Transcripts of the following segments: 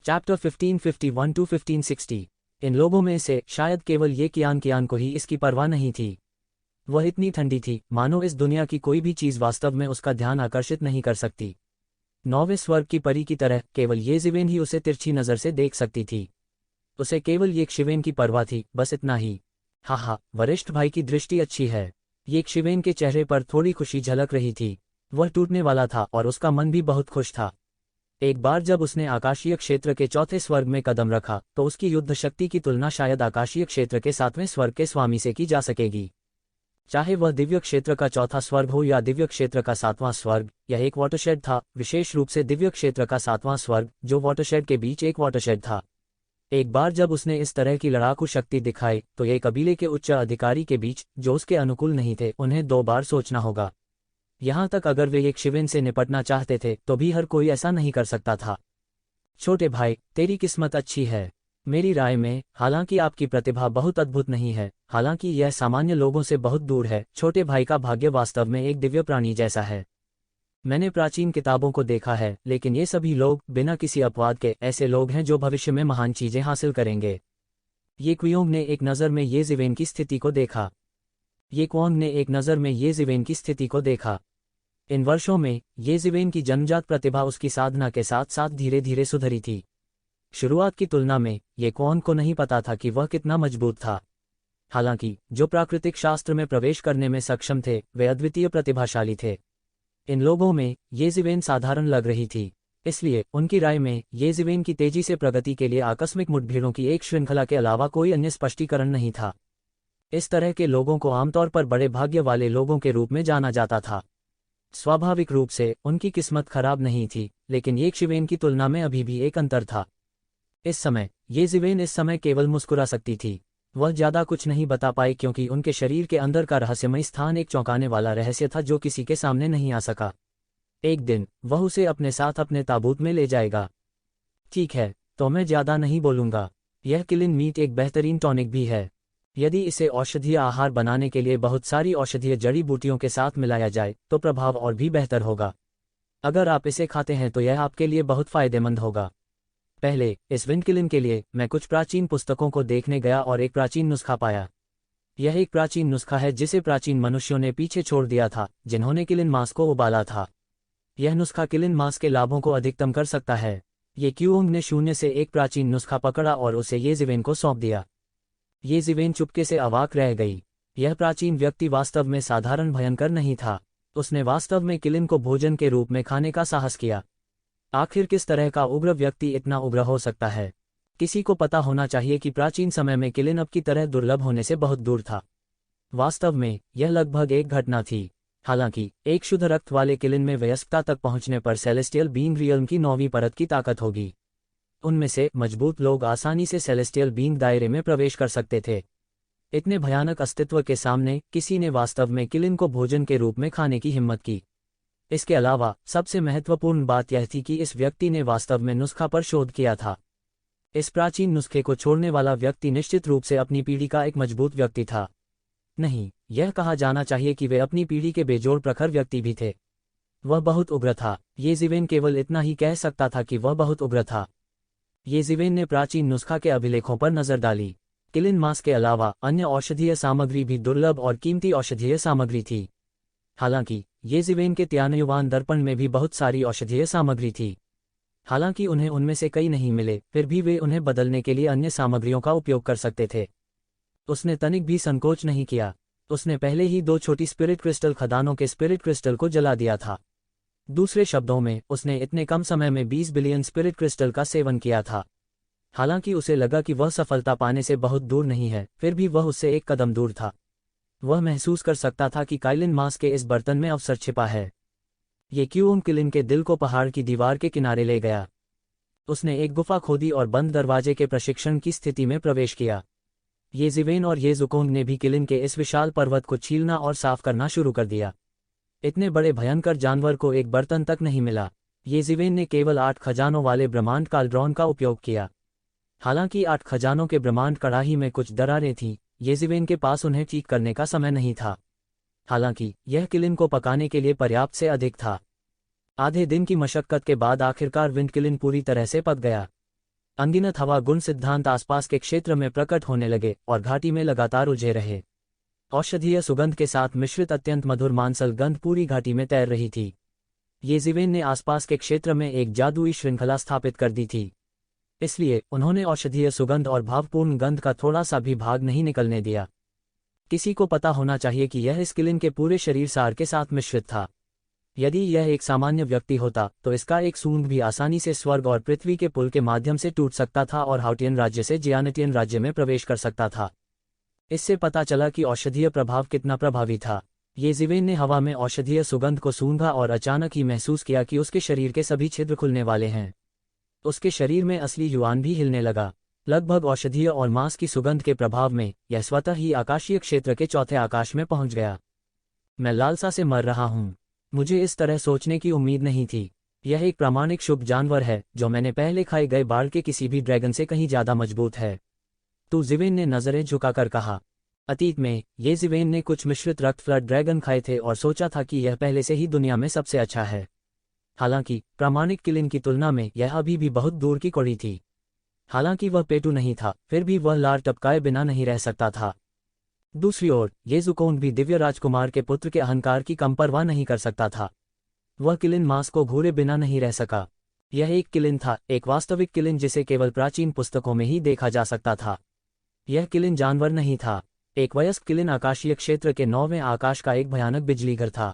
Chapter 1551 to 1560। इन लोगों में से शायद केवल ये कियान को ही इसकी परवाह नहीं थी। वह इतनी ठंडी थी मानो इस दुनिया की कोई भी चीज़ वास्तव में उसका ध्यान आकर्षित नहीं कर सकती। 9वें स्वर्ग की परी की तरह केवल ये ज़िवेन ही उसे तिरछी नज़र से देख सकती थी। उसे केवल ये शिवेन की परवाह थी, बस इतना ही। हाँ, वरिष्ठ भाई की दृष्टि अच्छी है। ये शिवेन के चेहरे पर थोड़ी खुशी झलक रही थी। वह टूटने वाला था और उसका मन भी बहुत खुश था। एक बार जब उसने आकाशीय क्षेत्र के चौथे स्वर्ग में कदम रखा तो उसकी युद्ध शक्ति की तुलना शायद आकाशीय क्षेत्र के 7वें स्वर्ग के स्वामी से की जा सकेगी। चाहे वह दिव्य क्षेत्र का चौथा स्वर्ग हो या दिव्य क्षेत्र का 7वां स्वर्ग, यह एक वाटरशेड था, विशेष रूप से दिव्य क्षेत्र का 7वां स्वर्ग जो वाटरशेड के बीच एक वाटरशेड था। एक बार जब उसने इस तरह की लड़ाकू शक्ति दिखाई तो ये कबीले के उच्च अधिकारी के बीच जो उसके अनुकूल नहीं थे उन्हें 2 बार सोचना होगा। यहाँ तक अगर वे एक शिवेन से निपटना चाहते थे तो भी हर कोई ऐसा नहीं कर सकता था। छोटे भाई, तेरी किस्मत अच्छी है मेरी राय में। हालांकि आपकी प्रतिभा बहुत अद्भुत नहीं है, हालांकि यह सामान्य लोगों से बहुत दूर है। छोटे भाई का भाग्य वास्तव में एक दिव्य प्राणी जैसा है। मैंने प्राचीन किताबों को देखा है, लेकिन ये सभी लोग बिना किसी अपवाद के ऐसे लोग हैं जो भविष्य में महान चीजें हासिल करेंगे। ये क्वियोंग ने एक नज़र में ये ज़िवेन की स्थिति को देखा। ये क्वोंग ने एक नज़र में ये ज़िवेन की स्थिति को देखा। इन वर्षों में ये ज़िवेन की जन्मजात प्रतिभा उसकी साधना के साथ साथ धीरे धीरे सुधरी थी। शुरुआत की तुलना में ये क्वोंग को नहीं पता था कि वह कितना मजबूत था। हालांकि जो प्राकृतिक शास्त्र में प्रवेश करने में सक्षम थे वे अद्वितीय प्रतिभाशाली थे। इन लोगों में ये ज़िवेन साधारण लग रही थी, इसलिए उनकी राय में ये ज़िवेन की तेजी से प्रगति के लिए आकस्मिक मुठभेड़ों की एक श्रृंखला के अलावा कोई अन्य स्पष्टीकरण नहीं था। इस तरह के लोगों को आमतौर पर बड़े भाग्य वाले लोगों के रूप में जाना जाता था। स्वाभाविक रूप से उनकी किस्मत खराब नहीं थी, लेकिन ये शिवेन की तुलना में अभी भी एक अंतर था। इस समय ये ज़िवेन इस समय केवल मुस्कुरा सकती थी। वह ज्यादा कुछ नहीं बता पाई क्योंकि उनके शरीर के अंदर का रहस्यमय स्थान एक चौंकाने वाला रहस्य था जो किसी के सामने नहीं आ सका। एक दिन वह उसे अपने साथ अपने ताबूत में ले जाएगा। ठीक है, तो मैं ज्यादा नहीं बोलूंगा। यह किलिन मीट एक बेहतरीन टॉनिक भी है। यदि इसे औषधीय आहार बनाने के लिए बहुत सारी औषधीय जड़ी बूटियों के साथ मिलाया जाए तो प्रभाव और भी बेहतर होगा। अगर आप इसे खाते हैं तो यह आपके लिए बहुत फायदेमंद होगा। पहले इस विंडकिलिन के लिए मैं कुछ प्राचीन पुस्तकों को देखने गया और एक प्राचीन नुस्खा पाया। यह एक प्राचीन नुस्खा है जिसे प्राचीन मनुष्यों ने पीछे छोड़ दिया था जिन्होंने किलिन मांस को उबाला था। यह नुस्खा किलिन मांस के लाभों को अधिकतम कर सकता है। ये क्यूओंग ने शून्य से एक प्राचीन नुस्खा पकड़ा और उसे ये ज़िवेन को सौंप दिया। ये ज़िवेन चुपके से अवाक रह गई। यह प्राचीन व्यक्ति वास्तव में साधारण भयंकर नहीं था। उसने वास्तव में किलिन को भोजन के रूप में खाने का साहस किया। आखिर किस तरह का उग्र व्यक्ति इतना उग्र हो सकता है? किसी को पता होना चाहिए कि प्राचीन समय में किलिन अब की तरह दुर्लभ होने से बहुत दूर था। वास्तव में यह लगभग एक घटना थी। हालांकि एक शुद्ध रक्त वाले किलिन में वयस्कता तक पहुंचने पर सेलेस्टियल बीइंग रियल्म की 9वीं परत की ताकत होगी। उनमें से मजबूत लोग आसानी से सेलेस्टियल बीइंग दायरे में प्रवेश कर सकते थे। इतने भयानक अस्तित्व के सामने किसी ने वास्तव में किलिन को भोजन के रूप में खाने की हिम्मत की। इसके अलावा सबसे महत्वपूर्ण बात यह थी कि इस व्यक्ति ने वास्तव में नुस्खा पर शोध किया था। इस प्राचीन नुस्खे को छोड़ने वाला व्यक्ति निश्चित रूप से अपनी पीढ़ी का एक मजबूत व्यक्ति था। नहीं, यह कहा जाना चाहिए कि वे अपनी पीढ़ी के बेजोड़ प्रखर व्यक्ति भी थे। वह बहुत उग्र था। ये ज़िवेन केवल इतना ही कह सकता था कि वह बहुत उग्र था। ये ज़िवेन ने प्राचीन नुस्खा के अभिलेखों पर नजर डाली। किलिन मांस के अलावा अन्य औषधीय सामग्री भी दुर्लभ और कीमती औषधीय सामग्री थी। हालांकि ये ज़िवेन के त्यानयुवान दर्पण में भी बहुत सारी औषधीय सामग्री थी। हालांकि उन्हें उनमें से कई नहीं मिले, फिर भी वे उन्हें बदलने के लिए अन्य सामग्रियों का उपयोग कर सकते थे। उसने तनिक भी संकोच नहीं किया। उसने पहले ही 2 छोटी स्पिरिट क्रिस्टल खदानों के स्पिरिट क्रिस्टल को जला दिया था। दूसरे शब्दों में उसने इतने कम समय में 20 बिलियन स्पिरिट क्रिस्टल का सेवन किया था। हालांकि उसे लगा कि वह सफलता पाने से बहुत दूर नहीं है, फिर भी वह उससे एक कदम दूर था। वह महसूस कर सकता था कि काइलिन मांस के इस बर्तन में अवसर छिपा है। ये क्यूओंग किलिन के दिल को पहाड़ की दीवार के किनारे ले गया। उसने एक गुफा खोदी और बंद दरवाजे के प्रशिक्षण की स्थिति में प्रवेश किया। ये ज़िवेन और ये ज़ुकोंग ने भी किलिन के इस विशाल पर्वत को छीलना और साफ करना शुरू कर दिया। इतने बड़े भयंकर जानवर को एक बर्तन तक नहीं मिला। ये ज़िवेन ने केवल 8 खजानों वाले ब्रह्मांड काल्ड्रॉन का उपयोग किया। हालांकि 8 खजानों के ब्रह्मांड कड़ाही में कुछ दरारें थीं, ये ज़िवेन के पास उन्हें ठीक करने का समय नहीं था। हालांकि यह किलिन को पकाने के लिए पर्याप्त से अधिक था। आधे दिन की मशक्कत के बाद आखिरकार विंडकिलिन पूरी तरह से पक गया। अनगिनत हवा गुण सिद्धांत आसपास के क्षेत्र में प्रकट होने लगे और घाटी में लगातार उलझे रहे। औषधीय सुगंध के साथ मिश्रित अत्यंत मधुर मांसल गंध पूरी घाटी में तैर रही थी। येज़िवेन ने आसपास के क्षेत्र में एक जादुई श्रृंखला स्थापित कर दी थी, इसलिए उन्होंने औषधीय सुगंध और भावपूर्ण गंध का थोड़ा सा भी भाग नहीं निकलने दिया। किसी को पता होना चाहिए कि यह इस किलिन के पूरे शरीर सार के साथ मिश्रित था। यदि यह एक सामान्य व्यक्ति होता तो इसका एक सूंड भी आसानी से स्वर्ग और पृथ्वी के पुल के माध्यम से टूट सकता था और हाउटियन राज्य से जियानटियन राज्य में प्रवेश कर सकता था। इससे पता चला कि औषधीय प्रभाव कितना प्रभावी था। येज़िवेन ने हवा में औषधीय सुगंध को सूंघा और अचानक ही महसूस किया कि उसके शरीर के सभी छिद्र खुलने वाले हैं। उसके शरीर में असली युवान भी हिलने लगा। लगभग औषधीय और मांस की सुगंध के प्रभाव में यह स्वतः ही आकाशीय क्षेत्र के चौथे आकाश में पहुंच गया। मैं लालसा से मर रहा हूं। मुझे इस तरह सोचने की उम्मीद नहीं थी। यह एक प्रामाणिक शुभ जानवर है जो मैंने पहले खाए गए बाढ़ के किसी भी ड्रैगन से कहीं ज्यादा मजबूत है। तो ज़िवेन ने नजरें झुकाकर कहा। अतीत में येज़िवेन ने कुछ मिश्रित रक्त फ्लड ड्रैगन खाए थे और सोचा था कि यह पहले से ही दुनिया में सबसे अच्छा है। हालांकि प्रामाणिक किलिन की तुलना में यह अभी भी बहुत दूर की कड़ी थी। हालांकि वह पेटू नहीं था, फिर भी वह लार टपकाए बिना नहीं रह सकता था। दूसरी ओर येज़ुकोंग भी दिव्य राजकुमार के पुत्र के अहंकार की कम परवाह नहीं कर सकता था। वह किलिन मांस को घूरे बिना नहीं रह सका। यह एक किलिन था, एक वास्तविक किलिन जिसे केवल प्राचीन पुस्तकों में ही देखा जा सकता था। यह किलिन जानवर नहीं था। एक वयस्क किलिन आकाशीय क्षेत्र के 9वें आकाश का एक भयानक बिजलीघर था।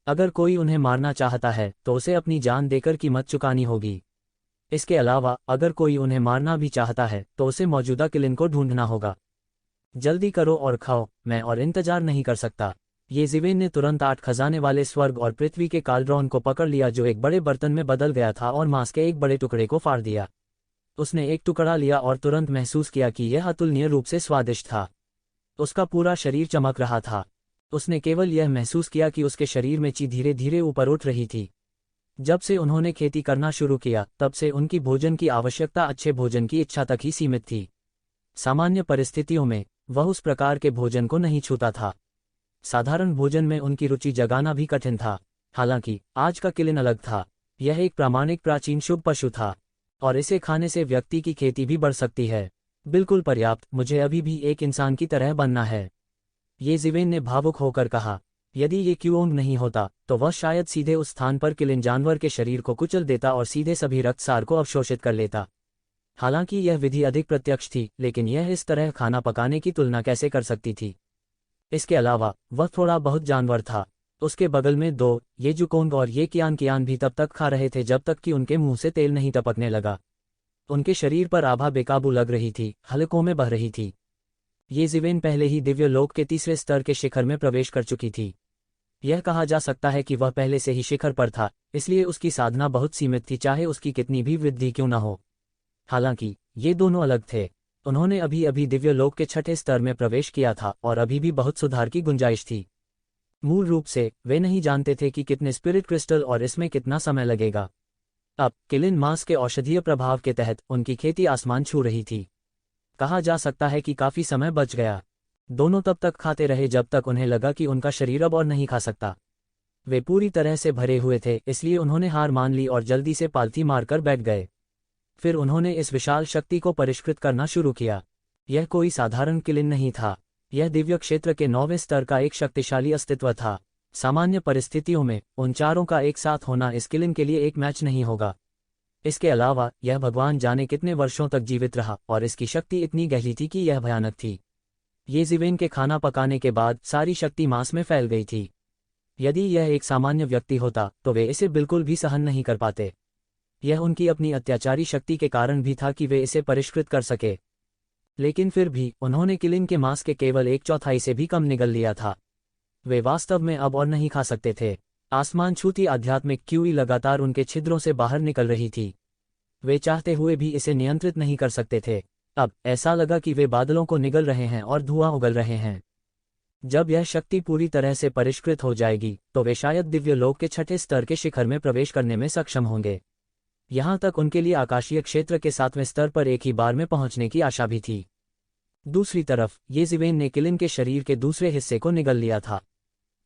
अगर कोई उन्हें मारना चाहता है तो उसे अपनी जान देकर कीमत चुकानी होगी। इसके अलावा अगर कोई उन्हें मारना भी चाहता है तो उसे मौजूदा किलिन को ढूंढना होगा। जल्दी करो और खाओ, मैं और इंतजार नहीं कर सकता। येज़िवेन ने तुरंत 8 खजाने वाले स्वर्ग और पृथ्वी के कालड्रॉन को पकड़ लिया जो एक बड़े बर्तन में बदल गया था और मांस के एक बड़े टुकड़े को फाड़ दिया। उसने एक टुकड़ा लिया और तुरंत महसूस किया कि यह अतुलनीय रूप से स्वादिष्ट था। उसका पूरा शरीर चमक रहा था। उसने केवल यह महसूस किया कि उसके शरीर में ची धीरे धीरे ऊपर उठ रही थी। जब से उन्होंने खेती करना शुरू किया तब से उनकी भोजन की आवश्यकता अच्छे भोजन की इच्छा तक ही सीमित थी। सामान्य परिस्थितियों में वह उस प्रकार के भोजन को नहीं छूता था। साधारण भोजन में उनकी रुचि जगाना भी कठिन था। हालांकि आज का किलिन अलग था। यह एक प्रामाणिक प्राचीन शुभ पशु था और इसे खाने से व्यक्ति की खेती भी बढ़ सकती है। बिल्कुल पर्याप्त, मुझे अभी भी एक इंसान की तरह बनना है, येज़िवेन ने भावुक होकर कहा। यदि ये क्यूओंग नहीं होता तो वह शायद सीधे उस स्थान पर किलिन जानवर के शरीर को कुचल देता और सीधे सभी रक्तसार को अवशोषित कर लेता। हालांकि यह विधि अधिक प्रत्यक्ष थी, लेकिन यह इस तरह खाना पकाने की तुलना कैसे कर सकती थी। इसके अलावा वह थोड़ा बहुत जानवर था। उसके बगल में 2 येज़ुकोंग और ये कियान भी तब तक खा रहे थे जब तक कि उनके मुंह से तेल नहीं टपकने लगा। उनके शरीर पर आभा बेकाबू लग रही थी, हलकों में बह रही थी। येज़िवेन पहले ही दिव्य लोक के 3रे स्तर के शिखर में प्रवेश कर चुकी थी। यह कहा जा सकता है कि वह पहले से ही शिखर पर था, इसलिए उसकी साधना बहुत सीमित थी, चाहे उसकी कितनी भी वृद्धि क्यों न हो। हालांकि ये दोनों अलग थे। उन्होंने अभी अभी दिव्य लोक के 6ठे स्तर में प्रवेश किया था और अभी भी बहुत सुधार की गुंजाइश थी। मूल रूप से वे नहीं जानते थे कि कितने स्पिरिट क्रिस्टल और इसमें कितना समय लगेगा। अब किलिन मांस के औषधीय प्रभाव के तहत उनकी खेती आसमान छू रही थी। कहा जा सकता है कि काफी समय बच गया। दोनों तब तक खाते रहे जब तक उन्हें लगा कि उनका शरीर अब और नहीं खा सकता। वे पूरी तरह से भरे हुए थे, इसलिए उन्होंने हार मान ली और जल्दी से पालथी मारकर बैठ गए। फिर उन्होंने इस विशाल शक्ति को परिष्कृत करना शुरू किया। यह कोई साधारण किलिन नहीं था। यह दिव्य क्षेत्र के 9वें स्तर का एक शक्तिशाली अस्तित्व था। सामान्य परिस्थितियों में उन चारों का एक साथ होना इस किलिन के लिए एक मैच नहीं होगा। इसके अलावा यह भगवान जाने कितने वर्षों तक जीवित रहा और इसकी शक्ति इतनी गहरी थी कि यह भयानक थी। येज़िवेन के खाना पकाने के बाद सारी शक्ति मांस में फैल गई थी। यदि यह एक सामान्य व्यक्ति होता तो वे इसे बिल्कुल भी सहन नहीं कर पाते। यह उनकी अपनी अत्याचारी शक्ति के कारण भी था कि वे इसे परिष्कृत कर सके। लेकिन फिर भी उन्होंने किलिन के मांस के केवल 1/4 से भी कम निगल लिया था। वे वास्तव में अब और नहीं खा सकते थे। आसमान छूती आध्यात्मिक क्यूई लगातार उनके छिद्रों से बाहर निकल रही थी। वे चाहते हुए भी इसे नियंत्रित नहीं कर सकते थे। अब ऐसा लगा कि वे बादलों को निगल रहे हैं और धुआं उगल रहे हैं। जब यह शक्ति पूरी तरह से परिष्कृत हो जाएगी तो वे शायद दिव्य लोक के 6ठे स्तर के शिखर में प्रवेश करने में सक्षम होंगे। यहां तक उनके लिए आकाशीय क्षेत्र के 7वें स्तर पर एक ही बार में पहुंचने की आशा भी थी। दूसरी तरफ येज़िवेन ने किलिन के शरीर के दूसरे हिस्से को निगल लिया था।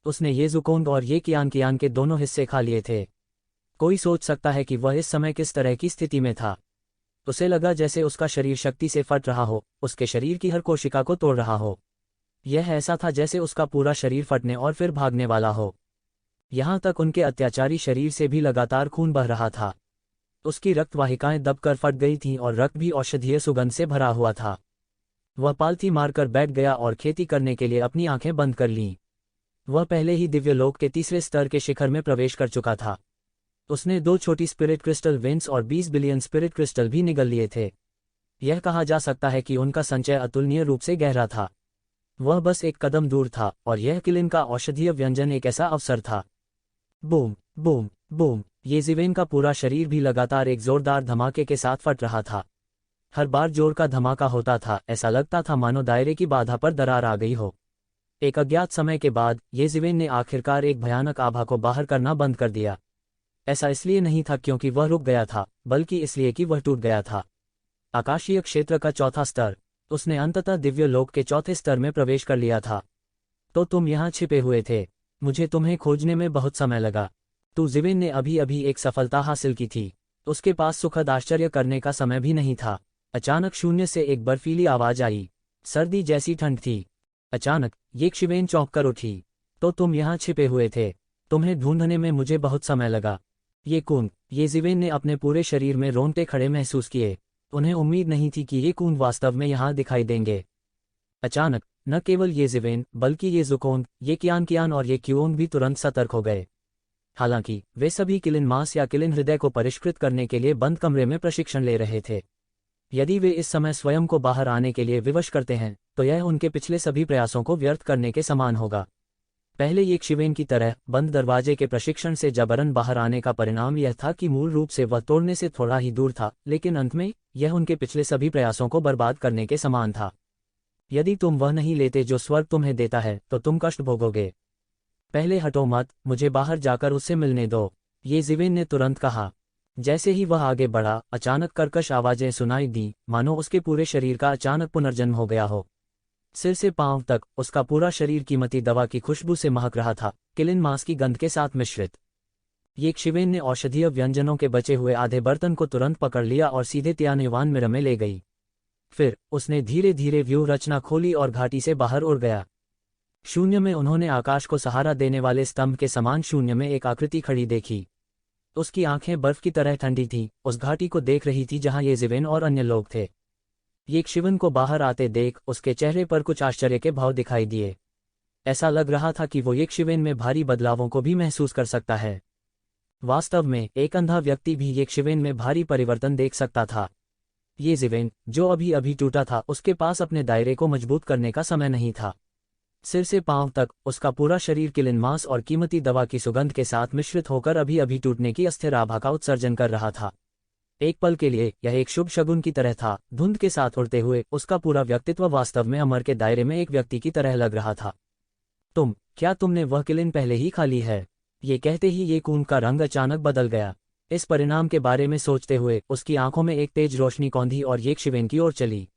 उसने येज़ुकोंग और ये कियान के दोनों हिस्से खा लिए थे। कोई सोच सकता है कि वह इस समय किस तरह की स्थिति में था। उसे लगा जैसे उसका शरीर शक्ति से फट रहा हो, उसके शरीर की हर कोशिका को तोड़ रहा हो। यह ऐसा था जैसे उसका पूरा शरीर फटने और फिर भागने वाला हो। यहाँ तक उनके अत्याचारी शरीर से भी लगातार खून बह रहा था। उसकी रक्तवाहिकाएं दबकर फट गई थीं और रक्त भी औषधीय सुगंध से भरा हुआ था। वह पालथी मारकर बैठ गया और खेती करने के लिए अपनी आंखें बंद कर लीं। वह पहले ही दिव्यलोक के तीसरे स्तर के शिखर में प्रवेश कर चुका था। उसने 2 छोटी स्पिरिट क्रिस्टल वेंस और 20 बिलियन स्पिरिट क्रिस्टल भी निगल लिए थे। यह कहा जा सकता है कि उनका संचय अतुलनीय रूप से गहरा था। वह बस एक कदम दूर था और यह किलिन का औषधीय व्यंजन एक ऐसा अवसर था। बूम बूम बूम, येज़िवेन का पूरा शरीर भी लगातार एक जोरदार धमाके के साथ फट रहा था। हर बार जोर का धमाका होता था, ऐसा लगता था मानो दायरे की बाधा पर दरार आ गई हो। एक अज्ञात समय के बाद येज़िवेन ने आखिरकार एक भयानक आभा को बाहर करना बंद कर दिया। ऐसा इसलिए नहीं था क्योंकि वह रुक गया था, बल्कि इसलिए कि वह टूट गया था। आकाशीय क्षेत्र का चौथा स्तर। उसने अंततः दिव्य लोक के चौथे स्तर में प्रवेश कर लिया था। तो तुम यहाँ छिपे हुए थे। मुझे तुम्हें खोजने में बहुत समय लगा। येज़िवेन ने अभी अभी एक सफलता हासिल की थी। उसके पास सुखद आश्चर्य करने का समय भी नहीं था। अचानक शून्य से एक बर्फीली आवाज आई। सर्दी जैसी ठंड थी। अचानक येज़िवेन चौंक कर उठी। तो तुम यहाँ छिपे हुए थे। तुम्हें ढूंढने में मुझे बहुत समय लगा। ये कौन? येज़िवेन ने अपने पूरे शरीर में रोंगटे खड़े महसूस किए। उन्हें उम्मीद नहीं थी कि ये कौन वास्तव में यहाँ दिखाई देंगे। अचानक न केवल येज़िवेन बल्कि ये ज़ुकोन, ये कियान और ये क्यूओंग भी तुरंत सतर्क हो गए। हालांकि वे सभी किलिन मास या किलिन हृदय को परिष्कृत करने के लिए बंद कमरे में प्रशिक्षण ले रहे थे। यदि वे इस समय स्वयं को बाहर आने के लिए विवश करते हैं तो यह उनके पिछले सभी प्रयासों को व्यर्थ करने के समान होगा। पहले येज़िवेन की तरह बंद दरवाजे के प्रशिक्षण से जबरन बाहर आने का परिणाम यह था कि मूल रूप से वह तोड़ने से थोड़ा ही दूर था, लेकिन अंत में यह उनके पिछले सभी प्रयासों को बर्बाद करने के समान था। यदि तुम वह नहीं लेते जो स्वर्ग तुम्हें देता है तो तुम कष्ट भोगोगे। पहले हटो मत, मुझे बाहर जाकर उससे मिलने दो, येज़िवेन ने तुरंत कहा। जैसे ही वह आगे बढ़ा, अचानक कर्कश आवाजें सुनाई दी, मानो उसके पूरे शरीर का अचानक पुनर्जन्म हो गया हो। सिर से पांव तक उसका पूरा शरीर कीमती दवा की खुशबू से महक रहा था, किलिन मांस की गंध के साथ मिश्रित। येज़िवेन ने औषधीय व्यंजनों के बचे हुए आधे बर्तन को तुरंत पकड़ लिया और सीधे तियान्युवान मिरर में ले गई। फिर उसने धीरे धीरे व्यूह रचना खोली और घाटी से बाहर उड़ गया। शून्य में उन्होंने आकाश को सहारा देने वाले स्तंभ के समान शून्य में एक आकृति खड़ी देखी। उसकी आंखें बर्फ की तरह ठंडी थीं, उस घाटी को देख रही थी जहां येज़िवेन और अन्य लोग थे। येज़िवेन को बाहर आते देख उसके चेहरे पर कुछ आश्चर्य के भाव दिखाई दिए। ऐसा लग रहा था कि वो येज़िवेन में भारी बदलावों को भी महसूस कर सकता है। वास्तव में एक अंधा व्यक्ति भी येज़िवेन में भारी परिवर्तन देख सकता था। येज़िवेन, जो अभी अभी टूटा था, उसके पास अपने दायरे को मजबूत करने का समय नहीं था। सिर से पांव तक उसका पूरा शरीर किलिन मांस और कीमती दवा की सुगंध के साथ मिश्रित होकर अभी अभी टूटने की अस्थिर आभा का उत्सर्जन कर रहा था। एक पल के लिए यह एक शुभ शगुन की तरह था। धुंध के साथ उड़ते हुए उसका पूरा व्यक्तित्व वास्तव में अमर के दायरे में एक व्यक्ति की तरह लग रहा था। क्या तुमने वह किलिन पहले ही खा ली है? ये कहते ही ये कून का रंग अचानक बदल गया। इस परिणाम के बारे में सोचते हुए उसकी आंखों में एक तेज रोशनी कौंधी और येज़िवेन की ओर चली।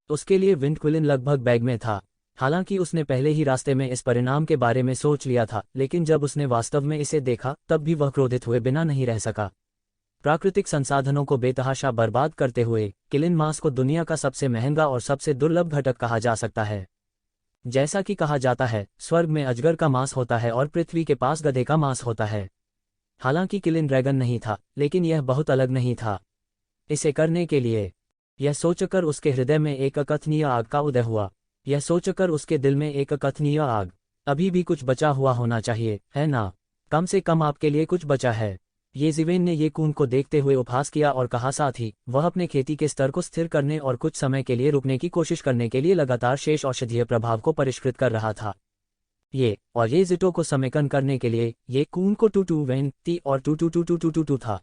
उसके लिए विंड क्विलिन लगभग बैग में था। हालांकि उसने पहले ही रास्ते में इस परिणाम के बारे में सोच लिया था, लेकिन जब उसने वास्तव में इसे देखा तब भी वह क्रोधित हुए बिना नहीं रह सका। प्राकृतिक संसाधनों को बेतहाशा बर्बाद करते हुए किलिन मांस को दुनिया का सबसे महंगा और सबसे दुर्लभ घटक कहा जा सकता है। जैसा कि कहा जाता है, स्वर्ग में अजगर का मांस होता है और पृथ्वी के पास गधे का मांस होता है। हालांकि किलिन ड्रैगन नहीं था, लेकिन यह बहुत अलग नहीं था। इसे करने के लिए यह सोचकर उसके हृदय में एक अकथनीय आग का उदय हुआ। यह सोचकर उसके दिल में एक अकथनीय आग। अभी भी कुछ बचा हुआ होना चाहिए, है ना? कम से कम आपके लिए कुछ बचा है। येज़िवेन ने ये कून को देखते हुए उपहास किया और कहा, साथ ही वह अपने खेती के स्तर को स्थिर करने और कुछ समय के लिए रुकने की कोशिश करने के लिए लगातार शेष औषधीय प्रभाव को परिष्कृत कर रहा था। ये जिटो को समेकन करने के लिए ये कून को 220 और 22222 था।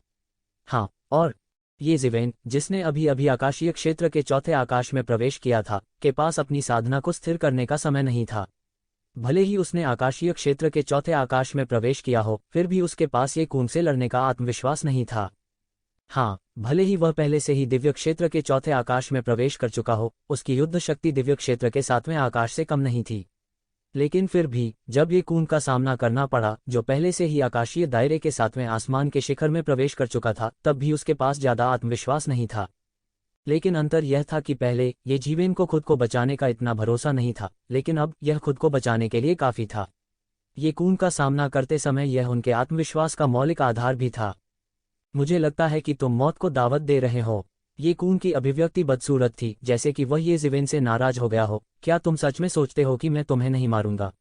हाँ, और येज़िवेन, जिसने अभी अभी आकाशीय क्षेत्र के चौथे आकाश में प्रवेश किया था, के पास अपनी साधना को स्थिर करने का समय नहीं था। भले ही उसने आकाशीय क्षेत्र के चौथे आकाश में प्रवेश किया हो, फिर भी उसके पास ये कून से लड़ने का आत्मविश्वास नहीं था। हाँ, भले ही वह पहले से ही दिव्य क्षेत्र के चौथे आकाश में प्रवेश कर चुका हो, उसकी युद्ध शक्ति दिव्य क्षेत्र के 7वें आकाश से कम नहीं थी। लेकिन फिर भी जब ये कून का सामना करना पड़ा, जो पहले से ही आकाशीय दायरे के 7वें आसमान के शिखर में प्रवेश कर चुका था, तब भी उसके पास ज्यादा आत्मविश्वास नहीं था। लेकिन अंतर यह था कि पहले ये जीवेन को खुद को बचाने का इतना भरोसा नहीं था, लेकिन अब यह खुद को बचाने के लिए काफी था। ये कून का सामना करते समय यह उनके आत्मविश्वास का मौलिक आधार भी था। मुझे लगता है कि तुम मौत को दावत दे रहे हो। ये कून की अभिव्यक्ति बदसूरत थी, जैसे कि वह ये जीवेन से नाराज हो गया हो। क्या तुम सच में सोचते हो कि मैं तुम्हें नहीं मारूंगा?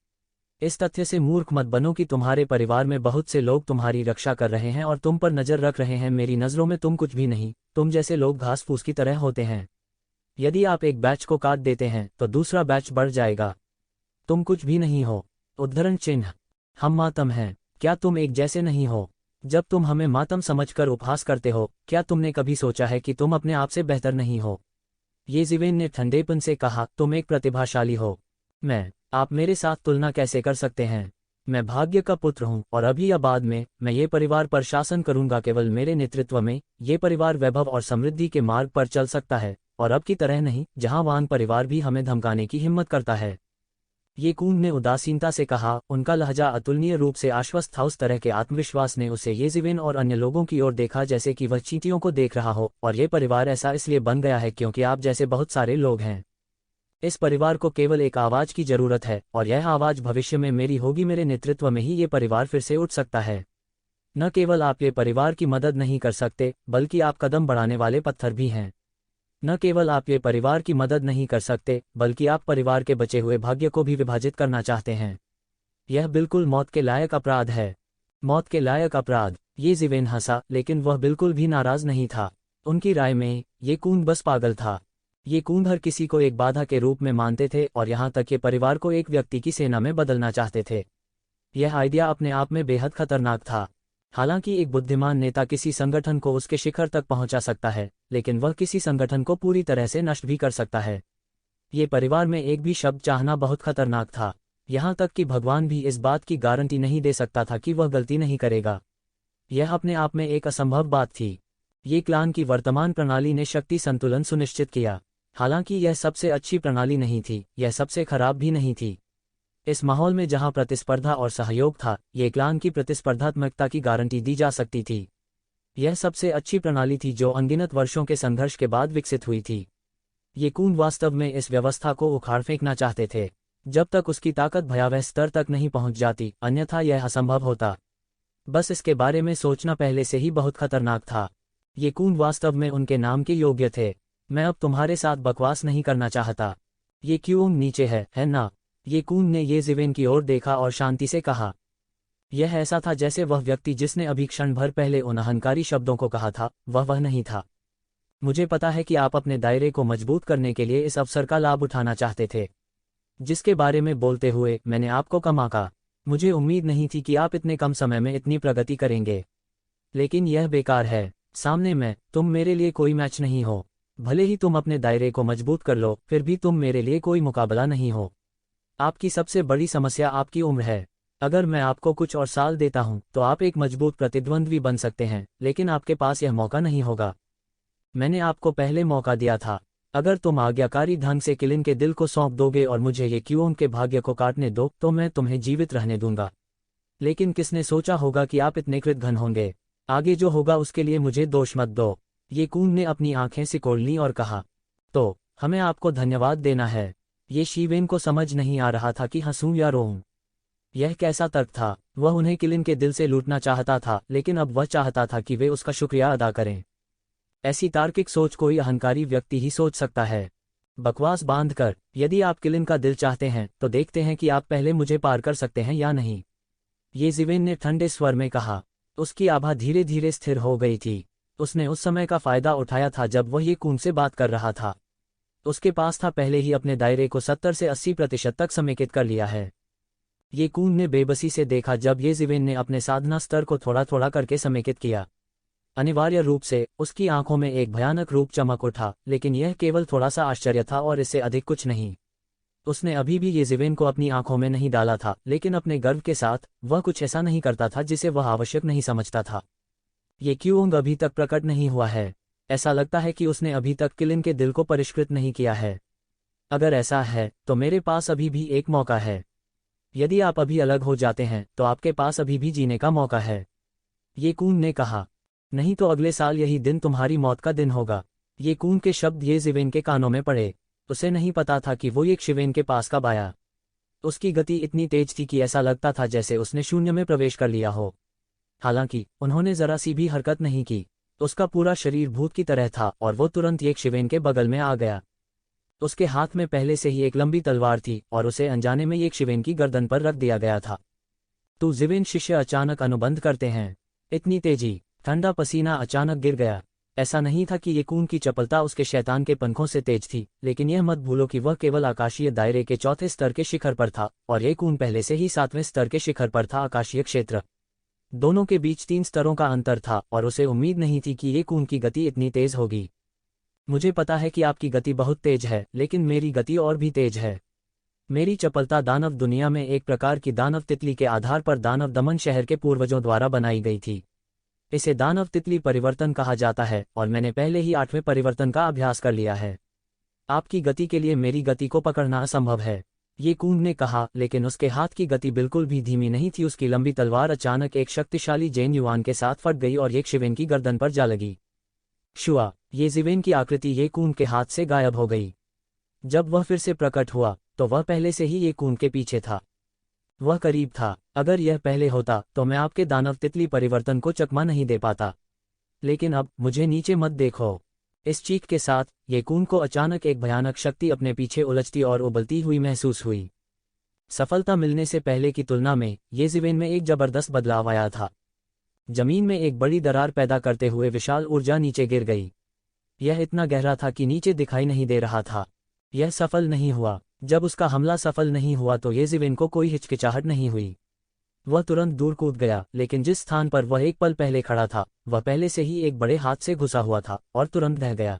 इस तथ्य से मूर्ख मत बनो कि तुम्हारे परिवार में बहुत से लोग तुम्हारी रक्षा कर रहे हैं और तुम पर नजर रख रहे हैं। मेरी नज़रों में तुम कुछ भी नहीं, तुम जैसे लोग घास फूस की तरह होते हैं। यदि आप एक बैच को काट देते हैं तो दूसरा बैच बढ़ जाएगा। तुम कुछ भी नहीं हो। उद्धरण चिन्ह। हम मातम हैं, क्या तुम एक जैसे नहीं हो? जब तुम हमें मातम समझकर उपहास करते हो, क्या तुमने कभी सोचा है कि तुम अपने आप से बेहतर नहीं हो? ये जीवेन ने ठंडेपन से कहा, तुम एक प्रतिभाशाली हो। आप मेरे साथ तुलना कैसे कर सकते हैं? मैं भाग्य का पुत्र हूं और अभी या बाद में मैं ये परिवार पर शासन करूंगा। केवल मेरे नेतृत्व में ये परिवार वैभव और समृद्धि के मार्ग पर चल सकता है, और अब की तरह नहीं जहां वान परिवार भी हमें धमकाने की हिम्मत करता है। ये कून ने उदासीनता से कहा, उनका लहजा अतुलनीय रूप से आश्वस्त था। उस तरह के आत्मविश्वास ने उसे येज़िवेन और अन्य लोगों की ओर देखा जैसे कि वह चींटियों को देख रहा हो। और ये परिवार ऐसा इसलिए बन गया है क्योंकि आप जैसे बहुत सारे लोग हैं। इस परिवार को केवल एक आवाज की जरूरत है, और यह आवाज भविष्य में मेरी होगी। मेरे नेतृत्व में ही ये परिवार फिर से उठ सकता है। न केवल आप ये परिवार की मदद नहीं कर सकते, बल्कि आप कदम बढ़ाने वाले पत्थर भी हैं। न केवल आप ये परिवार की मदद नहीं कर सकते, बल्कि आप परिवार के बचे हुए भाग्य को भी विभाजित करना चाहते हैं। यह बिल्कुल मौत के लायक अपराध है। मौत के लायक अपराध। ये जीवेन हंसा, लेकिन वह बिल्कुल भी नाराज नहीं था। उनकी राय में ये कून बस पागल था। ये कून हर किसी को एक बाधा के रूप में मानते थे, और यहाँ तक कि परिवार को एक व्यक्ति की सेना में बदलना चाहते थे। यह आइडिया अपने आप में बेहद खतरनाक था। हालांकि एक बुद्धिमान नेता किसी संगठन को उसके शिखर तक पहुंचा सकता है, लेकिन वह किसी संगठन को पूरी तरह से नष्ट भी कर सकता है। ये परिवार में एक भी शब्द चाहना बहुत खतरनाक था। यहाँ तक कि भगवान भी इस बात की गारंटी नहीं दे सकता था कि वह गलती नहीं करेगा। यह अपने आप में एक असंभव बात थी। ये क्लान की वर्तमान प्रणाली ने शक्ति संतुलन सुनिश्चित किया। हालांकि यह सबसे अच्छी प्रणाली नहीं थी, यह सबसे खराब भी नहीं थी। इस माहौल में जहां प्रतिस्पर्धा और सहयोग था, ये क्लान की प्रतिस्पर्धात्मकता की गारंटी दी जा सकती थी। यह सबसे अच्छी प्रणाली थी जो अनगिनत वर्षों के संघर्ष के बाद विकसित हुई थी। ये कून वास्तव में इस व्यवस्था को उखाड़ फेंकना चाहते थे, जब तक उसकी ताकत भयावह स्तर तक नहीं पहुंच जाती, अन्यथा यह असंभव होता। बस इसके बारे में सोचना पहले से ही बहुत खतरनाक था। ये कून वास्तव में उनके नाम के योग्य थे। मैं अब तुम्हारे साथ बकवास नहीं करना चाहता। ये क्यों नीचे है ना? ये कून ने ये जीवेन की ओर देखा और शांति से कहा। यह ऐसा था जैसे वह व्यक्ति जिसने अभी क्षण भर पहले उन अहंकारी शब्दों को कहा था, वह नहीं था। मुझे पता है कि आप अपने दायरे को मजबूत करने के लिए इस अवसर का लाभ उठाना चाहते थे, जिसके बारे में बोलते हुए मैंने आपको कम आंका। मुझे उम्मीद नहीं थी कि आप इतने कम समय में इतनी प्रगति करेंगे, लेकिन यह बेकार है। सामने मैं, तुम मेरे लिए कोई मैच नहीं हो। भले ही तुम अपने दायरे को मजबूत कर लो, फिर भी तुम मेरे लिए कोई मुकाबला नहीं हो। आपकी सबसे बड़ी समस्या आपकी उम्र है। अगर मैं आपको कुछ और साल देता हूं तो आप एक मजबूत प्रतिद्वंद्वी बन सकते हैं, लेकिन आपके पास यह मौका नहीं होगा। मैंने आपको पहले मौका दिया था। अगर तुम आज्ञाकारी ढंग से किलिन के दिल को सौंप दोगे और मुझे ये क्यों के भाग्य को काटने दो, तो मैं तुम्हें जीवित रहने दूंगा। लेकिन किसने सोचा होगा कि आप इतने कृतघ्न होंगे? आगे जो होगा उसके लिए मुझे दोष मत दो। ये कून ने अपनी आंखें सिकोड़ लीं और कहा, तो हमें आपको धन्यवाद देना है। ये शीवेन को समझ नहीं आ रहा था कि हंसूं या रोऊं। यह कैसा तर्क था? वह उन्हें किलिन के दिल से लूटना चाहता था, लेकिन अब वह चाहता था कि वे उसका शुक्रिया अदा करें। ऐसी तार्किक सोच कोई अहंकारी व्यक्ति ही सोच सकता है। बकवास बांध कर, यदि आप किलिन का दिल चाहते हैं तो देखते हैं कि आप पहले मुझे पार कर सकते हैं या नहीं। ये जीवेन ने ठंडे स्वर में कहा। उसकी आभा धीरे धीरे स्थिर हो गई थी। उसने उस समय का फायदा उठाया था जब वह ये कून से बात कर रहा था। उसके पास था पहले ही अपने दायरे को 70 से 80% तक समेकित कर लिया है। ये कून ने बेबसी से देखा जब ये जीवेन ने अपने साधना स्तर को थोड़ा थोड़ा करके समेकित किया। अनिवार्य रूप से उसकी आंखों में एक भयानक रूप चमक उठा, लेकिन यह केवल थोड़ा सा आश्चर्य था और इससे अधिक कुछ नहीं। उसने अभी भी ये जीवेन को अपनी आंखों में नहीं डाला था, लेकिन अपने गर्व के साथ वह कुछ ऐसा नहीं करता था जिसे वह आवश्यक नहीं समझता था। ये क्यों अभी तक प्रकट नहीं हुआ है। ऐसा लगता है कि उसने अभी तक किलिन के दिल को परिष्कृत नहीं किया है। अगर ऐसा है तो मेरे पास अभी भी एक मौका है। यदि आप अभी अलग हो जाते हैं तो आपके पास अभी भी जीने का मौका है। ये कून ने कहा। नहीं तो अगले साल यही दिन तुम्हारी मौत का दिन होगा। ये कून के शब्द ये जिवेन के कानों में पड़े। उसे नहीं पता था कि वो ये शिवेन के पास कब आया। उसकी गति इतनी तेज थी कि ऐसा लगता था जैसे उसने शून्य में प्रवेश कर लिया हो। हालांकि उन्होंने जरा सी भी हरकत नहीं की। उसका पूरा शरीर भूत की तरह था और वो तुरंत ये शिवेन के बगल में आ गया। उसके हाथ में पहले से ही एक लंबी तलवार थी और उसे अनजाने में ये शिवेन की गर्दन पर रख दिया गया था। तो जिवेन शिष्य अचानक अनुबंध करते हैं। इतनी तेजी, ठंडा पसीना अचानक गिर गया। ऐसा नहीं था कि ये कून की चपलता उसके शैतान के पंखों से तेज थी, लेकिन यह मत भूलो कि वह केवल आकाशीय दायरे के चौथे स्तर के शिखर पर था और ये कून पहले से ही 7वें स्तर के शिखर पर था। आकाशीय क्षेत्र, दोनों के बीच 3 स्तरों का अंतर था और उसे उम्मीद नहीं थी कि ये कून की गति इतनी तेज होगी। मुझे पता है कि आपकी गति बहुत तेज है, लेकिन मेरी गति और भी तेज है। मेरी चपलता दानव दुनिया में एक प्रकार की दानव तितली के आधार पर दानव दमन शहर के पूर्वजों द्वारा बनाई गई थी। इसे दानव तितली परिवर्तन कहा जाता है और मैंने पहले ही 8वें परिवर्तन का अभ्यास कर लिया है। आपकी गति के लिए मेरी गति को पकड़ना असंभव है, ये कून ने कहा, लेकिन उसके हाथ की गति बिल्कुल भी धीमी नहीं थी। उसकी लंबी तलवार अचानक एक शक्तिशाली जैन युवान के साथ फट गई और एक शिवेन की गर्दन पर जा लगी। शुआ, ये जिवेन की आकृति ये कून के हाथ से गायब हो गई। जब वह फिर से प्रकट हुआ तो वह पहले से ही ये कून के पीछे था। वह करीब था। अगर यह पहले होता तो मैं आपके दानव तितली परिवर्तन को चकमा नहीं दे पाता। लेकिन अब मुझे नीचे मत देखो। इस चीख के साथ ये कून को अचानक एक भयानक शक्ति अपने पीछे उलझती और उबलती हुई महसूस हुई। सफलता मिलने से पहले की तुलना में ये जिवेन में एक जबरदस्त बदलाव आया था। जमीन में एक बड़ी दरार पैदा करते हुए विशाल ऊर्जा नीचे गिर गई। यह इतना गहरा था कि नीचे दिखाई नहीं दे रहा था। यह सफल नहीं हुआ। जब उसका हमला सफल नहीं हुआ तो ये जिवेन को कोई हिचकिचाहट नहीं हुई। वह तुरंत दूर कूद गया, लेकिन जिस स्थान पर वह एक पल पहले खड़ा था वह पहले से ही एक बड़े हाथ से घुसा हुआ था और तुरंत बह गया।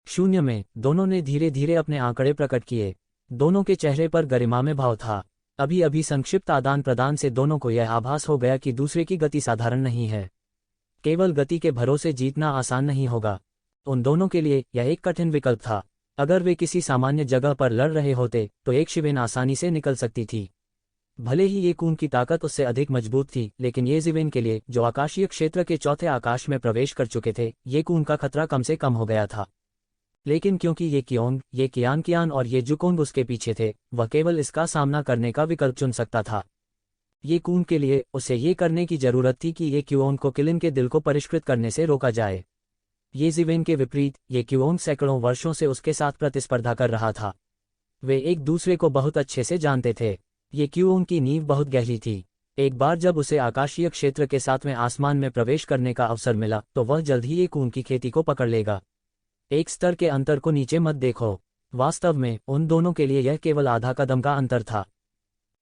शून्य में दोनों ने धीरे धीरे अपने आंकड़े प्रकट किए। दोनों के चेहरे पर गरिमा में भाव था। अभी अभी संक्षिप्त आदान प्रदान से दोनों को यह आभास हो गया कि दूसरे की गति साधारण नहीं है। केवल गति के भरोसे जीतना आसान नहीं होगा। उन दोनों के लिए यह एक कठिन विकल्प था। अगर वे किसी सामान्य जगह पर लड़ रहे होते तो एक शिवेन आसानी से निकल सकती थी। भले ही ये कून की ताकत उससे अधिक मजबूत थी, लेकिन ये जिवेन के लिए, जो आकाशीय क्षेत्र के चौथे आकाश में प्रवेश कर चुके थे, ये कून का खतरा कम से कम हो गया था। लेकिन क्योंकि ये कियोंग, ये कियान और ये जुकोंग उसके पीछे थे, वह केवल इसका सामना करने का विकल्प चुन सकता था। ये कून के लिए उसे ये करने की जरूरत थी कि ये कियोंग को किलिन के दिल को परिष्कृत करने से रोका जाए। ये जिवेन के विपरीत, ये कियोंग सैकड़ों वर्षों से उसके साथ प्रतिस्पर्धा कर रहा था। वे एक दूसरे को बहुत अच्छे से जानते थे। ये कियोंग की नींव बहुत गहरी थी। एक बार जब उसे आकाशीय क्षेत्र के 7वें आसमान में प्रवेश करने का अवसर मिला तो वह जल्द ही ये कून की खेती को पकड़ लेगा। एक स्तर के अंतर को नीचे मत देखो। वास्तव में उन दोनों के लिए यह केवल आधा कदम का अंतर था।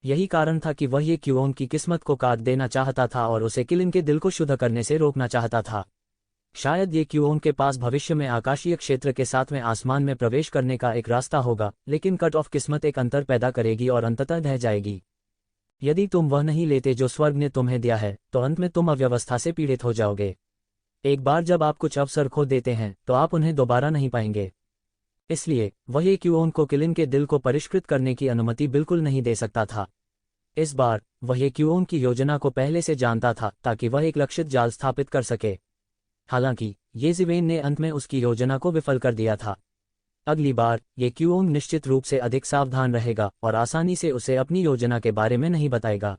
यही कारण था कि वह ये कियोंग की किस्मत को काट देना चाहता था और उसे किलिन के दिल को शुद्ध करने से रोकना चाहता था। शायद ये कियोंग के पास भविष्य में आकाशीय क्षेत्र के 7वें आसमान में प्रवेश करने का एक रास्ता होगा, लेकिन कट ऑफ किस्मत एक अंतर पैदा करेगी और अंततः ढह जाएगी। यदि तुम वह नहीं लेते जो स्वर्ग ने तुम्हें दिया है, तो अंत में तुम अव्यवस्था से पीड़ित हो जाओगे। एक बार जब आप कुछ अवसर खो देते हैं तो आप उन्हें दोबारा नहीं पाएंगे। इसलिए वह ये कियोंग को किलिन के दिल को परिष्कृत करने की अनुमति बिल्कुल नहीं दे सकता था। इस बार वह ये कियोंग की योजना को पहले से जानता था ताकि वह एक लक्षित जाल स्थापित कर सके। हालांकि ये जिवेन ने अंत में उसकी योजना को विफल कर दिया था। अगली बार ये कियोंग निश्चित रूप से अधिक सावधान रहेगा और आसानी से उसे अपनी योजना के बारे में नहीं बताएगा।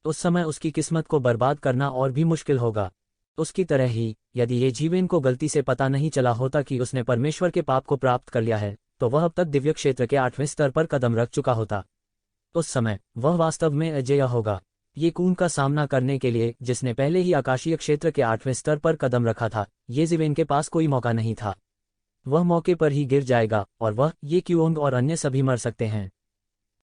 उस समय उसकी किस्मत को बर्बाद करना और भी मुश्किल होगा। उसकी तरह ही, यदि ये जिवेन को गलती से पता नहीं चला होता कि उसने परमेश्वर के पाप को प्राप्त कर लिया है, तो वह अब तक दिव्य क्षेत्र के 8वें स्तर पर कदम रख चुका होता। उस समय वह वास्तव में अजेय होगा। ये कून का सामना करने के लिए, जिसने पहले ही आकाशीय क्षेत्र के 8वें स्तर पर कदम रखा था, ये जिवेन के पास कोई मौका नहीं था। वह मौके पर ही गिर जाएगा और वह, ये कियोंग और अन्य सभी मर सकते हैं।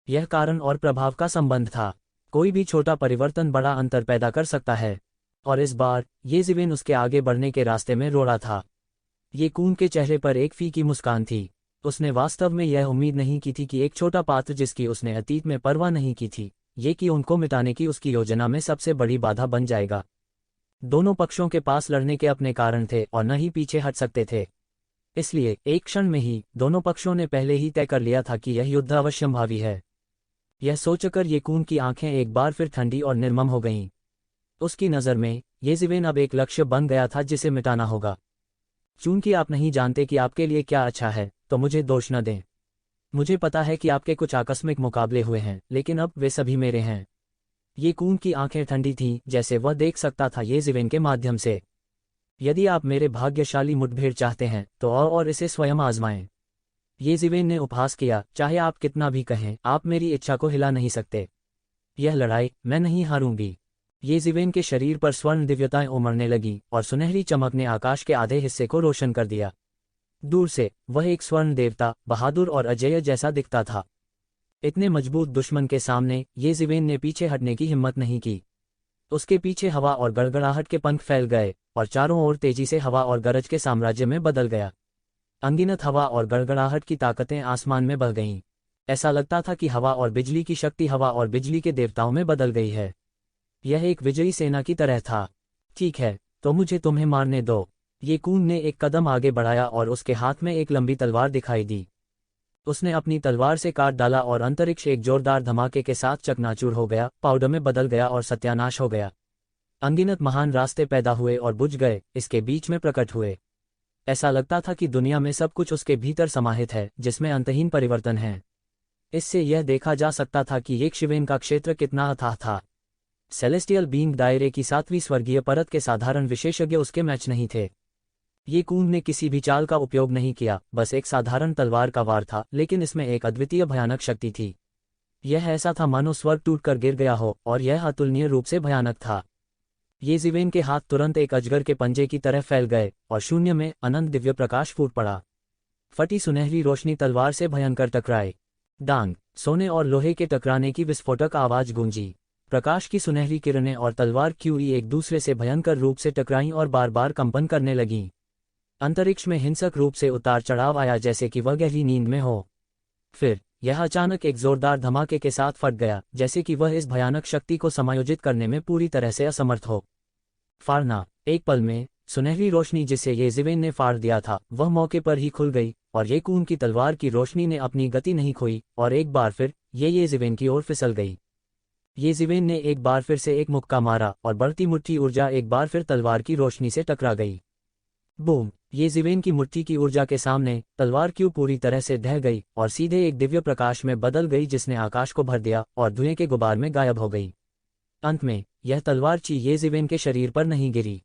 यह कारण और प्रभाव का संबंध था। कोई भी छोटा परिवर्तन बड़ा अंतर पैदा कर सकता है, और इस बार ये जिवेन उसके आगे बढ़ने के रास्ते में रोड़ा था। ये कून के चेहरे पर एक फीकी मुस्कान थी। उसने वास्तव में यह उम्मीद नहीं की थी कि एक छोटा पात्र जिसकी उसने अतीत में परवाह नहीं की थी, ये कि उनको मिटाने की उसकी योजना में सबसे बड़ी बाधा बन जाएगा। दोनों पक्षों के पास लड़ने के अपने कारण थे और न ही पीछे हट सकते थे। इसलिए एक क्षण में ही दोनों पक्षों ने पहले ही तय कर लिया था कि यह युद्ध अवश्यंभावी है। यह सोचकर ये कून की आंखें एक बार फिर ठंडी और निर्मम हो गईं। उसकी नज़र में ये जिवेन अब एक लक्ष्य बन गया था जिसे मिटाना होगा। चूंकि आप नहीं जानते कि आपके लिए क्या अच्छा है, तो मुझे दोष न दें। मुझे पता है कि आपके कुछ आकस्मिक मुकाबले हुए हैं, लेकिन अब वे सभी मेरे हैं। ये कून की आंखें ठंडी थीं, जैसे वह देख सकता था ये ज़िवेन के माध्यम से। यदि आप मेरे भाग्यशाली मुठभेड़ चाहते हैं, तो और इसे स्वयं आजमाएं। ये ज़िवेन ने उपहास किया, चाहे आप कितना भी कहें, आप मेरी इच्छा को हिला नहीं सकते। यह लड़ाई मैं नहीं हारूंगी। ये ज़िवेन के शरीर पर स्वर्ण दिव्यताएं उमड़ने लगी और सुनहरी चमक ने आकाश के आधे हिस्से को रोशन कर दिया। दूर से वह एक स्वर्ण देवता, बहादुर और अजेय जैसा दिखता था। इतने मजबूत दुश्मन के सामने ये ज़िवेन ने पीछे हटने की हिम्मत नहीं की। उसके पीछे हवा और गड़गड़ाहट के पंख फैल गए और चारों ओर तेजी से हवा और गरज के साम्राज्य में बदल गया। अनगिनत हवा और गड़गड़ाहट की ताकतें आसमान में बह गईं। ऐसा लगता था कि हवा और बिजली की शक्ति हवा और बिजली के देवताओं में बदल गई है। यह एक विजयी सेना की तरह था। ठीक है, तो मुझे तुम्हें मारने दो। ये कून ने एक कदम आगे बढ़ाया और उसके हाथ में एक लंबी तलवार दिखाई दी। उसने अपनी तलवार से काट डाला और अंतरिक्ष एक जोरदार धमाके के साथ चकनाचूर हो गया, पाउडर में बदल गया और सत्यानाश हो गया। अनगिनत महान रास्ते पैदा हुए और बुझ गए, इसके बीच में प्रकट हुए। ऐसा लगता था कि दुनिया में सब कुछ उसके भीतर समाहित है, जिसमें अंतहीन परिवर्तन है। इससे यह देखा जा सकता था कि एक शिवेन का क्षेत्र कितना अथाह था। सेलेस्टियल बीइंग दायरे की 7वीं स्वर्गीय परत के साधारण विशेषज्ञ उसके मैच नहीं थे। ये कून ने किसी भी चाल का उपयोग नहीं किया, बस एक साधारण तलवार का वार था, लेकिन इसमें एक अद्वितीय भयानक शक्ति थी। यह ऐसा था मानो स्वर्ग टूटकर गिर गया हो, और यह अतुलनीय रूप से भयानक था। ये ज़िवेन के हाथ तुरंत एक अजगर के पंजे की तरह फैल गए और शून्य में अनंत दिव्य प्रकाश फूट पड़ा। फटी सुनहरी रोशनी तलवार से भयंकर टकराए। डांग, सोने और लोहे के टकराने की विस्फोटक आवाज गूंजी। प्रकाश की सुनहरी किरणें और तलवार क्यूई एक दूसरे से भयंकर रूप से टकराईं और बार बार कंपन करने लगीं। अंतरिक्ष में हिंसक रूप से उतार चढ़ाव आया, जैसे कि वह गहरी नींद में हो। फिर यह अचानक एक जोरदार धमाके के साथ फट गया, जैसे कि वह इस भयानक शक्ति को समायोजित करने में पूरी तरह से असमर्थ हो। फाड़ना। एक पल में सुनहरी रोशनी जिसे ये ज़िवेन ने फाड़ दिया था, वह मौके पर ही खुल गई और ये कून की तलवार की रोशनी ने अपनी गति नहीं खोई और एक बार फिर ये ज़िवेन की ओर फिसल गई। ये ज़िवेन ने एक बार फिर से एक मुक्का मारा और बढ़ती मुट्ठी ऊर्जा एक बार फिर तलवार की रोशनी से टकरा गई। बूम! ये ज़िवेन की मुट्ठी की ऊर्जा के सामने तलवार क्यों पूरी तरह से ढह गई और सीधे एक दिव्य प्रकाश में बदल गई, जिसने आकाश को भर दिया और धुएं के गुबार में गायब हो गई। अंत में यह तलवार ये ज़िवेन के शरीर पर नहीं गिरी।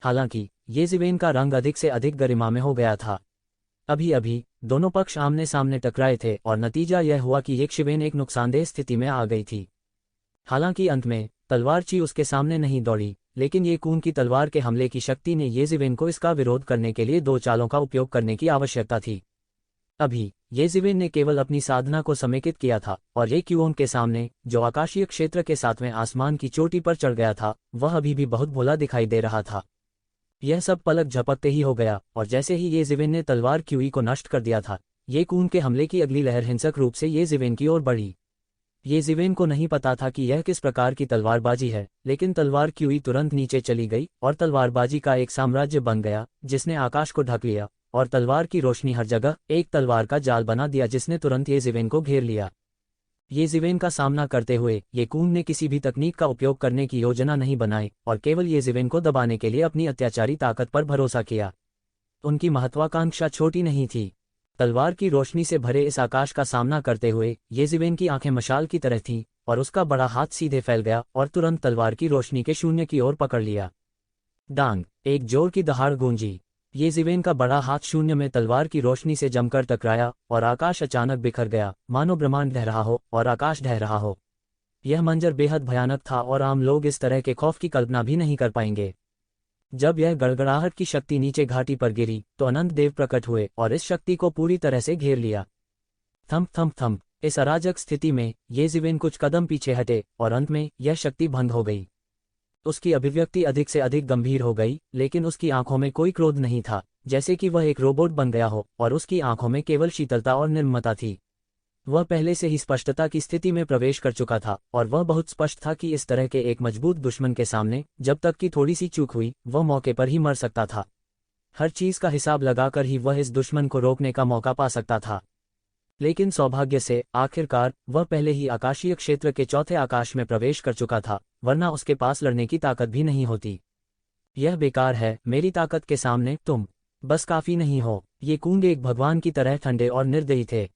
हालांकि ये ज़िवेन का रंग अधिक से अधिक गरिमा में हो गया था। अभी अभी दोनों पक्ष आमने सामने टकराए थे और नतीजा यह हुआ कि एक शिवेन एक नुकसानदेह स्थिति में आ गई थी। हालांकि अंत में तलवार उसके सामने नहीं दौड़ी, लेकिन ये कून की तलवार के हमले की शक्ति ने ये ज़िवेन को इसका विरोध करने के लिए 2 चालों का उपयोग करने की आवश्यकता थी। अभी ये ज़िवेन ने केवल अपनी साधना को समेकित किया था और ये क्यूओन के सामने, जो आकाशीय क्षेत्र के 7वें आसमान की चोटी पर चढ़ गया था, वह अभी भी बहुत भोला दिखाई दे रहा था। यह सब पलक झपकते ही हो गया और जैसे ही ये ज़िवेन ने तलवार क्यूई को नष्ट कर दिया था, ये कून के हमले की अगली लहर हिंसक रूप से ये ज़िवेन की ओर बढ़ी। ये ज़िवेन को नहीं पता था कि यह किस प्रकार की तलवारबाजी है, लेकिन तलवार क्यूई तुरंत नीचे चली गई और तलवारबाजी का एक साम्राज्य बन गया, जिसने आकाश को ढक लिया और तलवार की रोशनी हर जगह एक तलवार का जाल बना दिया, जिसने तुरंत ये ज़िवेन को घेर लिया। ये ज़िवेन का सामना करते हुए ये कून ने किसी भी तकनीक का उपयोग करने की योजना नहीं बनाई और केवल ये ज़िवेन को दबाने के लिए अपनी अत्याचारी ताकत पर भरोसा किया। उनकी महत्वाकांक्षा छोटी नहीं थी। तलवार की रोशनी से भरे इस आकाश का सामना करते हुए ये ज़िवेन की आंखें मशाल की तरह थीं और उसका बड़ा हाथ सीधे फैल गया और तुरंत तलवार की रोशनी के शून्य की ओर पकड़ लिया। डांग! एक जोर की दहाड़ गूंजी। ये ज़िवेन का बड़ा हाथ शून्य में तलवार की रोशनी से जमकर टकराया और आकाश अचानक बिखर गया, मानो ब्रह्मांड ढह रहा हो और आकाश ढह रहा हो। यह मंजर बेहद भयानक था और आम लोग इस तरह के खौफ की कल्पना भी नहीं कर पाएंगे। जब यह गड़गड़ाहट की शक्ति नीचे घाटी पर गिरी, तो अनंत देव प्रकट हुए और इस शक्ति को पूरी तरह से घेर लिया। Thump thump thump! इस अराजक स्थिति में ये ज़िवेन कुछ कदम पीछे हटे और अंत में यह शक्ति भंग हो गई। उसकी अभिव्यक्ति अधिक से अधिक गंभीर हो गई, लेकिन उसकी आंखों में कोई क्रोध नहीं था, जैसे कि वह एक रोबोट बन गया हो, और उसकी आंखों में केवल शीतलता और निर्ममता थी। वह पहले से ही स्पष्टता की स्थिति में प्रवेश कर चुका था और वह बहुत स्पष्ट था कि इस तरह के एक मजबूत दुश्मन के सामने जब तक कि थोड़ी सी चूक हुई, वह मौके पर ही मर सकता था। हर चीज का हिसाब लगाकर ही वह इस दुश्मन को रोकने का मौका पा सकता था। लेकिन सौभाग्य से आखिरकार वह पहले ही आकाशीय क्षेत्र के 4थे आकाश में प्रवेश कर चुका था, वरना उसके पास लड़ने की ताकत भी नहीं होती। यह बेकार है, मेरी ताकत के सामने तुम। बस काफी नहीं हो, ये कूंग एक भगवान की तरह ठंडे और निर्दयी थे।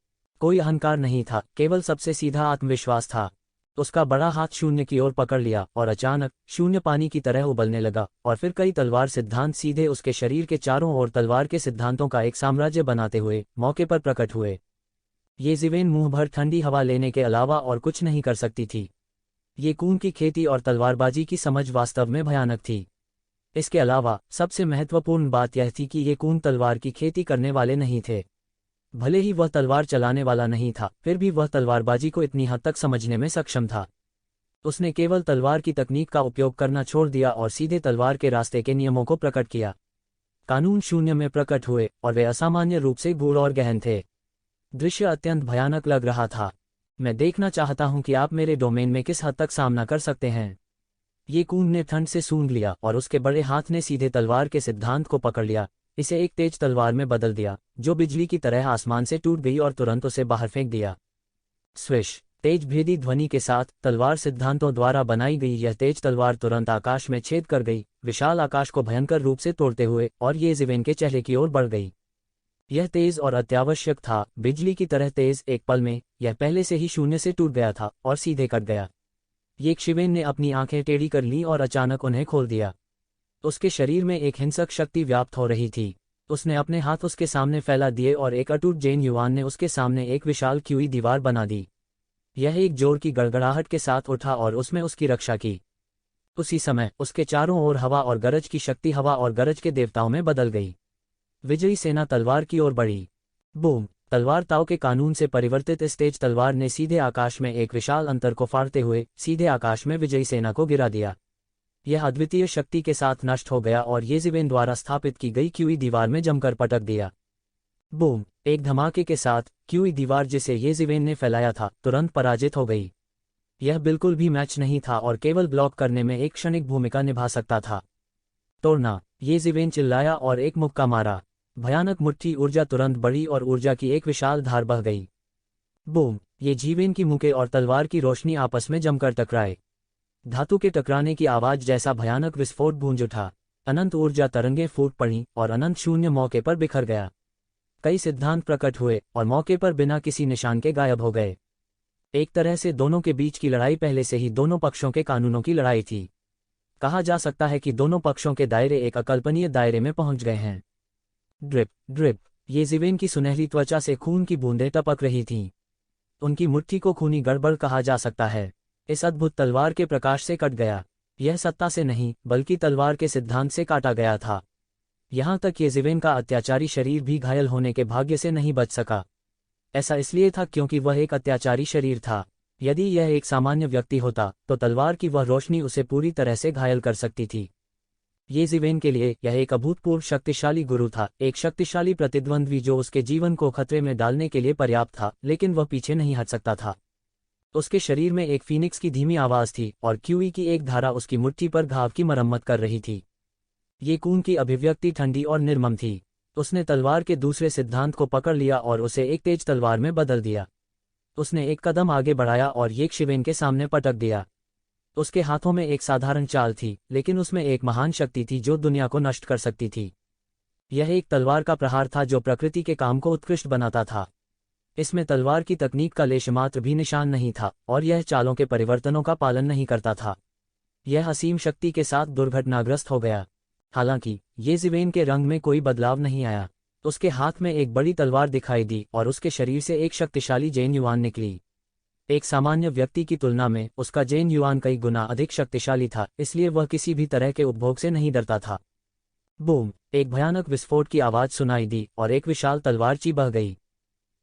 कोई अहंकार नहीं था, केवल सबसे सीधा आत्मविश्वास था। उसका बड़ा हाथ शून्य की ओर पकड़ लिया और अचानक शून्य पानी की तरह उबलने लगा, और फिर कई तलवार सिद्धांत सीधे उसके शरीर के चारों ओर तलवार के सिद्धांतों का एक साम्राज्य बनाते हुए मौके पर प्रकट हुए। ये ज़िवेन मुंह भर ठंडी हवा लेने के अलावा और कुछ नहीं कर सकती थी। ये कून की खेती और तलवारबाजी की समझ वास्तव में भयानक थी। इसके अलावा सबसे महत्वपूर्ण बात यह थी कि ये कून तलवार की खेती करने वाले नहीं थे। भले ही वह तलवार चलाने वाला नहीं था, फिर भी वह तलवारबाजी को इतनी हद तक समझने में सक्षम था। उसने केवल तलवार की तकनीक का उपयोग करना छोड़ दिया और सीधे तलवार के रास्ते के नियमों को प्रकट किया। कानून शून्य में प्रकट हुए और वे असामान्य रूप से गूढ़ और गहन थे। दृश्य अत्यंत भयानक लग रहा था। मैं देखना चाहता हूं कि आप मेरे डोमेन में किस हद तक सामना कर सकते हैं। ये कून ने ठंड से सूंघ लिया और उसके बड़े हाथ ने सीधे तलवार के सिद्धांत को पकड़ लिया, इसे एक तेज तलवार में बदल दिया, जो बिजली की तरह आसमान से टूट गई और तुरंत उसे बाहर फेंक दिया। स्विश! तेज भेदी ध्वनि के साथ तलवार सिद्धांतों द्वारा बनाई गई यह तेज तलवार तुरंत आकाश में छेद कर गई, विशाल आकाश को भयंकर रूप से तोड़ते हुए, और ये ज़िवेन के चेहरे की ओर बढ़ गई। यह तेज और अत्यावश्यक था, बिजली की तरह तेज। एक पल में यह पहले से ही शून्य से टूट गया था और सीधे कट गया। ये ज़िवेन ने अपनी आंखें टेढ़ी कर लीं और अचानक उन्हें खोल दिया। उसके शरीर में एक हिंसक शक्ति व्याप्त हो रही थी। उसने अपने हाथ उसके सामने फैला दिए और एक अटूट जैन युआन ने उसके सामने एक विशाल क्यूई दीवार बना दी। यह एक जोर की गड़गड़ाहट के साथ उठा और उसमें उसकी रक्षा की। उसी समय उसके चारों ओर हवा और गरज की शक्ति हवा और गरज के देवताओं में बदल गई। विजयी सेना तलवार की ओर बढ़ी। बूम! तलवार ताओ के कानून से परिवर्तित इस तेज तलवार ने सीधे आकाश में एक विशाल अंतर को फाड़ते हुए सीधे आकाश में विजयी सेना को गिरा दिया। यह अद्वितीय शक्ति के साथ नष्ट हो गया और ये ज़िवेन द्वारा स्थापित की गई क्यूई दीवार में जमकर पटक दिया। बूम! एक धमाके के साथ क्यूई दीवार जिसे ये ज़िवेन ने फैलाया था तुरंत पराजित हो गई। यह बिल्कुल भी मैच नहीं था और केवल ब्लॉक करने में एक क्षणिक भूमिका निभा सकता था। तोड़ना! ये ज़िवेन चिल्लाया और एक मुक्का मारा। भयानक मुट्ठी ऊर्जा तुरंत बढ़ी और ऊर्जा की एक विशाल धार बह गई। बूम! ये ज़िवेन की मुक्के और तलवार की रोशनी आपस में जमकर टकराए। धातु के टकराने की आवाज जैसा भयानक विस्फोट गूंज उठा। अनंत ऊर्जा तरंगें फूट पड़ीं और अनंत शून्य मौके पर बिखर गया। कई सिद्धांत प्रकट हुए और मौके पर बिना किसी निशान के गायब हो गए। एक तरह से दोनों के बीच की लड़ाई पहले से ही दोनों पक्षों के कानूनों की लड़ाई थी। कहा जा सकता है कि दोनों पक्षों के दायरे एक अकल्पनीय दायरे में पहुंच गए हैं। Drip drip! ये ज़िवेन की सुनहरी त्वचा से खून की बूंदें टपक रही थीं। उनकी मुट्ठी को खूनी गड़बड़ कहा जा सकता है। इस अद्भुत तलवार के प्रकाश से कट गया। यह सत्ता से नहीं बल्कि तलवार के सिद्धांत से काटा गया था। यहाँ तक ये ज़िवेन का अत्याचारी शरीर भी घायल होने के भाग्य से नहीं बच सका। ऐसा इसलिए था क्योंकि वह एक अत्याचारी शरीर था। यदि यह एक सामान्य व्यक्ति होता तो तलवार की वह रोशनी उसे पूरी तरह से घायल कर सकती थी। ये ज़िवेन के लिए यह एक अभूतपूर्व शक्तिशाली गुरु था, एक शक्तिशाली प्रतिद्वंद्वी जो उसके जीवन को खतरे में डालने के लिए पर्याप्त था, लेकिन वह पीछे नहीं हट सकता था। उसके शरीर में एक फीनिक्स की धीमी आवाज थी और क्यूई की एक धारा उसकी मुट्ठी पर घाव की मरम्मत कर रही थी। ये कून की अभिव्यक्ति ठंडी और निर्मम थी। उसने तलवार के दूसरे सिद्धांत को पकड़ लिया और उसे एक तेज तलवार में बदल दिया। उसने एक कदम आगे बढ़ाया और ये ज़िवेन के सामने पटक दिया। उसके हाथों में एक साधारण चाल थी, लेकिन उसमें एक महान शक्ति थी जो दुनिया को नष्ट कर सकती थी। यह एक तलवार का प्रहार था जो प्रकृति के काम को उत्कृष्ट बनाता था। इसमें तलवार की तकनीक का लेशमात्र भी निशान नहीं था और यह चालों के परिवर्तनों का पालन नहीं करता था। यह असीम शक्ति के साथ दुर्घटनाग्रस्त हो गया। हालांकि ये ज़िवेन के रंग में कोई बदलाव नहीं आया। उसके हाथ में एक बड़ी तलवार दिखाई दी और उसके शरीर से एक शक्तिशाली जैन युआन निकली। एक सामान्य व्यक्ति की तुलना में उसका जैन युआन कई गुना अधिक शक्तिशाली था, इसलिए वह किसी भी तरह के उपभोग से नहीं डरता था। बूम! एक भयानक विस्फोट की आवाज सुनाई दी और एक विशाल तलवारची बह गई।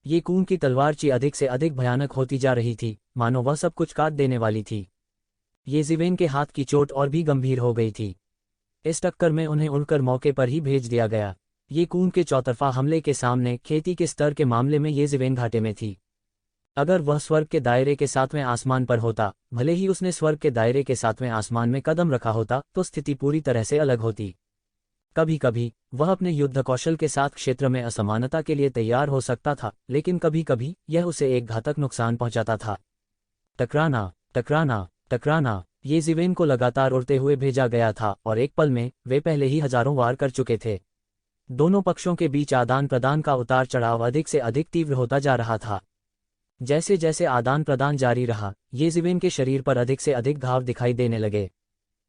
ये कून की तलवारची अधिक से अधिक भयानक होती जा रही थी, मानो वह सब कुछ काट देने वाली थी। ये ज़िवेन के हाथ की चोट और भी गंभीर हो गई थी। इस टक्कर में उन्हें उड़कर मौके पर ही भेज दिया गया। ये कून के चौतरफा हमले के सामने खेती के स्तर के मामले में ये ज़िवेन घाटे में थी। अगर वह स्वर्ग के दायरे के 7वें आसमान पर होता, भले ही उसने स्वर्ग के दायरे के 7वें आसमान में कदम रखा होता, तो स्थिति पूरी तरह से अलग होती। कभी कभी वह अपने युद्ध कौशल के साथ क्षेत्र में असमानता के लिए तैयार हो सकता था, लेकिन कभी कभी यह उसे एक घातक नुकसान पहुंचाता था। टकराना टकराना टकराना! ये ज़िवेन को लगातार उड़ते हुए भेजा गया था और एक पल में वे पहले ही हजारों वार कर चुके थे। दोनों पक्षों के बीच आदान प्रदान का उतार चढ़ाव अधिक से अधिक तीव्र होता जा रहा था। जैसे जैसे आदान प्रदान जारी रहा, येज़िवेन के शरीर पर अधिक से अधिक घाव दिखाई देने लगे।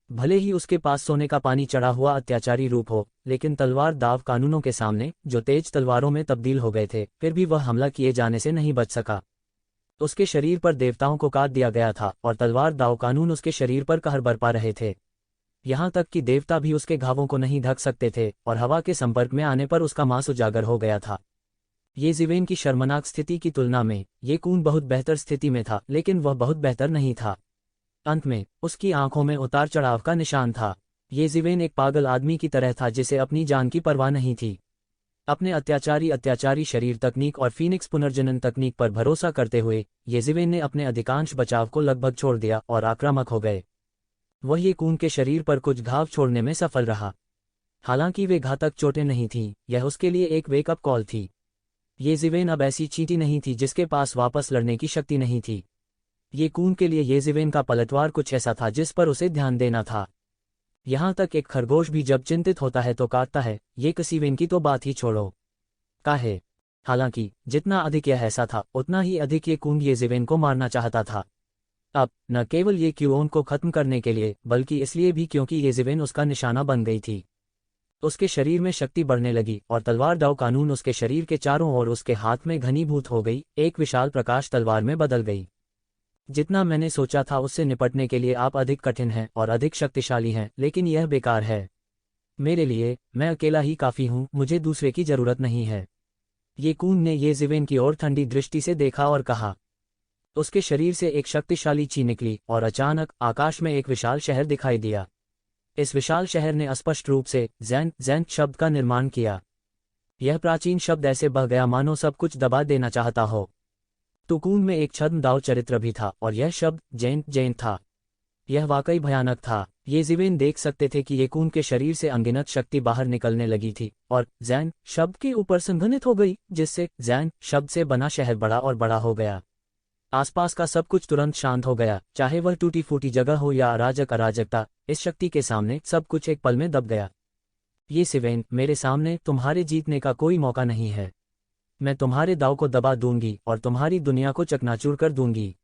भले ही उसके पास सोने का पानी चढ़ा हुआ अत्याचारी रूप हो, लेकिन तलवार दाव कानूनों के सामने, जो तेज तलवारों में तब्दील हो गए थे, फिर भी वह हमला किए जाने से नहीं बच सका। उसके शरीर पर देवताओं को काट दिया गया था और तलवार दाव कानून उसके शरीर पर कहर बरपा रहे थे। यहाँ तक कि देवता भी उसके घावों को नहीं ढक सकते थे और हवा के संपर्क में आने पर उसका मांस उजागर हो गया था। येज़िवेन की शर्मनाक स्थिति की तुलना में ये कून बहुत बेहतर स्थिति में था, लेकिन वह बहुत बेहतर नहीं था। अंत में उसकी आंखों में उतार चढ़ाव का निशान था। येज़िवेन एक पागल आदमी की तरह था जिसे अपनी जान की परवाह नहीं थी। अपने अत्याचारी शरीर तकनीक और फीनिक्स पुनर्जनन तकनीक पर भरोसा करते हुए येज़िवेन ने अपने अधिकांश बचाव को लगभग छोड़ दिया और आक्रामक हो गए। वह ये कून के शरीर पर कुछ घाव छोड़ने में सफल रहा। हालांकि वे घातक चोटें नहीं थीं, यह उसके लिए एक वेकअप कॉल थी। येज़िवेन अब ऐसी चींटी नहीं थी जिसके पास वापस लड़ने की शक्ति नहीं थी। ये कून के लिए येज़िवेन का पलटवार कुछ ऐसा था जिस पर उसे ध्यान देना था। यहाँ तक एक खरगोश भी जब चिंतित होता है तो काटता है, ये कसीवेन की तो बात ही छोड़ो। काहे? हालांकि जितना अधिक यह ऐसा था, उतना ही अधिक ये कून येज़िवेन को मारना चाहता था। अब न केवल ये क्यूओन को खत्म करने के लिए, बल्कि इसलिए भी क्योंकि येज़िवेन उसका निशाना बन गई थी। उसके शरीर में शक्ति बढ़ने लगी और तलवार दाव कानून उसके शरीर के चारों ओर उसके हाथ में घनीभूत हो गई, एक विशाल प्रकाश तलवार में बदल गई। जितना मैंने सोचा था उससे निपटने के लिए आप अधिक कठिन हैं और अधिक शक्तिशाली हैं, लेकिन यह बेकार है। मेरे लिए मैं अकेला ही काफ़ी हूँ, मुझे दूसरे की जरूरत नहीं है। ये कून ने येज़िवेन की ओर ठंडी दृष्टि से देखा और कहा। उसके शरीर से एक शक्तिशाली ची निकली और अचानक आकाश में एक विशाल शहर दिखाई दिया। इस विशाल शहर ने स्पष्ट रूप से ज़ैन शब्द का निर्माण किया। यह प्राचीन शब्द ऐसे बह गया मानो सब कुछ दबा देना चाहता हो। तुकून में एक छद्म दाव चरित्र भी था और यह शब्द जैन था। यह वाकई भयानक था। येज़िवेन देख सकते थे कि येकून के शरीर से अनगिनत शक्ति बाहर निकलने लगी थी और ज़ैन शब्द के ऊपर संघनित हो गई, जिससे ज़ैन शब्द से बना शहर बड़ा और बड़ा हो गया। आसपास का सब कुछ तुरंत शांत हो गया, चाहे वह टूटी फूटी जगह हो या अराजकता। इस शक्ति के सामने सब कुछ एक पल में दब गया। येज़िवेन, मेरे सामने तुम्हारे जीतने का कोई मौका नहीं है। मैं तुम्हारे दाव को दबा दूंगी और तुम्हारी दुनिया को चकनाचूर कर दूंगी।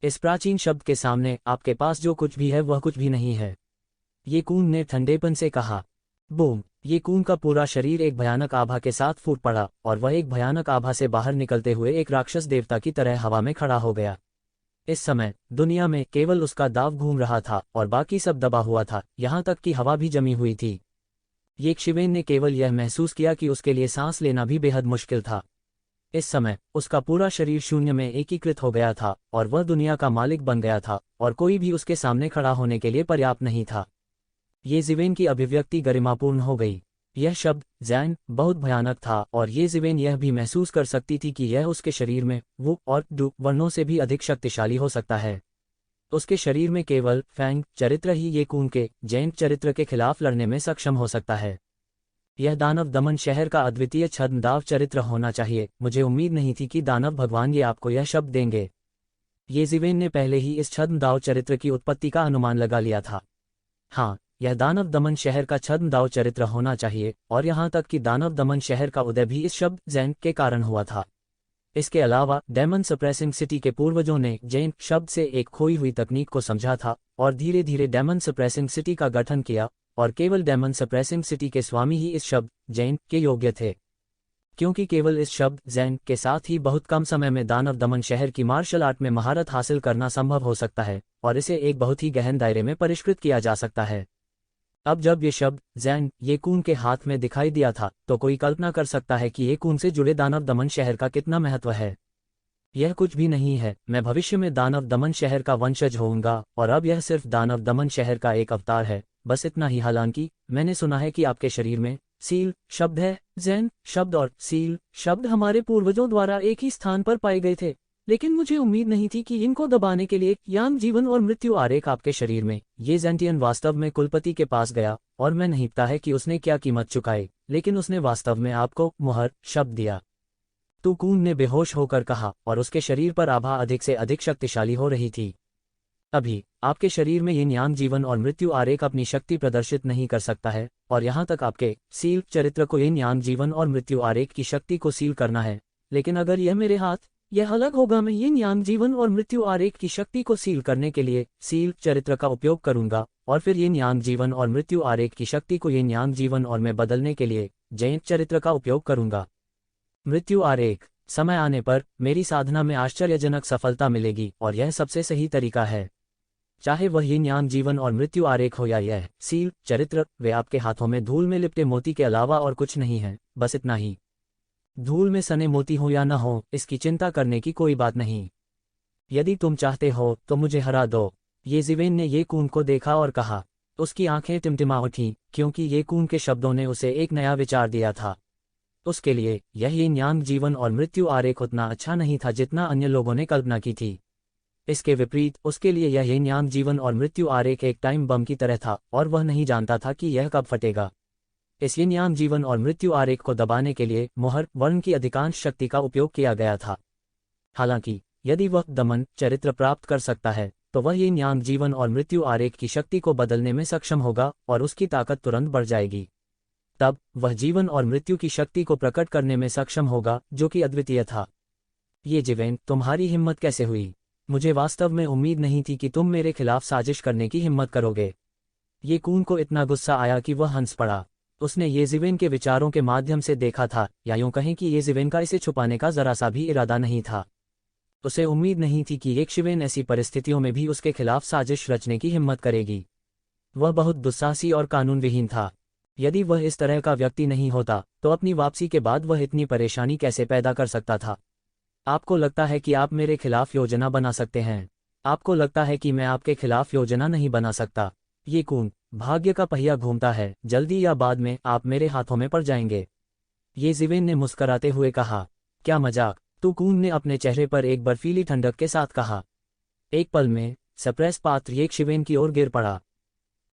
इस प्राचीन शब्द के सामने आपके पास जो कुछ भी है वह कुछ भी नहीं है। येकून ने ठंडेपन से कहा। बूम! येकून का पूरा शरीर एक भयानक आभा के साथ फूट पड़ा और वह एक भयानक आभा से बाहर निकलते हुए एक राक्षस देवता की तरह हवा में खड़ा हो गया। इस समय दुनिया में केवल उसका दाव घूम रहा था और बाकी सब दबा हुआ था, यहाँ तक कि हवा भी जमी हुई थी। येशिवेन ने केवल यह महसूस किया कि उसके लिए सांस लेना भी बेहद मुश्किल था। इस समय उसका पूरा शरीर शून्य में एकीकृत हो गया था और वह दुनिया का मालिक बन गया था और कोई भी उसके सामने खड़ा होने के लिए पर्याप्त नहीं था। येज़िवेन की अभिव्यक्ति गरिमापूर्ण हो गई। यह शब्द ज़ैन बहुत भयानक था और येज़िवेन यह भी महसूस कर सकती थी कि यह उसके शरीर में वु और डू वर्णों से भी अधिक शक्तिशाली हो सकता है। उसके शरीर में केवल फैंग चरित्र ही येकून के जैन चरित्र के खिलाफ लड़ने में सक्षम हो सकता है। यह दानव दमन शहर का अद्वितीय छद्म दाव चरित्र होना चाहिए। मुझे उम्मीद नहीं थी कि दानव भगवान ये आपको यह शब्द देंगे। येज़िवेन ने पहले ही इस छद्म दाव चरित्र की उत्पत्ति का अनुमान लगा लिया था। हाँ, यह दानव दमन शहर का छद्म दाव चरित्र होना चाहिए और यहाँ तक कि दानव दमन शहर का उदय भी इस शब्द ज़ैन के कारण हुआ था। इसके अलावा डेमन सप्रेसिंग सिटी के पूर्वजों ने जैन शब्द से एक खोई हुई तकनीक को समझा था और धीरे धीरे डेमन सप्रेसिंग सिटी का गठन किया और केवल डेमन सप्रेसिंग सिटी के स्वामी ही इस शब्द जैन के योग्य थे, क्योंकि केवल इस शब्द जैन के साथ ही बहुत कम समय में दानव दमन शहर की मार्शल आर्ट में महारत हासिल करना संभव हो सकता है और इसे एक बहुत ही गहन दायरे में परिष्कृत किया जा सकता है। अब जब ये शब्द ज़ैन येकून के हाथ में दिखाई दिया था तो कोई कल्पना कर सकता है कि येकून से जुड़े दानव दमन शहर का कितना महत्व है। यह कुछ भी नहीं है, मैं भविष्य में दानव दमन शहर का वंशज होऊंगा और अब यह सिर्फ दानव दमन शहर का एक अवतार है, बस इतना ही। हालांकि मैंने सुना है कि आपके शरीर में सील शब्द है। ज़ैन शब्द और सील शब्द हमारे पूर्वजों द्वारा एक ही स्थान पर पाए गए थे, लेकिन मुझे उम्मीद नहीं थी कि इनको दबाने के लिए यान जीवन और मृत्यु आरेख आपके शरीर में। ये ज़ैंटियन वास्तव में कुलपति के पास गया और मैं नहीं पता है कि उसने क्या कीमत चुकाई, लेकिन उसने वास्तव में आपको मुहर शब्द दिया। तुकून ने बेहोश होकर कहा और उसके शरीर पर आभा अधिक से अधिक शक्तिशाली हो रही थी। अभी आपके शरीर में यिन यांग जीवन और मृत्यु आरेख अपनी शक्ति प्रदर्शित नहीं कर सकता है, और यहाँ तक आपके सील चरित्र को यिन यांग जीवन और मृत्यु आरेख की शक्ति को सील करना है। लेकिन अगर यह मेरे हाथ यह अलग होगा, मैं यिन यांग जीवन और मृत्यु आरेख की शक्ति को सील करने के लिए सील चरित्र का उपयोग करूंगा, और फिर यिन यांग जीवन और मृत्यु आरेख की शक्ति को यिन यांग जीवन और में बदलने के लिए जैन चरित्र का उपयोग करूंगा। मृत्यु आरेख समय आने पर मेरी साधना में आश्चर्यजनक सफलता मिलेगी, और यह सबसे सही तरीका है। चाहे वह यिन यांग जीवन और मृत्यु आरेख हो या यह सील चरित्र, वे आपके हाथों में धूल में लिपटे मोती के अलावा और कुछ नहीं है, बस इतना ही। धूल में सने मोती हो या न हो, इसकी चिंता करने की कोई बात नहीं। यदि तुम चाहते हो तो मुझे हरा दो। ये जिवेन ने ये कून को देखा और कहा। उसकी आंखें टिमटिमा उठीं, क्योंकि ये कून के शब्दों ने उसे एक नया विचार दिया था। उसके लिए यह यिन यांग जीवन और मृत्यु आरेख उतना अच्छा नहीं था जितना अन्य लोगों ने कल्पना की थी। इसके विपरीत उसके लिए यह यिन यांग जीवन और मृत्यु आरेख एक टाइम बम की तरह था, और वह नहीं जानता था कि यह कब फटेगा। इस यिन यांग जीवन और मृत्यु आरेख को दबाने के लिए मोहर वर्ण की अधिकांश शक्ति का उपयोग किया गया था। हालांकि यदि वह दमन चरित्र प्राप्त कर सकता है, तो वह यिन यांग जीवन और मृत्यु आरेख की शक्ति को बदलने में सक्षम होगा, और उसकी ताकत तुरंत बढ़ जाएगी। तब वह जीवन और मृत्यु की शक्ति को प्रकट करने में सक्षम होगा, जो कि अद्वितीय था। ये जिवेन, तुम्हारी हिम्मत कैसे हुई? मुझे वास्तव में उम्मीद नहीं थी कि तुम मेरे खिलाफ साजिश करने की हिम्मत करोगे। ये कून को इतना गुस्सा आया कि वह हंस पड़ा। उसने ये जिवेन के विचारों के माध्यम से देखा था, या यूं कहें कि ये जिवेन का इसे छुपाने का जरा सा भी इरादा नहीं था। उसे उम्मीद नहीं थी कि एक शिवेन ऐसी परिस्थितियों में भी उसके खिलाफ साजिश रचने की हिम्मत करेगी। वह बहुत दुस्साहसी और कानूनविहीन था। यदि वह इस तरह का व्यक्ति नहीं होता, तो अपनी वापसी के बाद वह इतनी परेशानी कैसे पैदा कर सकता था? आपको लगता है कि आप मेरे खिलाफ योजना बना सकते हैं? आपको लगता है कि मैं आपके खिलाफ योजना नहीं बना सकता? ये कून, भाग्य का पहिया घूमता है, जल्दी या बाद में आप मेरे हाथों में पड़ जाएंगे। ये जिवेन ने मुस्कराते हुए कहा। क्या मजाक? तू कून ने अपने चेहरे पर एक बर्फीली ठंडक के साथ कहा। एक पल में सप्रेस पात्र एक शिवेन की ओर गिर पड़ा।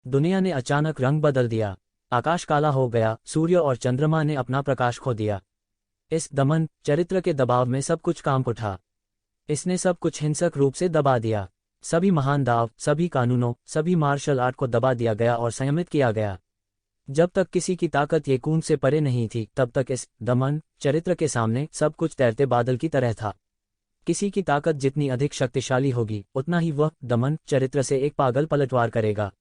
दुनिया ने अचानक रंग बदल दिया। आकाश काला हो गया, सूर्य और चंद्रमा ने अपना प्रकाश खो दिया। इस दमन चरित्र के दबाव में सब कुछ कांप उठा। इसने सब कुछ हिंसक रूप से दबा दिया। सभी महान दाव, सभी कानूनों, सभी मार्शल आर्ट को दबा दिया गया और संयमित किया गया। जब तक किसी की ताकत ये कून से परे नहीं थी, तब तक इस दमन चरित्र के सामने सब कुछ तैरते बादल की तरह था। किसी की ताकत जितनी अधिक शक्तिशाली होगी, उतना ही वह दमन चरित्र से एक पागल पलटवार करेगा।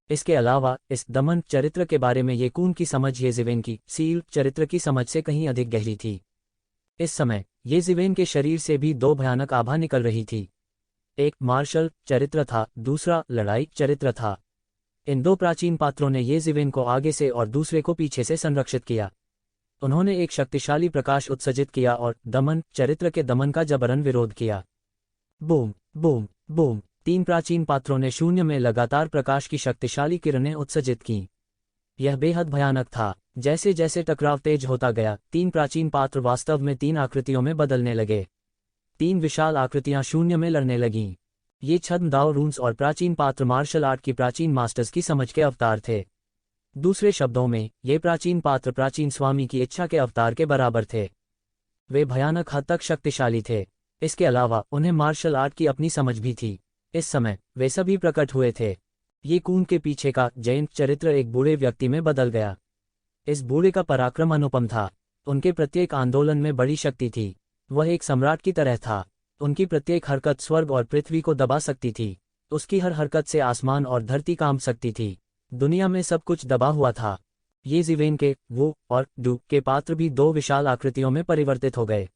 इसके अलावा इस दमन चरित्र के बारे में ये कून की समझ ये जिवेन की सील चरित्र की समझ से कहीं अधिक गहरी थी। इस समय ये जिवेन के शरीर से भी दो भयानक आभा निकल रही थी। एक मार्शल चरित्र था, दूसरा लड़ाई चरित्र था। इन दो प्राचीन पात्रों ने ये जिवेन को आगे से और दूसरे को पीछे से संरक्षित किया। उन्होंने एक शक्तिशाली प्रकाश उत्सर्जित किया और दमन चरित्र के दमन का जबरन विरोध किया। बूम बूम बूम, तीन प्राचीन पात्रों ने शून्य में लगातार प्रकाश की शक्तिशाली किरणें उत्सर्जित की। यह बेहद भयानक था। जैसे जैसे टकराव तेज होता गया, तीन प्राचीन पात्र वास्तव में तीन आकृतियों में बदलने लगे। तीन विशाल आकृतियां शून्य में लड़ने लगीं। ये छद्म दाव रून्स और प्राचीन पात्र मार्शल आर्ट की प्राचीन मास्टर्स की समझ के अवतार थे। दूसरे शब्दों में, ये प्राचीन पात्र प्राचीन स्वामी की इच्छा के अवतार के बराबर थे। वे भयानक हद तक शक्तिशाली थे। इसके अलावा उन्हें मार्शल आर्ट की अपनी समझ भी थी। इस समय वे सभी प्रकट हुए थे। ये कून के पीछे का जैन चरित्र एक बूढ़े व्यक्ति में बदल गया। इस बूढ़े का पराक्रम अनुपम था। उनके प्रत्येक आंदोलन में बड़ी शक्ति थी। वह एक सम्राट की तरह था। उनकी प्रत्येक हरकत स्वर्ग और पृथ्वी को दबा सकती थी। उसकी हर हरकत से आसमान और धरती कांप सकती थी। दुनिया में सब कुछ दबा हुआ था। ये जिवेन के वो और डू के पात्र भी दो विशाल आकृतियों में परिवर्तित हो गए।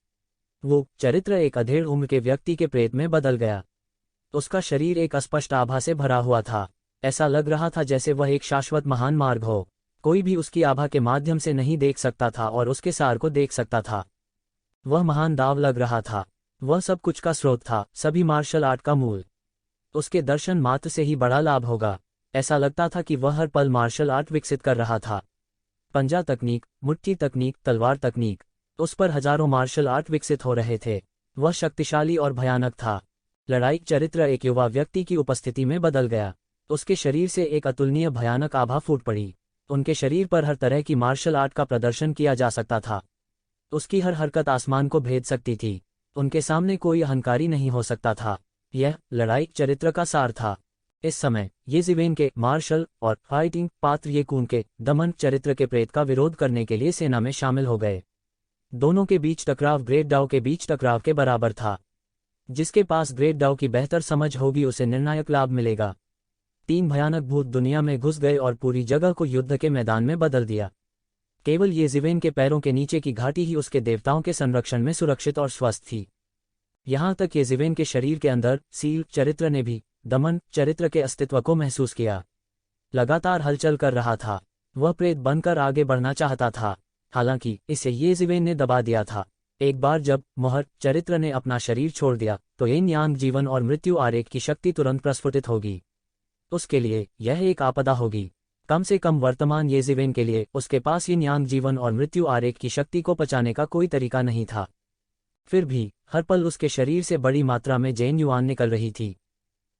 वो चरित्र एक अधेड़ उम्र के व्यक्ति के प्रेत में बदल गया। उसका शरीर एक अस्पष्ट आभा से भरा हुआ था। ऐसा लग रहा था जैसे वह एक शाश्वत महान मार्ग हो। कोई भी उसकी आभा के माध्यम से नहीं देख सकता था और उसके सार को देख सकता था। वह महान दाव लग रहा था। वह सब कुछ का स्रोत था, सभी मार्शल आर्ट का मूल। उसके दर्शन मात्र से ही बड़ा लाभ होगा। ऐसा लगता था कि वह हर पल मार्शल आर्ट विकसित कर रहा था। पंजा तकनीक, मुट्ठी तकनीक, तलवार तकनीक, उस पर हजारों मार्शल आर्ट विकसित हो रहे थे। वह शक्तिशाली और भयानक था। लड़ाई चरित्र एक युवा व्यक्ति की उपस्थिति में बदल गया। उसके शरीर से एक अतुलनीय भयानक आभा फूट पड़ी। उनके शरीर पर हर तरह की मार्शल आर्ट का प्रदर्शन किया जा सकता था। उसकी हर हरकत आसमान को भेद सकती थी। उनके सामने कोई अहंकारी नहीं हो सकता था। यह लड़ाई चरित्र का सार था। इस समय येज़िवेन के मार्शल और फाइटिंग पात्र येकून के दमन चरित्र के प्रेत का विरोध करने के लिए सेना में शामिल हो गए। दोनों के बीच टकराव ग्रेट डाओ के बीच टकराव के बराबर था। जिसके पास ग्रेट डाओ की बेहतर समझ होगी उसे निर्णायक लाभ मिलेगा। 3 भयानक भूत दुनिया में घुस गए और पूरी जगह को युद्ध के मैदान में बदल दिया। केवल येज़िवेन के पैरों के नीचे की घाटी ही उसके देवताओं के संरक्षण में सुरक्षित और स्वस्थ थी। यहाँ तक येज़िवेन के शरीर के अंदर सील चरित्र ने भी दमन चरित्र के अस्तित्व को महसूस किया। लगातार हलचल कर रहा था। वह प्रेत बनकर आगे बढ़ना चाहता था, हालांकि इसे येज़िवेन ने दबा दिया था। एक बार जब मोहर चरित्र ने अपना शरीर छोड़ दिया तो येन यांग जीवन और मृत्यु आरेख की शक्ति तुरंत प्रस्फुटित होगी। उसके लिए यह एक आपदा होगी। कम से कम वर्तमान येज़िवेन के लिए उसके पास येन यांग जीवन और मृत्यु आरेख की शक्ति को पचाने का कोई तरीका नहीं था। फिर भी हर पल उसके शरीर से बड़ी मात्रा में जेन युआन निकल रही थी।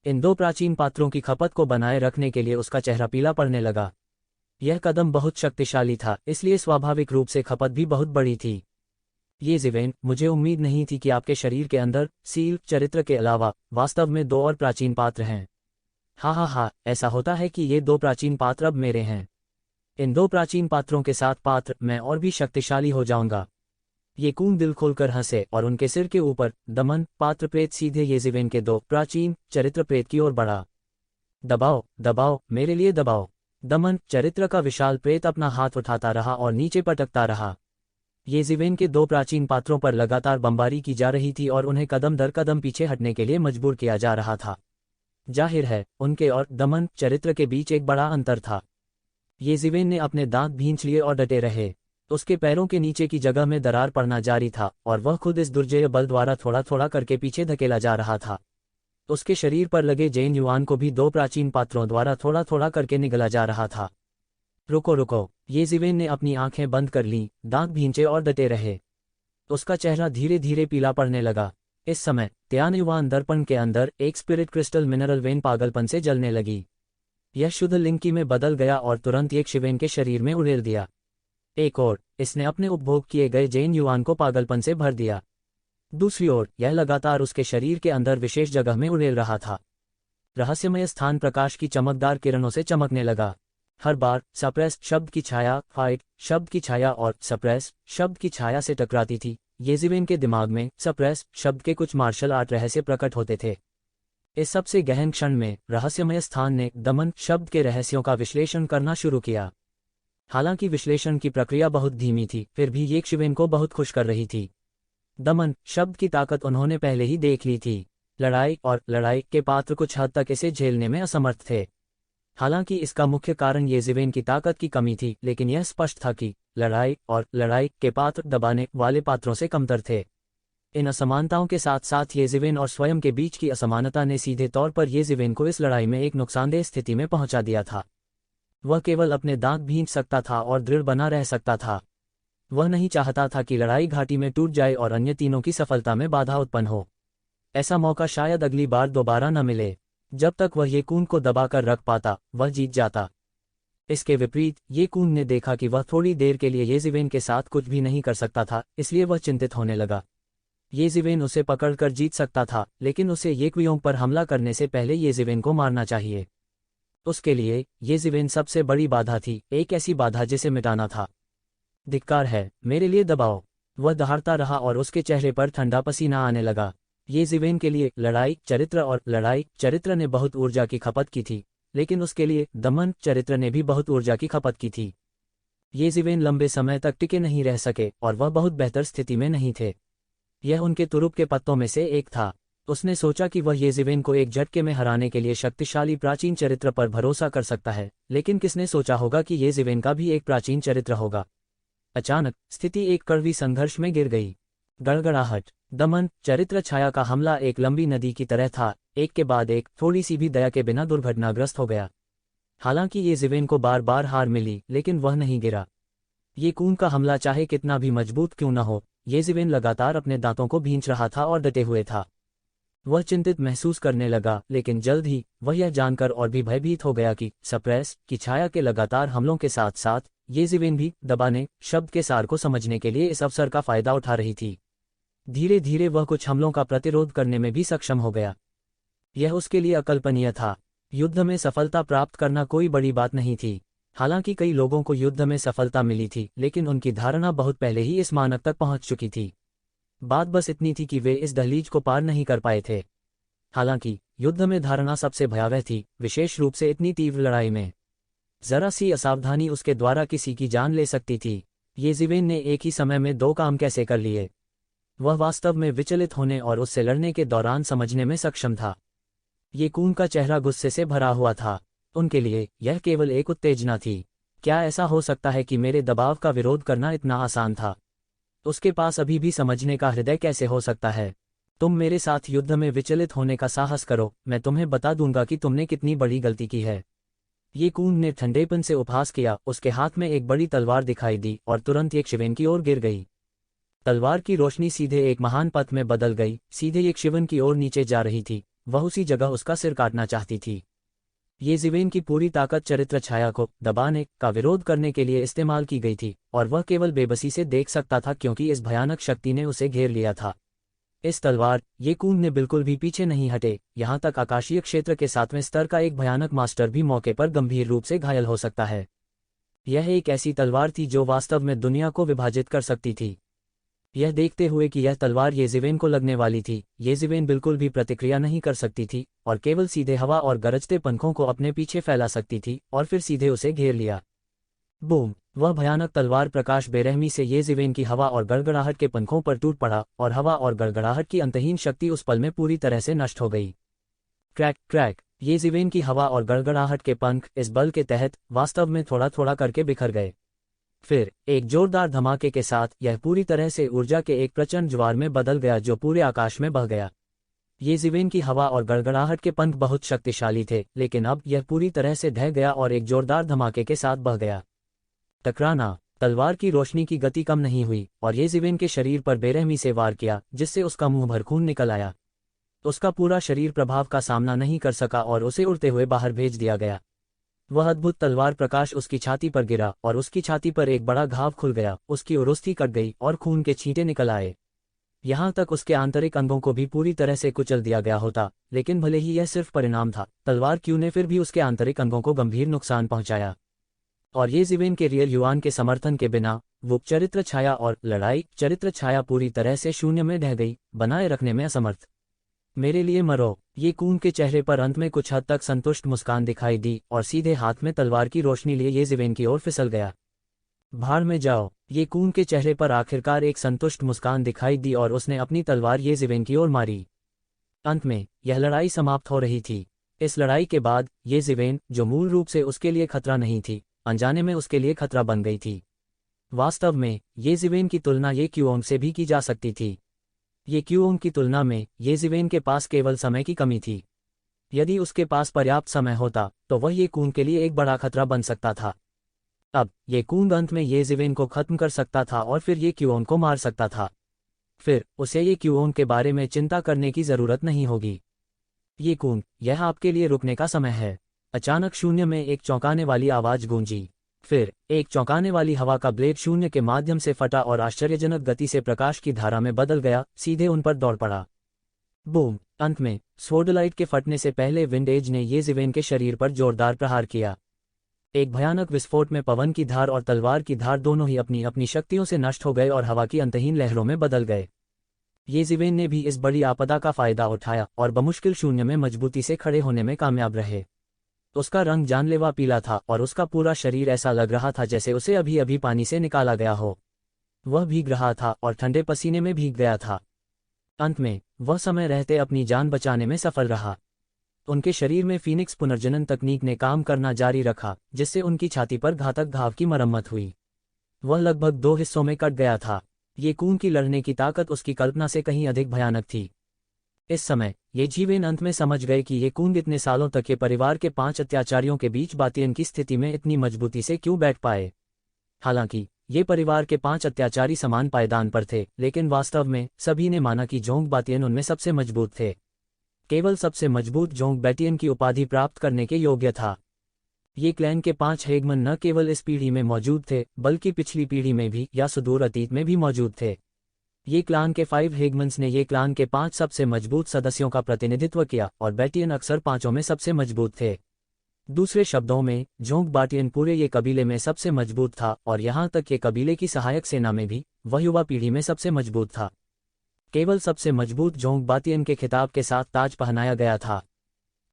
इन 2 प्राचीन पात्रों की खपत को बनाए रखने के लिए उसका चेहरा पीला पड़ने लगा। यह कदम बहुत शक्तिशाली था, इसलिए स्वाभाविक रूप से खपत भी बहुत बड़ी थी। येज़िवेन, मुझे उम्मीद नहीं थी कि आपके शरीर के अंदर सील चरित्र के अलावा वास्तव में 2 और प्राचीन पात्र हैं। हाँ, ऐसा होता है कि ये 2 प्राचीन पात्र अब मेरे हैं। इन 2 प्राचीन पात्रों के साथ पात्र मैं और भी शक्तिशाली हो जाऊंगा। येकून दिल खोलकर हंसे और उनके सिर के ऊपर दमन पात्र प्रेत सीधे येज़िवेन के 2 प्राचीन चरित्र प्रेत की ओर बढ़ा। दबाओ, दबाओ, मेरे लिए दबाओ। दमन चरित्र का विशाल प्रेत अपना हाथ उठाता रहा और नीचे पटकता रहा। येज़िवेन के 2 प्राचीन पात्रों पर लगातार बमबारी की जा रही थी और उन्हें कदम दर कदम पीछे हटने के लिए मजबूर किया जा रहा था। जाहिर है, उनके और दमन चरित्र के बीच एक बड़ा अंतर था। येज़िवेन ने अपने दांत भींच लिए और डटे रहे। उसके पैरों के नीचे की जगह में दरार पड़ना जारी था और वह खुद इस दुर्जेय बल द्वारा थोड़ा थोड़ा करके पीछे धकेला जा रहा था। उसके शरीर पर लगे जेन युआन को भी 2 प्राचीन पात्रों द्वारा थोड़ा थोड़ा करके निगला जा रहा था। रुको रुको, येज़िवेन ने अपनी आंखें बंद कर लीं, दांत भींचे और डटे रहे। उसका चेहरा धीरे धीरे पीला पड़ने लगा। इस समय त्यान युआन दर्पण के अंदर एक स्पिरिट क्रिस्टल मिनरल वेन पागलपन से जलने लगी। यह शुद्ध लिंकी में बदल गया और तुरंत एक शिवेन के शरीर में उड़ेल दिया। एक ओर इसने अपने उपभोग किए गए जेन युआन को पागलपन से भर दिया। दूसरी ओर यह लगातार उसके शरीर के अंदर विशेष जगह में उड़ेल रहा था। रहस्यमय स्थान प्रकाश की चमकदार किरणों से चमकने लगा। हर बार सप्रेस शब्द की छाया फाइट शब्द की छाया और सप्रेस शब्द की छाया से टकराती थी, येज़िवेन के दिमाग में सप्रेस शब्द के कुछ मार्शल आर्ट रहस्य प्रकट होते थे। इस सबसे गहन क्षण में रहस्यमय स्थान ने दमन शब्द के रहस्यों का विश्लेषण करना शुरू किया। हालांकि विश्लेषण की प्रक्रिया बहुत धीमी थी, फिर भी येज़िवेन को बहुत खुश कर रही थी। दमन शब्द की ताकत उन्होंने पहले ही देख ली थी। लड़ाई और लड़ाई के पात्र कुछ हद तक इसे झेलने में असमर्थ थे। हालांकि इसका मुख्य कारण येज़िवेन की ताकत की कमी थी, लेकिन यह स्पष्ट था कि लड़ाई और लड़ाई के पात्र दबाने वाले पात्रों से कमतर थे। इन असमानताओं के साथ साथ येज़िवेन और स्वयं के बीच की असमानता ने सीधे तौर पर येज़िवेन को इस लड़ाई में एक नुकसानदेह स्थिति में पहुंचा दिया था। वह केवल अपने दांत भींच सकता था और दृढ़ बना रह सकता था। वह नहीं चाहता था कि लड़ाई घाटी में टूट जाए और अन्य तीनों की सफलता में बाधा उत्पन्न हो। ऐसा मौका शायद अगली बार दोबारा न मिले। जब तक वह येकून को दबाकर रख पाता, वह जीत जाता। इसके विपरीत येकून ने देखा कि वह थोड़ी देर के लिए येज़िवेन के साथ कुछ भी नहीं कर सकता था, इसलिए वह चिंतित होने लगा। येज़िवेन उसे पकड़कर जीत सकता था, लेकिन उसे येक्वियोंग पर हमला करने से पहले येज़िवेन को मारना चाहिए। उसके लिए येज़िवेन सबसे बड़ी बाधा थी, एक ऐसी बाधा जिसे मिटाना था। धिक्कार है, मेरे लिए दबाओ। वह दहाड़ता रहा और उसके चेहरे पर ठंडा पसीना आने लगा। येज़िवेन के लिए लड़ाई चरित्र और लड़ाई चरित्र ने बहुत ऊर्जा की खपत की थी, लेकिन उसके लिए दमन चरित्र ने भी बहुत ऊर्जा की खपत की थी। येज़िवेन लंबे समय तक टिके नहीं रह सके और वह बहुत बेहतर स्थिति में नहीं थे। यह उनके तुरुप के पत्तों में से एक था। उसने सोचा कि वह येज़िवेन को एक झटके में हराने के लिए शक्तिशाली प्राचीन चरित्र पर भरोसा कर सकता है, लेकिन किसने सोचा होगा कि येज़िवेन का भी एक प्राचीन चरित्र होगा। अचानक स्थिति एक कड़वी संघर्ष में गिर गई। गड़गड़ाहट। दमन चरित्र छाया का हमला एक लंबी नदी की तरह था, एक के बाद एक, थोड़ी सी भी दया के बिना दुर्घटनाग्रस्त हो गया। हालांकि येज़िवेन को बार बार हार मिली, लेकिन वह नहीं गिरा। येकून का हमला चाहे कितना भी मजबूत क्यों न हो, येज़िवेन लगातार अपने दांतों को भींच रहा था और डटे हुए था। वह चिंतित महसूस करने लगा, लेकिन जल्द ही वह यह जानकर और भी भयभीत हो गया कि सप्रेस की छाया के लगातार हमलों के साथ साथ येज़िवेन भी दबाने शब्द के सार को समझने के लिए इस अवसर का फायदा उठा रही थी। धीरे धीरे वह कुछ हमलों का प्रतिरोध करने में भी सक्षम हो गया। यह उसके लिए अकल्पनीय था। युद्ध में सफलता प्राप्त करना कोई बड़ी बात नहीं थी। हालांकि कई लोगों को युद्ध में सफलता मिली थी, लेकिन उनकी धारणा बहुत पहले ही इस मानक तक पहुंच चुकी थी। बात बस इतनी थी कि वे इस दहलीज को पार नहीं कर पाए थे। हालांकि युद्ध में धारणा सबसे भयावह थी, विशेष रूप से इतनी तीव्र लड़ाई में। जरा सी असावधानी उसके द्वारा किसी की जान ले सकती थी। येज़िवेन ने एक ही समय में दो काम कैसे कर लिए? वह वास्तव में विचलित होने और उससे लड़ने के दौरान समझने में सक्षम था। ये कून का चेहरा गुस्से से भरा हुआ था। उनके लिए यह केवल एक उत्तेजना थी। क्या ऐसा हो सकता है कि मेरे दबाव का विरोध करना इतना आसान था? उसके पास अभी भी समझने का हृदय कैसे हो सकता है? तुम मेरे साथ युद्ध में विचलित होने का साहस करो, मैं तुम्हें बता दूंगा कि तुमने कितनी बड़ी गलती की है। ये कून ने ठंडेपन से उपहास किया। उसके हाथ में एक बड़ी तलवार दिखाई दी और तुरंत यक्षिवन की ओर गिर गई। तलवार की रोशनी सीधे एक महान पथ में बदल गई, सीधे यक्षिवन की ओर नीचे जा रही थी। वह उसी जगह उसका सिर काटना चाहती थी। येज़िवेन की पूरी ताकत चरित्र छाया को दबाने का विरोध करने के लिए इस्तेमाल की गई थी, और वह केवल बेबसी से देख सकता था क्योंकि इस भयानक शक्ति ने उसे घेर लिया था। इस तलवार ये कून ने बिल्कुल भी पीछे नहीं हटे, यहाँ तक आकाशीय क्षेत्र के 7वें स्तर का एक भयानक मास्टर भी मौके पर गंभीर रूप से घायल हो सकता है। यह एक ऐसी तलवार थी जो वास्तव में दुनिया को विभाजित कर सकती थी। यह देखते हुए कि यह तलवार येज़िवेन को लगने वाली थी, येज़िवेन बिल्कुल भी प्रतिक्रिया नहीं कर सकती थी और केवल सीधे हवा और गरजते पंखों को अपने पीछे फैला सकती थी और फिर सीधे उसे घेर लिया। बूम! वह भयानक तलवार प्रकाश बेरहमी से येज़िवेन की हवा और गड़गड़ाहट के पंखों पर टूट पड़ा और हवा और गड़गड़ाहट की अंतहीन शक्ति उस पल में पूरी तरह से नष्ट हो गई। Crack crack! येज़िवेन की हवा और गड़गड़ाहट के पंख इस बल के तहत वास्तव में थोड़ा थोड़ा करके बिखर गए। फिर एक जोरदार धमाके के साथ यह पूरी तरह से ऊर्जा के एक प्रचंड ज्वार में बदल गया जो पूरे आकाश में बह गया। येज़िवेन की हवा और गड़गड़ाहट के पंख बहुत शक्तिशाली थे, लेकिन अब यह पूरी तरह से ढह गया और एक जोरदार धमाके के साथ बह गया। टकराना! तलवार की रोशनी की गति कम नहीं हुई और येज़िवेन के शरीर पर बेरहमी से वार किया, जिससे उसका मुंह भर खून निकल आया। उसका पूरा शरीर प्रभाव का सामना नहीं कर सका और उसे उड़ते हुए बाहर भेज दिया गया। वह अद्भुत तलवार प्रकाश उसकी छाती पर गिरा और उसकी छाती पर एक बड़ा घाव खुल गया, उसकी उरुस्थी कट गई और खून के छींटे निकल आए। यहाँ तक उसके आंतरिक अंगों को भी पूरी तरह से कुचल दिया गया होता, लेकिन भले ही यह सिर्फ परिणाम था, तलवार क्यू ने फिर भी उसके आंतरिक अंगों को गंभीर नुकसान पहुंचाया। और येज़िवेन के रियल युआन के समर्थन के बिना वो चरित्र छाया और लड़ाई चरित्र छाया पूरी तरह से शून्य में ढह गई, बनाए रखने में असमर्थ। मेरे लिए मरो! ये कून के चेहरे पर अंत में कुछ हद तक संतुष्ट मुस्कान दिखाई दी और सीधे हाथ में तलवार की रोशनी लिए येज़िवेन की ओर फिसल गया। भाड़ में जाओ! ये कून के चेहरे पर आखिरकार एक संतुष्ट मुस्कान दिखाई दी और उसने अपनी तलवार येज़िवेन की ओर मारी। अंत में यह लड़ाई समाप्त हो रही थी। इस लड़ाई के बाद येज़िवेन, जो मूल रूप से उसके लिए खतरा नहीं थी, अनजाने में उसके लिए खतरा बन गई थी। वास्तव में येज़िवेन की तुलना ये क्यूओंग से भी की जा सकती थी। ये क्यूओंग की तुलना में येज़िवेन के पास केवल समय की कमी थी। यदि उसके पास पर्याप्त समय होता तो वह ये कून के लिए एक बड़ा खतरा बन सकता था। अब ये कून अंत में येज़िवेन को खत्म कर सकता था और फिर ये क्यूओंग को मार सकता था। फिर उसे ये क्यूओंग के बारे में चिंता करने की जरूरत नहीं होगी। ये कून, यह आपके लिए रुकने का समय है। अचानक शून्य में एक चौंकाने वाली आवाज गूंजी। फिर एक चौंकाने वाली हवा का ब्लेड शून्य के माध्यम से फटा और आश्चर्यजनक गति से प्रकाश की धारा में बदल गया, सीधे उन पर दौड़ पड़ा। बूम! अंत में स्वॉर्डलाइट के फटने से पहले विंडेज ने येज़िवेन के शरीर पर जोरदार प्रहार किया। एक भयानक विस्फोट में पवन की धार और तलवार की धार दोनों ही अपनी अपनी शक्तियों से नष्ट हो गए और हवा की अंतहीन लहरों में बदल गए। येज़िवेन ने भी इस बड़ी आपदा का फायदा उठाया और बमुश्किल शून्य में मजबूती से खड़े होने में कामयाब रहे। उसका रंग जानलेवा पीला था और उसका पूरा शरीर ऐसा लग रहा था जैसे उसे अभी अभी पानी से निकाला गया हो। वह भीग रहा था और ठंडे पसीने में भीग गया था। अंत में वह समय रहते अपनी जान बचाने में सफल रहा। उनके शरीर में फीनिक्स पुनर्जनन तकनीक ने काम करना जारी रखा, जिससे उनकी छाती पर घातक घाव की मरम्मत हुई। वह लगभग 2 हिस्सों में कट गया था। ये कून की लड़ने की ताकत उसकी कल्पना से कहीं अधिक भयानक थी। इस समय येज़िवेन अंत में समझ गए कि ये कून इतने सालों तक के परिवार के 5 अत्याचारियों के बीच बातियन की स्थिति में इतनी मजबूती से क्यों बैठ पाए। हालांकि ये परिवार के 5 अत्याचारी समान पायदान पर थे, लेकिन वास्तव में सभी ने माना कि जोंग बातियन उनमें सबसे मजबूत थे। केवल सबसे मजबूत जोंग बैटियन की उपाधि प्राप्त करने के योग्य था। ये क्लैन के 5 हेगमन न केवल इस पीढ़ी में मौजूद थे, बल्कि पिछली पीढ़ी में भी या सुदूर अतीत में भी मौजूद थे। ये क्लान के 5 हेगमन्स ने ये क्लान के 5 सबसे मजबूत सदस्यों का प्रतिनिधित्व किया और बैटियन अक्सर पांचों में सबसे मजबूत थे। दूसरे शब्दों में जोंग बाटियन पूरे ये कबीले में सबसे मजबूत था और यहाँ तक कि कबीले की सहायक सेना में भी वह युवा पीढ़ी में सबसे मजबूत था। केवल सबसे मजबूत जोंग बातियन के खिताब के साथ ताज पहनाया गया था।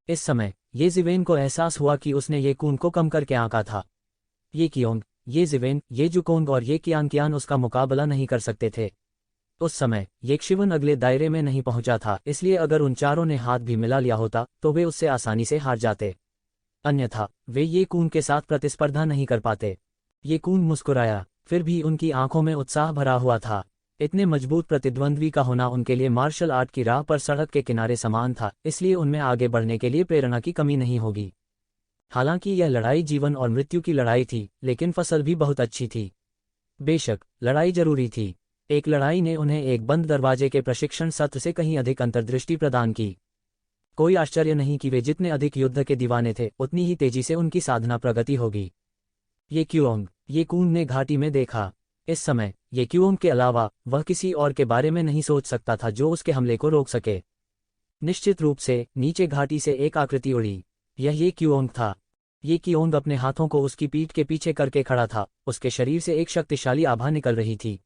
इस समय ये जिवेन को एहसास हुआ कि उसने ये कून को कम करके आंका था। ये कियोंग, ये जिवेन, ये जुकोंग और ये कियान उसका मुकाबला नहीं कर सकते थे। उस समय येक्शिवन अगले दायरे में नहीं पहुंचा था, इसलिए अगर उन चारों ने हाथ भी मिला लिया होता तो वे उससे आसानी से हार जाते। अन्यथा वे ये कून के साथ प्रतिस्पर्धा नहीं कर पाते। ये कून मुस्कुराया, फिर भी उनकी आंखों में उत्साह भरा हुआ था। इतने मजबूत प्रतिद्वंद्वी का होना उनके लिए मार्शल आर्ट की राह पर सड़क के किनारे समान था, इसलिए उनमें आगे बढ़ने के लिए प्रेरणा की कमी नहीं होगी। हालांकि यह लड़ाई जीवन और मृत्यु की लड़ाई थी, लेकिन फसल भी बहुत अच्छी थी। बेशक लड़ाई जरूरी थी। एक लड़ाई ने उन्हें एक बंद दरवाजे के प्रशिक्षण सत्र से कहीं अधिक अंतर्दृष्टि प्रदान की। कोई आश्चर्य नहीं कि वे जितने अधिक युद्ध के दीवाने थे उतनी ही तेजी से उनकी साधना प्रगति होगी। ये क्योंग, ये कून ने घाटी में देखा। इस समय ये क्योंग के अलावा वह किसी और के बारे में नहीं सोच सकता था जो उसके हमले को रोक सके। निश्चित रूप से नीचे घाटी से एक आकृति उड़ी। यह ये क्योंग था। ये क्योंग अपने हाथों को उसकी पीठ के पीछे करके खड़ा था। उसके शरीर से एक शक्तिशाली आभा निकल रही थी।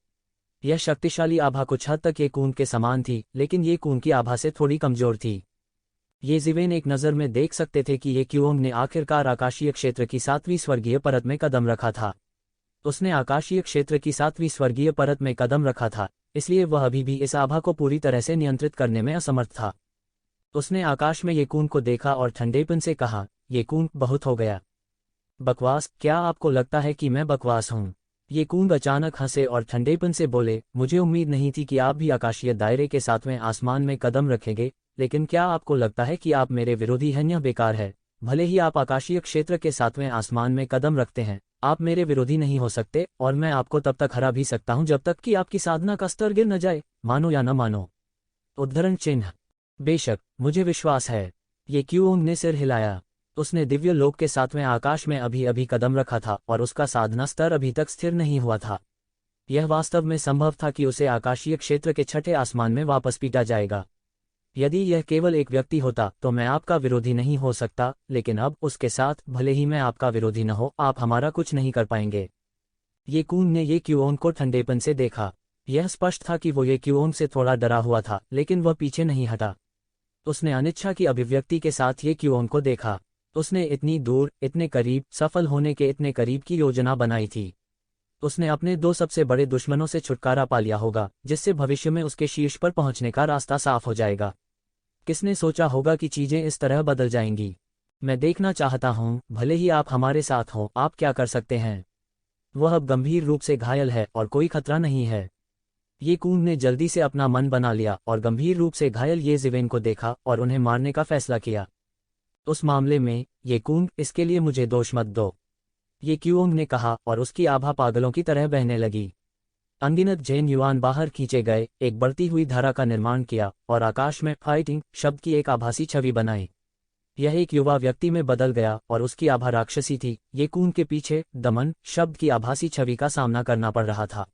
यह शक्तिशाली आभा कुछ हद तक ये कून के समान थी, लेकिन ये कून की आभा से थोड़ी कमजोर थी। ये जिवेन एक नज़र में देख सकते थे कि ये क्योंग ने आखिरकार आकाशीय क्षेत्र की 7वीं स्वर्गीय परत में कदम रखा था। उसने आकाशीय क्षेत्र की 7वीं स्वर्गीय परत में कदम रखा था, इसलिए वह अभी भी इस आभा को पूरी तरह से नियंत्रित करने में असमर्थ था। उसने आकाश में ये कून को देखा और ठंडेपन से कहा, ये कून, बहुत हो गया। बकवास, क्या आपको लगता है कि मैं बकवास हूँ? ये कून अचानक हंसे और ठंडेपन से बोले, मुझे उम्मीद नहीं थी कि आप भी आकाशीय दायरे के 7वें आसमान में कदम रखेंगे, लेकिन क्या आपको लगता है कि आप मेरे विरोधी हैं? यह बेकार है। भले ही आप आकाशीय क्षेत्र के 7वें आसमान में कदम रखते हैं, आप मेरे विरोधी नहीं हो सकते और मैं आपको तब तक हरा भी सकता हूं जब तक कि आपकी साधना का स्तर गिर न जाए, मानो या न मानो। उद्धरण चिन्ह। बेशक मुझे विश्वास है। ये क्योंग ने सिर हिलाया। उसने दिव्य लोक के 7वें आकाश में अभी अभी कदम रखा था और उसका साधना स्तर अभी तक स्थिर नहीं हुआ था। यह वास्तव में संभव था कि उसे आकाशीय क्षेत्र के 6ठे आसमान में वापस पीटा जाएगा। यदि यह केवल एक व्यक्ति होता तो मैं आपका विरोधी नहीं हो सकता, लेकिन अब उसके साथ, भले ही मैं आपका विरोधी न हो, आप हमारा कुछ नहीं कर पाएंगे। ये कून ने ये क्योंग को ठंडेपन से देखा। यह स्पष्ट था कि वो ये क्योंग से थोड़ा डरा हुआ था, लेकिन वह पीछे नहीं हटा। उसने अनिच्छा की अभिव्यक्ति के साथ ये क्योंग को देखा। उसने इतनी दूर, इतने करीब, सफल होने के इतने करीब की योजना बनाई थी। उसने अपने 2 सबसे बड़े दुश्मनों से छुटकारा पा लिया होगा, जिससे भविष्य में उसके शीर्ष पर पहुंचने का रास्ता साफ हो जाएगा। किसने सोचा होगा कि चीजें इस तरह बदल जाएंगी? मैं देखना चाहता हूं, भले ही आप हमारे साथ हों, आप क्या कर सकते हैं। वह अब गंभीर रूप से घायल है और कोई खतरा नहीं है। ये कून ने जल्दी से अपना मन बना लिया और गंभीर रूप से घायल ये जिवेन को देखा और उन्हें मारने का फैसला किया। उस मामले में ये कून, इसके लिए मुझे दोष मत दो, ये क्योंग ने कहा और उसकी आभा पागलों की तरह बहने लगी। अनगिनत जैन युवान बाहर खींचे गए, एक बढ़ती हुई धारा का निर्माण किया और आकाश में फाइटिंग शब्द की एक आभासी छवि बनाई। यह एक युवा व्यक्ति में बदल गया और उसकी आभा राक्षसी थी। ये कून के पीछे दमन शब्द की आभासी छवि का सामना करना पड़ रहा था।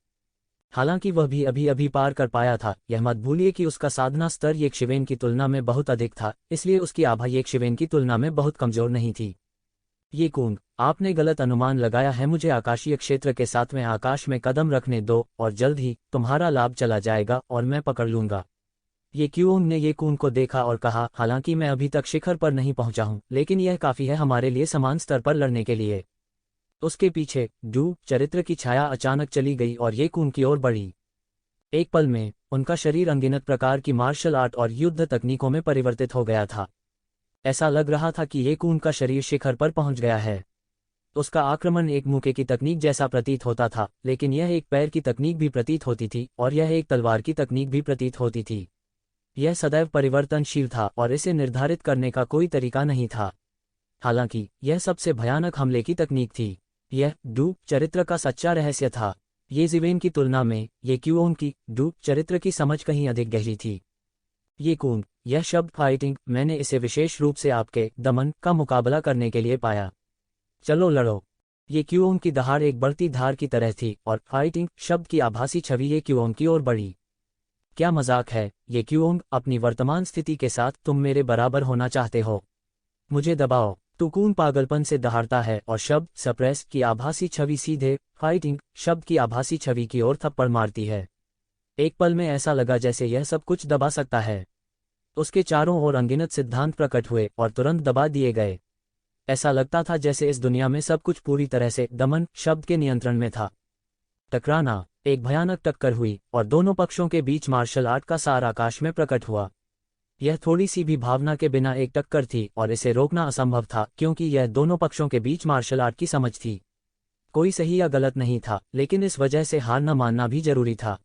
हालांकि वह भी अभी अभी पार कर पाया था। यह मत भूलिए कि उसका साधना स्तर येक्शिवेन की तुलना में बहुत अधिक था, इसलिए उसकी आभा येक्शिवेन की तुलना में बहुत कमजोर नहीं थी। ये कून, आपने गलत अनुमान लगाया है। मुझे आकाशीय क्षेत्र के 7वें आकाश में कदम रखने दो और जल्द ही तुम्हारा लाभ चला जाएगा और मैं पकड़ लूंगा। ये क्योंग ने ये कून को देखा और कहा, हालांकि मैं अभी तक शिखर पर नहीं पहुंचा हूं, लेकिन यह काफी है हमारे लिए समान स्तर पर लड़ने के लिए। उसके पीछे डू चरित्र की छाया अचानक चली गई और ये कून की ओर बढ़ी। एक पल में उनका शरीर अनगिनत प्रकार की मार्शल आर्ट और युद्ध तकनीकों में परिवर्तित हो गया था। ऐसा लग रहा था कि ये कून का शरीर शिखर पर पहुंच गया है। उसका आक्रमण एक मुक्के की तकनीक जैसा प्रतीत होता था, लेकिन यह एक पैर की तकनीक भी प्रतीत होती थी और यह एक तलवार की तकनीक भी प्रतीत होती थी। यह सदैव परिवर्तनशील था और इसे निर्धारित करने का कोई तरीका नहीं था। हालांकि यह सबसे भयानक हमले की तकनीक थी। यह डू चरित्र का सच्चा रहस्य था। ये जिवेन की तुलना में ये क्योंग की डू चरित्र की समझ कहीं अधिक गहरी थी। ये कून, यह शब्द फाइटिंग, मैंने इसे विशेष रूप से आपके दमन का मुकाबला करने के लिए पाया। चलो लड़ो। ये क्योंग की दहाड़ एक बढ़ती धार की तरह थी और फाइटिंग शब्द की आभासी छवि ये क्योंग की ओर बढ़ी। क्या मजाक है, ये क्योंग, अपनी वर्तमान स्थिति के साथ तुम मेरे बराबर होना चाहते हो? मुझे दबाओ। टुकून पागलपन से दहाड़ता है और शब्द सप्रेस की आभासी छवि सीधे फाइटिंग शब्द की आभासी छवि की ओर थप्पड़ मारती है। एक पल में ऐसा लगा जैसे यह सब कुछ दबा सकता है। उसके चारों ओर अनगिनत सिद्धांत प्रकट हुए और तुरंत दबा दिए गए। ऐसा लगता था जैसे इस दुनिया में सब कुछ पूरी तरह से दमन शब्द के नियंत्रण में था। टकराना, एक भयानक टक्कर हुई और दोनों पक्षों के बीच मार्शल आर्ट का सार आकाश में प्रकट हुआ। यह थोड़ी सी भी भावना के बिना एक टक्कर थी और इसे रोकना असंभव था क्योंकि यह दोनों पक्षों के बीच मार्शल आर्ट की समझ थी। कोई सही या गलत नहीं था, लेकिन इस वजह से हार न मानना भी जरूरी था।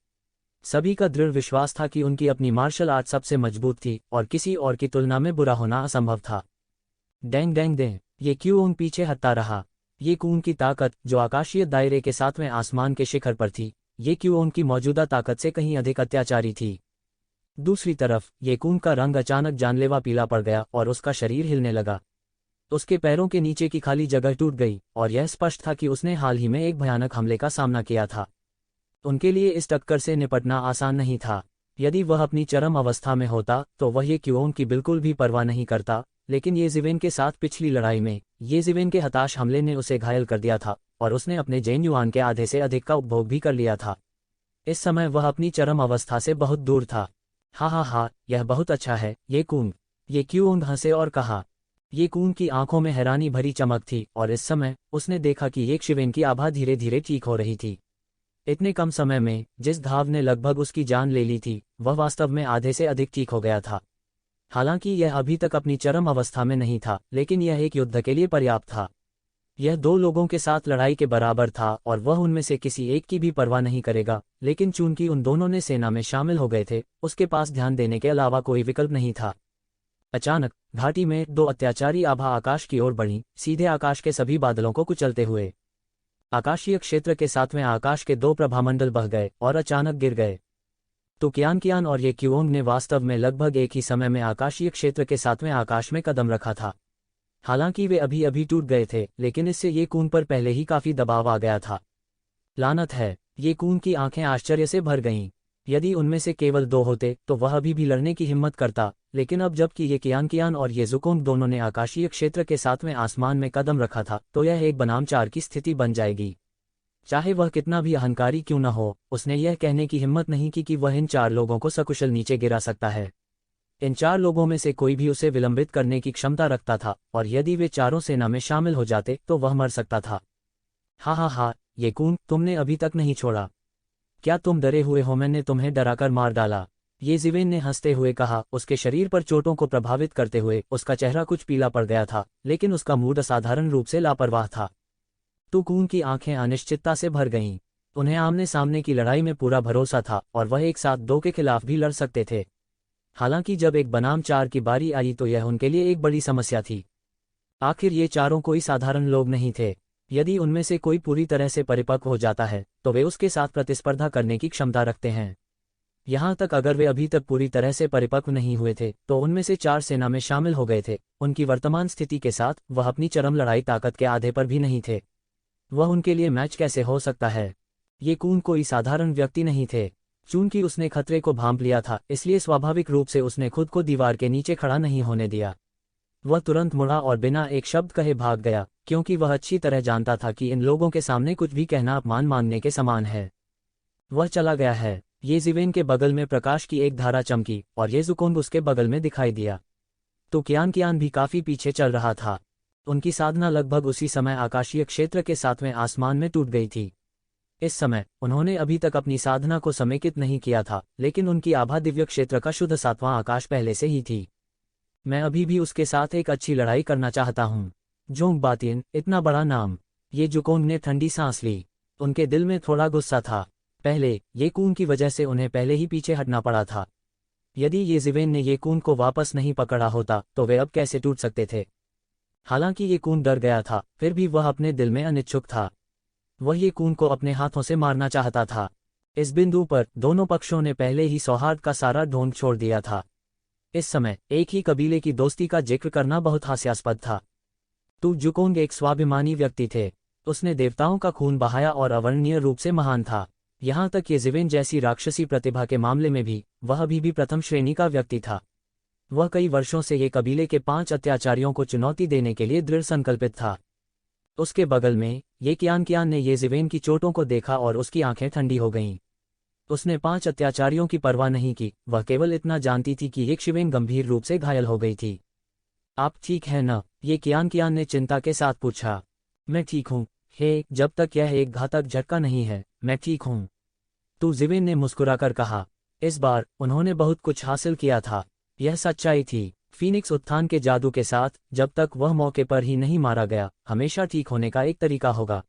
सभी का दृढ़ विश्वास था कि उनकी अपनी मार्शल आर्ट सबसे मजबूत थी और किसी और की तुलना में बुरा होना असंभव था। डेंग डेंग डेंग, ये क्यों पीछे हटता रहा। ये कून की ताकत जो आकाशीय दायरे के 7वें आसमान के शिखर पर थी, ये क्यों की मौजूदा ताकत से कहीं अधिक अत्याचारी थी। दूसरी तरफ ये कून का रंग अचानक जानलेवा पीला पड़ गया और उसका शरीर हिलने लगा। उसके पैरों के नीचे की खाली जगह टूट गई और यह स्पष्ट था कि उसने हाल ही में एक भयानक हमले का सामना किया था। उनके लिए इस टक्कर से निपटना आसान नहीं था। यदि वह अपनी चरम अवस्था में होता तो वह ये क्यों की बिल्कुल भी परवाह नहीं करता, लेकिन ये जिवेन के साथ पिछली लड़ाई में ये जिवेन के हताश हमले ने उसे घायल कर दिया था और उसने अपने जेन युआन के आधे से अधिक का उपभोग भी कर लिया था। इस समय वह अपनी चरम अवस्था से बहुत दूर था। हा, यह बहुत अच्छा है ये कूंग। ये क्यों हंसे और कहा। ये कूंग की आंखों में हैरानी भरी चमक थी और इस समय उसने देखा कि एक शिवेन की आभा धीरे धीरे ठीक हो रही थी। इतने कम समय में जिस घाव ने लगभग उसकी जान ले ली थी वह वास्तव में आधे से अधिक ठीक हो गया था। हालांकि यह अभी तक अपनी चरम अवस्था में नहीं था, लेकिन यह एक युद्ध के लिए पर्याप्त था। यह दो लोगों के साथ लड़ाई के बराबर था और वह उनमें से किसी एक की भी परवाह नहीं करेगा, लेकिन चूंकि उन दोनों ने सेना में शामिल हो गए थे, उसके पास ध्यान देने के अलावा कोई विकल्प नहीं था। अचानक घाटी में दो अत्याचारी आभा आकाश की ओर बढ़ी, सीधे आकाश के सभी बादलों को कुचलते हुए। आकाशीय क्षेत्र के 7वें आकाश के 2 प्रभामंडल बह गए और अचानक गिर गए। तो कियान और ये क्योंग ने वास्तव में लगभग एक ही समय में आकाशीय क्षेत्र के 7वें आकाश में कदम रखा था। हालांकि वे अभी अभी टूट गए थे, लेकिन इससे ये कून पर पहले ही काफी दबाव आ गया था। लानत है, ये कून की आंखें आश्चर्य से भर गईं। यदि उनमें से केवल 2 होते तो वह अभी भी लड़ने की हिम्मत करता, लेकिन अब जबकि ये कियान और ये जुकोंग दोनों ने आकाशीय क्षेत्र के 7वें आसमान में कदम रखा था, तो यह एक बनाम 4 की स्थिति बन जाएगी। चाहे वह कितना भी अहंकारी क्यों न हो, उसने यह कहने की हिम्मत नहीं की कि वह इन 4 लोगों को सकुशल नीचे गिरा सकता है। इन 4 लोगों में से कोई भी उसे विलंबित करने की क्षमता रखता था और यदि वे चारों सेना में शामिल हो जाते तो वह मर सकता था। हा, ये कून, तुमने अभी तक नहीं छोड़ा। क्या तुम डरे हुए हो? मैंने तुम्हें डराकर मार डाला, ये जिवेन ने हंसते हुए कहा। उसके शरीर पर चोटों को प्रभावित करते हुए उसका चेहरा कुछ पीला पड़ गया था, लेकिन उसका मूड असाधारण रूप से लापरवाह था। तो कून की आंखें अनिश्चितता से भर गईं। उन्हें आमने सामने की लड़ाई में पूरा भरोसा था और वह एक साथ 2 के खिलाफ भी लड़ सकते थे। हालांकि जब एक बनाम 4 की बारी आई तो यह उनके लिए एक बड़ी समस्या थी। आखिर ये चारों कोई साधारण लोग नहीं थे। यदि उनमें से कोई पूरी तरह से परिपक्व हो जाता है तो वे उसके साथ प्रतिस्पर्धा करने की क्षमता रखते हैं। यहाँ तक अगर वे अभी तक पूरी तरह से परिपक्व नहीं हुए थे तो उनमें से 4 सेना में शामिल हो गए थे। उनकी वर्तमान स्थिति के साथ वह अपनी चरम लड़ाई ताकत के आधे पर भी नहीं थे। वह उनके लिए मैच कैसे हो सकता है? ये कून कोई साधारण व्यक्ति नहीं थे। चूंकि उसने खतरे को भांप लिया था, इसलिए स्वाभाविक रूप से उसने खुद को दीवार के नीचे खड़ा नहीं होने दिया। वह तुरंत मुड़ा और बिना एक शब्द कहे भाग गया, क्योंकि वह अच्छी तरह जानता था कि इन लोगों के सामने कुछ भी कहना अपमान मानने के समान है। वह चला गया है। ये जिवेन के बगल में प्रकाश की एक धारा चमकी और ये जुकोंग उसके बगल में दिखाई दिया। तो कियान भी काफी पीछे चल रहा था। उनकी साधना लगभग उसी समय आकाशीय क्षेत्र के 7वें आसमान में टूट गई थी। इस समय उन्होंने अभी तक अपनी साधना को समेकित नहीं किया था, लेकिन उनकी आभा दिव्य क्षेत्र का शुद्ध 7वां आकाश पहले से ही थी। मैं अभी भी उसके साथ एक अच्छी लड़ाई करना चाहता हूँ। जोंग बातियन, इतना बड़ा नाम। ये जुकोंग ने ठंडी सांस ली। उनके दिल में थोड़ा गुस्सा था। पहले ये कून की वजह से उन्हें पहले ही पीछे हटना पड़ा था। यदि ये जिवेन ने ये कून को वापस नहीं पकड़ा होता तो वे अब कैसे टूट सकते थे। हालांकि ये कून डर गया था, फिर भी वह अपने दिल में अनिच्छुक था। वह ये कून को अपने हाथों से मारना चाहता था। इस बिंदु पर दोनों पक्षों ने पहले ही सौहार्द का सारा ढोंग छोड़ दिया था। इस समय एक ही कबीले की दोस्ती का जिक्र करना बहुत हास्यास्पद था। तू जुकोंग एक स्वाभिमानी व्यक्ति थे। उसने देवताओं का खून बहाया और अवर्णनीय रूप से महान था। यहाँ तक कि ज़िवेन जैसी राक्षसी प्रतिभा के मामले में भी वह अभी भी प्रथम श्रेणी का व्यक्ति था। वह कई वर्षों से ये कबीले के 5 अत्याचारियों को चुनौती देने के लिए दृढ़ संकल्पित था। उसके बगल में ये कियान ने ये ज़िवेन की चोटों को देखा और उसकी आंखें ठंडी हो गईं। उसने 5 अत्याचारियों की परवाह नहीं की, वह केवल इतना जानती थी कि ये शिवेन गंभीर रूप से घायल हो गई थी। आप ठीक है न? ये कियान ने चिंता के साथ पूछा। मैं ठीक हूँ हे, जब तक यह एक घातक झटका नहीं है, मैं ठीक हूँ। तू, ज़िवेन ने मुस्कुराकर कहा। इस बार उन्होंने बहुत कुछ हासिल किया था। यह सच्चाई थी। फीनिक्स उत्थान के जादू के साथ, जब तक वह मौके पर ही नहीं मारा गया, हमेशा ठीक होने का एक तरीका होगा।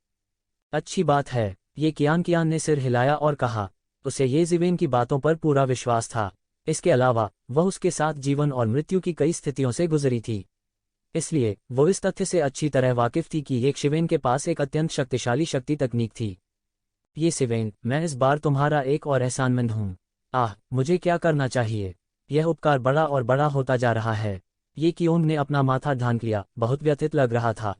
अच्छी बात है, ये कियान ने सिर हिलाया और कहा। उसे ये ज़िवेन की बातों पर पूरा विश्वास था। इसके अलावा वह उसके साथ जीवन और मृत्यु की कई स्थितियों से गुजरी थी, इसलिए वो इस तथ्य से अच्छी तरह वाकिफ थी कि एक शिवेन के पास एक अत्यंत शक्तिशाली शक्ति तकनीक थी। ये शिवेन, मैं इस बार तुम्हारा एक और एहसानमंद हूँ। मुझे क्या करना चाहिए? यह उपकार बड़ा और बड़ा होता जा रहा है। ये कियोंग ने अपना माथा ढांक लिया, बहुत व्यथित लग रहा था।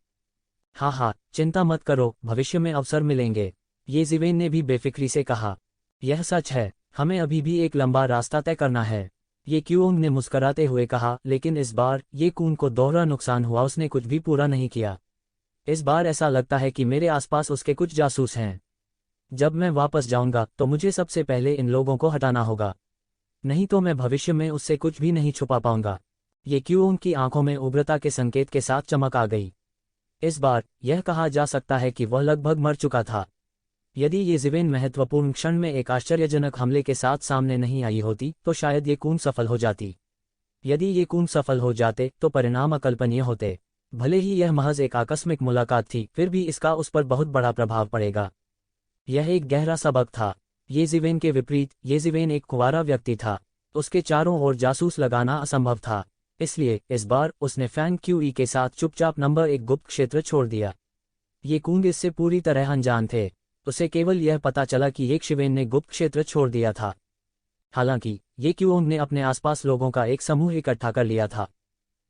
हाँ, चिंता मत करो, भविष्य में अवसर मिलेंगे, ये ज़िवेन ने भी बेफिक्री से कहा। यह सच है, हमें अभी भी एक लंबा रास्ता तय करना है, ये कियोंग ने मुस्कराते हुए कहा। लेकिन इस बार ये कून को दोहरा नुकसान हुआ, उसने कुछ भी पूरा नहीं किया। इस बार ऐसा लगता है कि मेरे आसपास उसके कुछ जासूस हैं। जब मैं वापस जाऊंगा तो मुझे सबसे पहले इन लोगों को हटाना होगा, नहीं तो मैं भविष्य में उससे कुछ भी नहीं छुपा पाऊंगा। ये कियोंग की आंखों में उग्रता के संकेत के साथ चमक आ गई। इस बार यह कहा जा सकता है कि वह लगभग मर चुका था। यदि ये ज़िवेन महत्वपूर्ण क्षण में एक आश्चर्यजनक हमले के साथ सामने नहीं आई होती तो शायद ये कून सफल हो जाती। यदि ये कून सफल हो जाते तो परिणाम अकल्पनीय होते। भले ही यह महज एक आकस्मिक मुलाकात थी, फिर भी इसका उस पर बहुत बड़ा प्रभाव पड़ेगा। यह एक गहरा सबक था। ये ज़िवेन के विपरीत, ये ज़िवेन एक कुंवारा व्यक्ति था। उसके चारों ओर जासूस लगाना असंभव था, इसलिए इस बार उसने फैंग क्यूई के साथ चुपचाप नंबर 1 गुप्त क्षेत्र छोड़ दिया। ये कूंग इससे पूरी तरह अनजान थे। उसे केवल यह पता चला कि एक शिवेन ने गुप्त क्षेत्र छोड़ दिया था। हालांकि ये कियोंग ने अपने आसपास लोगों का एक समूह इकट्ठा कर लिया था।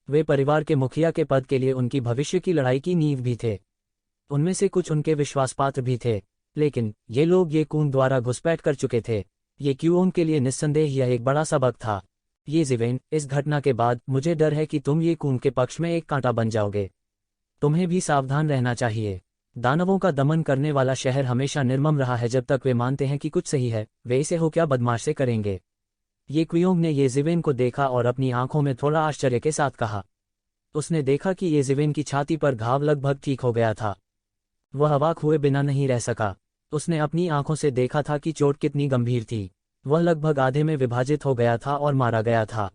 वे परिवार के मुखिया के पद के लिए उनकी भविष्य की लड़ाई की नींव भी थे। उनमें से कुछ उनके विश्वासपात्र भी थे, लेकिन ये लोग ये कूंग द्वारा घुसपैठ कर चुके थे। ये कियोंग के लिए निस्संदेह यह एक बड़ा सबक था। ये ज़िवेन, इस घटना के बाद मुझे डर है कि तुम ये कूंग के पक्ष में एक कांटा बन जाओगे। तुम्हें भी सावधान रहना चाहिए। दानवों का दमन करने वाला शहर हमेशा निर्मम रहा है। जब तक वे मानते हैं कि कुछ सही है, वे इसे हो क्या बदमाश से करेंगे। ये कियोंग ने ये ज़िवेन को देखा और अपनी आंखों में थोड़ा आश्चर्य के साथ कहा। उसने देखा कि ये ज़िवेन की छाती पर घाव लगभग ठीक हो गया था। वह अवाक हुए बिना नहीं रह सका। उसने अपनी आंखों से देखा था कि चोट कितनी गंभीर थी। वह लगभग आधे में विभाजित हो गया था और मारा गया था।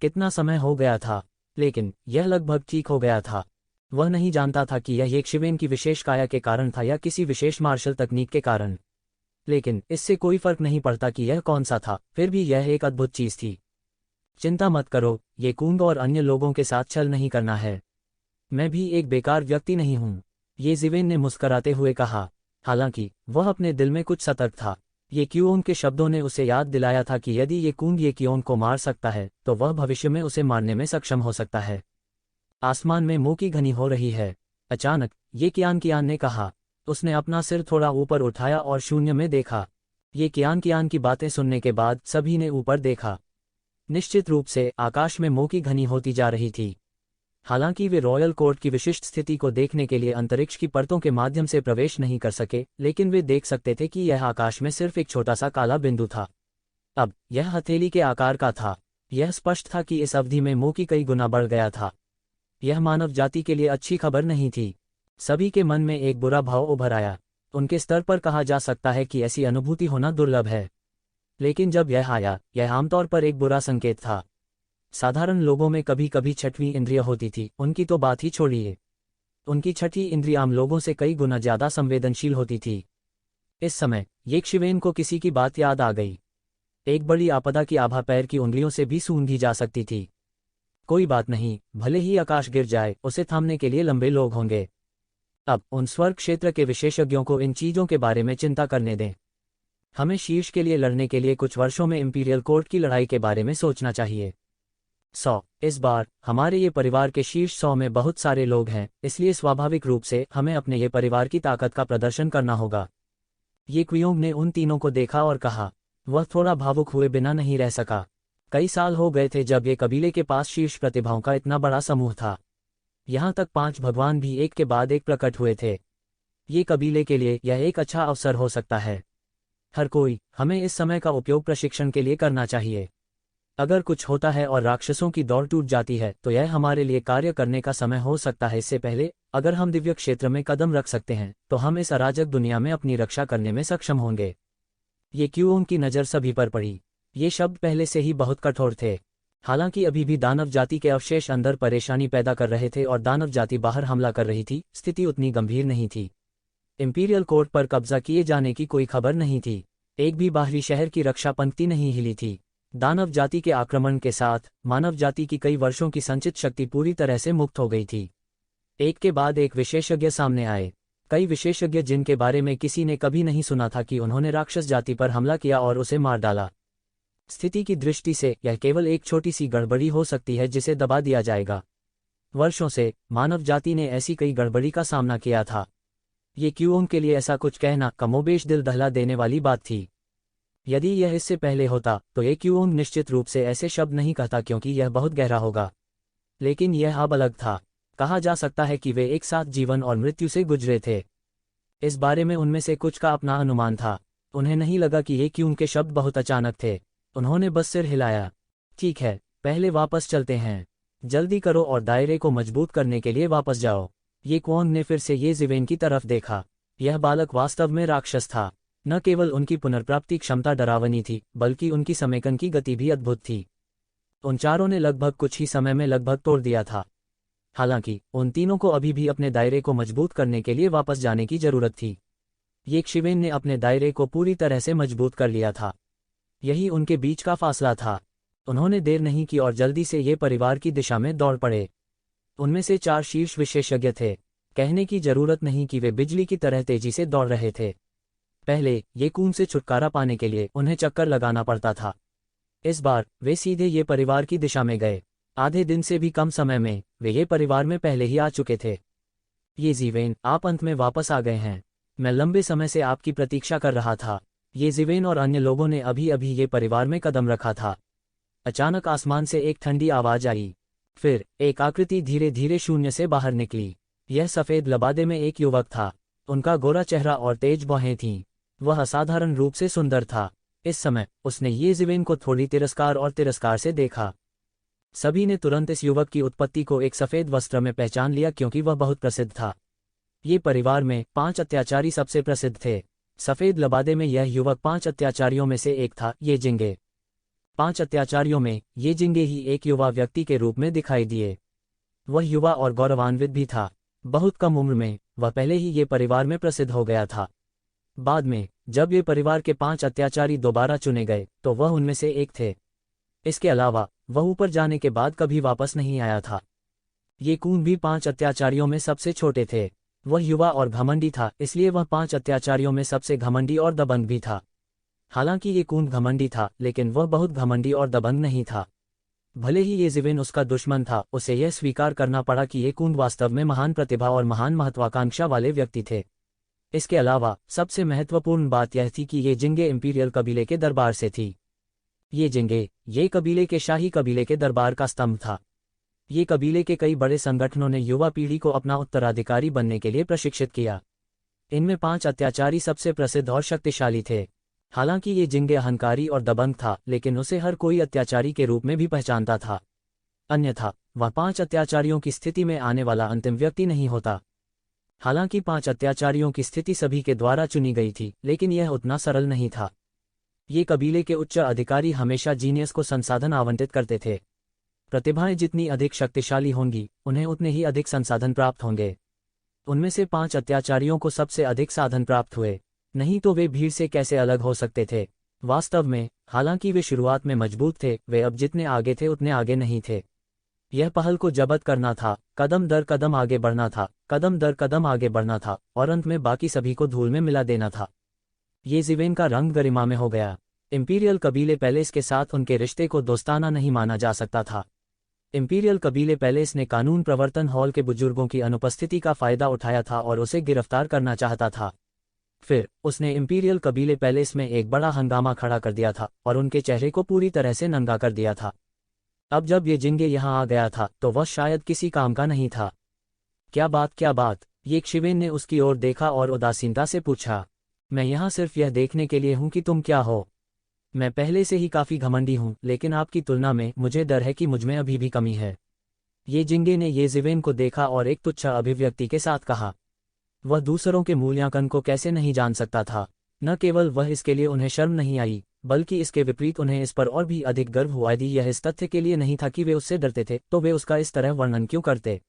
कितना समय हो गया था, लेकिन यह लगभग ठीक हो गया था। वह नहीं जानता था कि यह एक शिवेन की विशेष काया के कारण था या किसी विशेष मार्शल तकनीक के कारण, लेकिन इससे कोई फर्क नहीं पड़ता कि यह कौन सा था, फिर भी यह एक अद्भुत चीज थी। चिंता मत करो, ये कूंग और अन्य लोगों के साथ छल नहीं करना है। मैं भी एक बेकार व्यक्ति नहीं हूं, ये ज़िवेन ने मुस्कराते हुए कहा। हालांकि वह अपने दिल में कुछ सतर्क था। ये कियोंग के शब्दों ने उसे याद दिलाया था कि यदि ये कूंग ये कियोंग को मार सकता है तो वह भविष्य में उसे मारने में सक्षम हो सकता है। आसमान में मोह की घनी हो रही है, अचानक ये कियान ने कहा। उसने अपना सिर थोड़ा ऊपर उठाया और शून्य में देखा। ये कियान की बातें सुनने के बाद सभी ने ऊपर देखा। निश्चित रूप से आकाश में मोह की घनी होती जा रही थी। हालांकि वे रॉयल कोर्ट की विशिष्ट स्थिति को देखने के लिए अंतरिक्ष की परतों के माध्यम से प्रवेश नहीं कर सके, लेकिन वे देख सकते थे कि यह आकाश में सिर्फ एक छोटा सा काला बिंदु था। अब यह हथेली के आकार का था। यह स्पष्ट था कि इस अवधि में मोह की कई गुना बढ़ गया था। यह मानव जाति के लिए अच्छी खबर नहीं थी। सभी के मन में एक बुरा भाव उभर आया। उनके स्तर पर कहा जा सकता है कि ऐसी अनुभूति होना दुर्लभ है, लेकिन जब यह आया, यह आमतौर पर एक बुरा संकेत था। साधारण लोगों में कभी कभी छठवीं इंद्रिय होती थी, उनकी तो बात ही छोड़िए। उनकी छठी इंद्रिय आम लोगों से कई गुना ज्यादा संवेदनशील होती थी। इस समय येक शिवेन को किसी की बात याद आ गई। एक बड़ी आपदा की आभा पैर की उंगलियों से भी सूंघी जा सकती थी। कोई बात नहीं, भले ही आकाश गिर जाए, उसे थामने के लिए लंबे लोग होंगे। अब उन स्वर्ग क्षेत्र के विशेषज्ञों को इन चीजों के बारे में चिंता करने दें। हमें शीर्ष के लिए लड़ने के लिए कुछ वर्षों में इंपीरियल कोर्ट की लड़ाई के बारे में सोचना चाहिए। 100 इस बार हमारे ये परिवार के शीर्ष 100 में बहुत सारे लोग हैं, इसलिए स्वाभाविक रूप से हमें अपने ये परिवार की ताकत का प्रदर्शन करना होगा। ये क्वियोंग ने उन तीनों को देखा और कहा। वह थोड़ा भावुक हुए बिना नहीं रह सका। कई साल हो गए थे जब ये कबीले के पास शीर्ष प्रतिभाओं का इतना बड़ा समूह था। यहाँ तक 5 भगवान भी एक के बाद एक प्रकट हुए थे। ये कबीले के लिए यह एक अच्छा अवसर हो सकता है। हर कोई, हमें इस समय का उपयोग प्रशिक्षण के लिए करना चाहिए। अगर कुछ होता है और राक्षसों की दौड़ टूट जाती है तो यह हमारे लिए कार्य करने का समय हो सकता है। इससे पहले, अगर हम दिव्य क्षेत्र में कदम रख सकते हैं तो हम इस अराजक दुनिया में अपनी रक्षा करने में सक्षम होंगे। ये क्यूओंग की नज़र सभी पर पड़ी। ये शब्द पहले से ही बहुत कठोर थे। हालांकि अभी भी दानव जाति के अवशेष अंदर परेशानी पैदा कर रहे थे और दानव जाति बाहर हमला कर रही थी, स्थिति उतनी गंभीर नहीं थी। इंपीरियल कोर्ट पर कब्जा किए जाने की कोई खबर नहीं थी। एक भी बाहरी शहर की रक्षा पंक्ति नहीं हिली थी। दानव जाति के आक्रमण के साथ मानव जाति की कई वर्षों की संचित शक्ति पूरी तरह से मुक्त हो गई थी। एक के बाद एक विशेषज्ञ सामने आए। कई विशेषज्ञ जिनके बारे में किसी ने कभी नहीं सुना था कि उन्होंने राक्षस जाति पर हमला किया और उसे मार डाला। स्थिति की दृष्टि से यह केवल एक छोटी सी गड़बड़ी हो सकती है जिसे दबा दिया जाएगा। वर्षों से मानव जाति ने ऐसी कई गड़बड़ी का सामना किया था। ये क्यूओंग के लिए ऐसा कुछ कहना कमोबेश दिल दहला देने वाली बात थी। यदि यह इससे पहले होता तो ये क्यूओंग निश्चित रूप से ऐसे शब्द नहीं कहता क्योंकि यह बहुत गहरा होगा। लेकिन यह अब अलग था। कहा जा सकता है कि वे एक साथ जीवन और मृत्यु से गुजरे थे। इस बारे में उनमें से कुछ का अपना अनुमान था। उन्हें नहीं लगा कि ये क्यूओंग के शब्द बहुत अचानक थे। उन्होंने बस सिर हिलाया। ठीक है, पहले वापस चलते हैं। जल्दी करो और दायरे को मजबूत करने के लिए वापस जाओ। ये क्वोंग ने फिर से ये जिवेन की तरफ देखा। यह बालक वास्तव में राक्षस था। न केवल उनकी पुनर्प्राप्ति क्षमता डरावनी थी, बल्कि उनकी समेकन की गति भी अद्भुत थी। उन चारों ने लगभग कुछ ही समय में लगभग तोड़ दिया था। हालांकि उन तीनों को अभी भी अपने दायरे को मजबूत करने के लिए वापस जाने की जरूरत थी। ये शिवेन ने अपने दायरे को पूरी तरह से मजबूत कर लिया था। यही उनके बीच का फासला था। उन्होंने देर नहीं की और जल्दी से ये परिवार की दिशा में दौड़ पड़े। उनमें से 4 शीर्ष विशेषज्ञ थे। कहने की जरूरत नहीं कि वे बिजली की तरह तेजी से दौड़ रहे थे। पहले ये कून से छुटकारा पाने के लिए उन्हें चक्कर लगाना पड़ता था। इस बार वे सीधे ये परिवार की दिशा में गए। आधे दिन से भी कम समय में वे ये परिवार में पहले ही आ चुके थे। ये जिवेन, आप अंत में वापस आ गए हैं। मैं लंबे समय से आपकी प्रतीक्षा कर रहा था। ये जिवेन और अन्य लोगों ने अभी अभी ये परिवार में कदम रखा था। अचानक आसमान से एक ठंडी आवाज आई। फिर एक आकृति धीरे धीरे शून्य से बाहर निकली। यह सफेद लबादे में एक युवक था। उनका गोरा चेहरा और तेज भौहें थीं। वह असाधारण रूप से सुंदर था। इस समय उसने ये जिवेन को थोड़ी तिरस्कार से देखा। सभी ने तुरंत इस युवक की उत्पत्ति को एक सफेद वस्त्र में पहचान लिया क्योंकि वह बहुत प्रसिद्ध था। ये परिवार में 5 अत्याचारी सबसे प्रसिद्ध थे। सफेद लबादे में यह युवक 5 अत्याचारियों में से एक था। ये जिंगे 5 अत्याचारियों में ये जिंगे ही एक युवा व्यक्ति के रूप में दिखाई दिए। वह युवा और गौरवान्वित भी था। बहुत कम उम्र में वह पहले ही ये परिवार में प्रसिद्ध हो गया था। बाद में जब ये परिवार के 5 अत्याचारी दोबारा चुने गए तो वह उनमें से एक थे। इसके अलावा वह ऊपर जाने के बाद कभी वापस नहीं आया था। ये कून भी 5 अत्याचारियों में सबसे छोटे थे। वह युवा और घमंडी था, इसलिए वह 5 अत्याचारियों में सबसे घमंडी और दबंग भी था। हालांकि ये कून घमंडी था, लेकिन वह बहुत घमंडी और दबंग नहीं था। भले ही ये जिवेन उसका दुश्मन था, उसे यह स्वीकार करना पड़ा कि ये कून वास्तव में महान प्रतिभा और महान महत्वाकांक्षा वाले व्यक्ति थे। इसके अलावा सबसे महत्वपूर्ण बात यह थी कि ये जिंगे इंपीरियल कबीले के दरबार से थी। ये जिंगे ये कबीले के शाही कबीले के दरबार का स्तंभ था। ये कबीले के कई बड़े संगठनों ने युवा पीढ़ी को अपना उत्तराधिकारी बनने के लिए प्रशिक्षित किया। इनमें 5 अत्याचारी सबसे प्रसिद्ध और शक्तिशाली थे। हालांकि ये जिंगे अहंकारी और दबंग था, लेकिन उसे हर कोई अत्याचारी के रूप में भी पहचानता था। अन्यथा वह 5 अत्याचारियों की स्थिति में आने वाला अंतिम व्यक्ति नहीं होता। हालांकि 5 अत्याचारियों की स्थिति सभी के द्वारा चुनी गई थी, लेकिन यह उतना सरल नहीं था। ये कबीले के उच्च अधिकारी हमेशा जीनियस को संसाधन आवंटित करते थे। प्रतिभाएं जितनी अधिक शक्तिशाली होंगी, उन्हें उतने ही अधिक संसाधन प्राप्त होंगे। उनमें से 5 अत्याचारियों को सबसे अधिक साधन प्राप्त हुए, नहीं तो वे भीड़ से कैसे अलग हो सकते थे। वास्तव में हालांकि वे शुरुआत में मजबूत थे, वे अब जितने आगे थे उतने आगे नहीं थे। यह पहल को जब्त करना था, कदम दर कदम आगे बढ़ना था, कदम दर कदम आगे बढ़ना था, और अंत में बाकी सभी को धूल में मिला देना था। ये जिवेन का रंग गरिमा में हो गया। इंपीरियल कबीले पैलेस के साथ उनके रिश्ते को दोस्ताना नहीं माना जा सकता था। इंपीरियल कबीले पैलेस ने कानून प्रवर्तन हॉल के बुजुर्गों की अनुपस्थिति का फायदा उठाया था और उसे गिरफ्तार करना चाहता था। फिर उसने इंपीरियल कबीले पैलेस में एक बड़ा हंगामा खड़ा कर दिया था और उनके चेहरे को पूरी तरह से नंगा कर दिया था। अब जब ये जिंगे यहाँ आ गया था तो वह शायद किसी काम का नहीं था। क्या बात? ये शिवेन ने उसकी ओर देखा और उदासीनता से पूछा। मैं यहाँ सिर्फ यह देखने के लिए हूँ कि तुम क्या हो। मैं पहले से ही काफ़ी घमंडी हूँ, लेकिन आपकी तुलना में मुझे डर है कि मुझमें अभी भी कमी है। ये जिंगे ने ये जिवेन को देखा और एक तुच्छ अभिव्यक्ति के साथ कहा। वह दूसरों के मूल्यांकन को कैसे नहीं जान सकता था। न केवल वह इसके लिए उन्हें शर्म नहीं आई, बल्कि इसके विपरीत उन्हें इस पर और भी अधिक गर्व हुआ। यदि यह इस तथ्य के लिए नहीं था कि वे उससे डरते थे, तो वे उसका इस तरह वर्णन क्यों करते।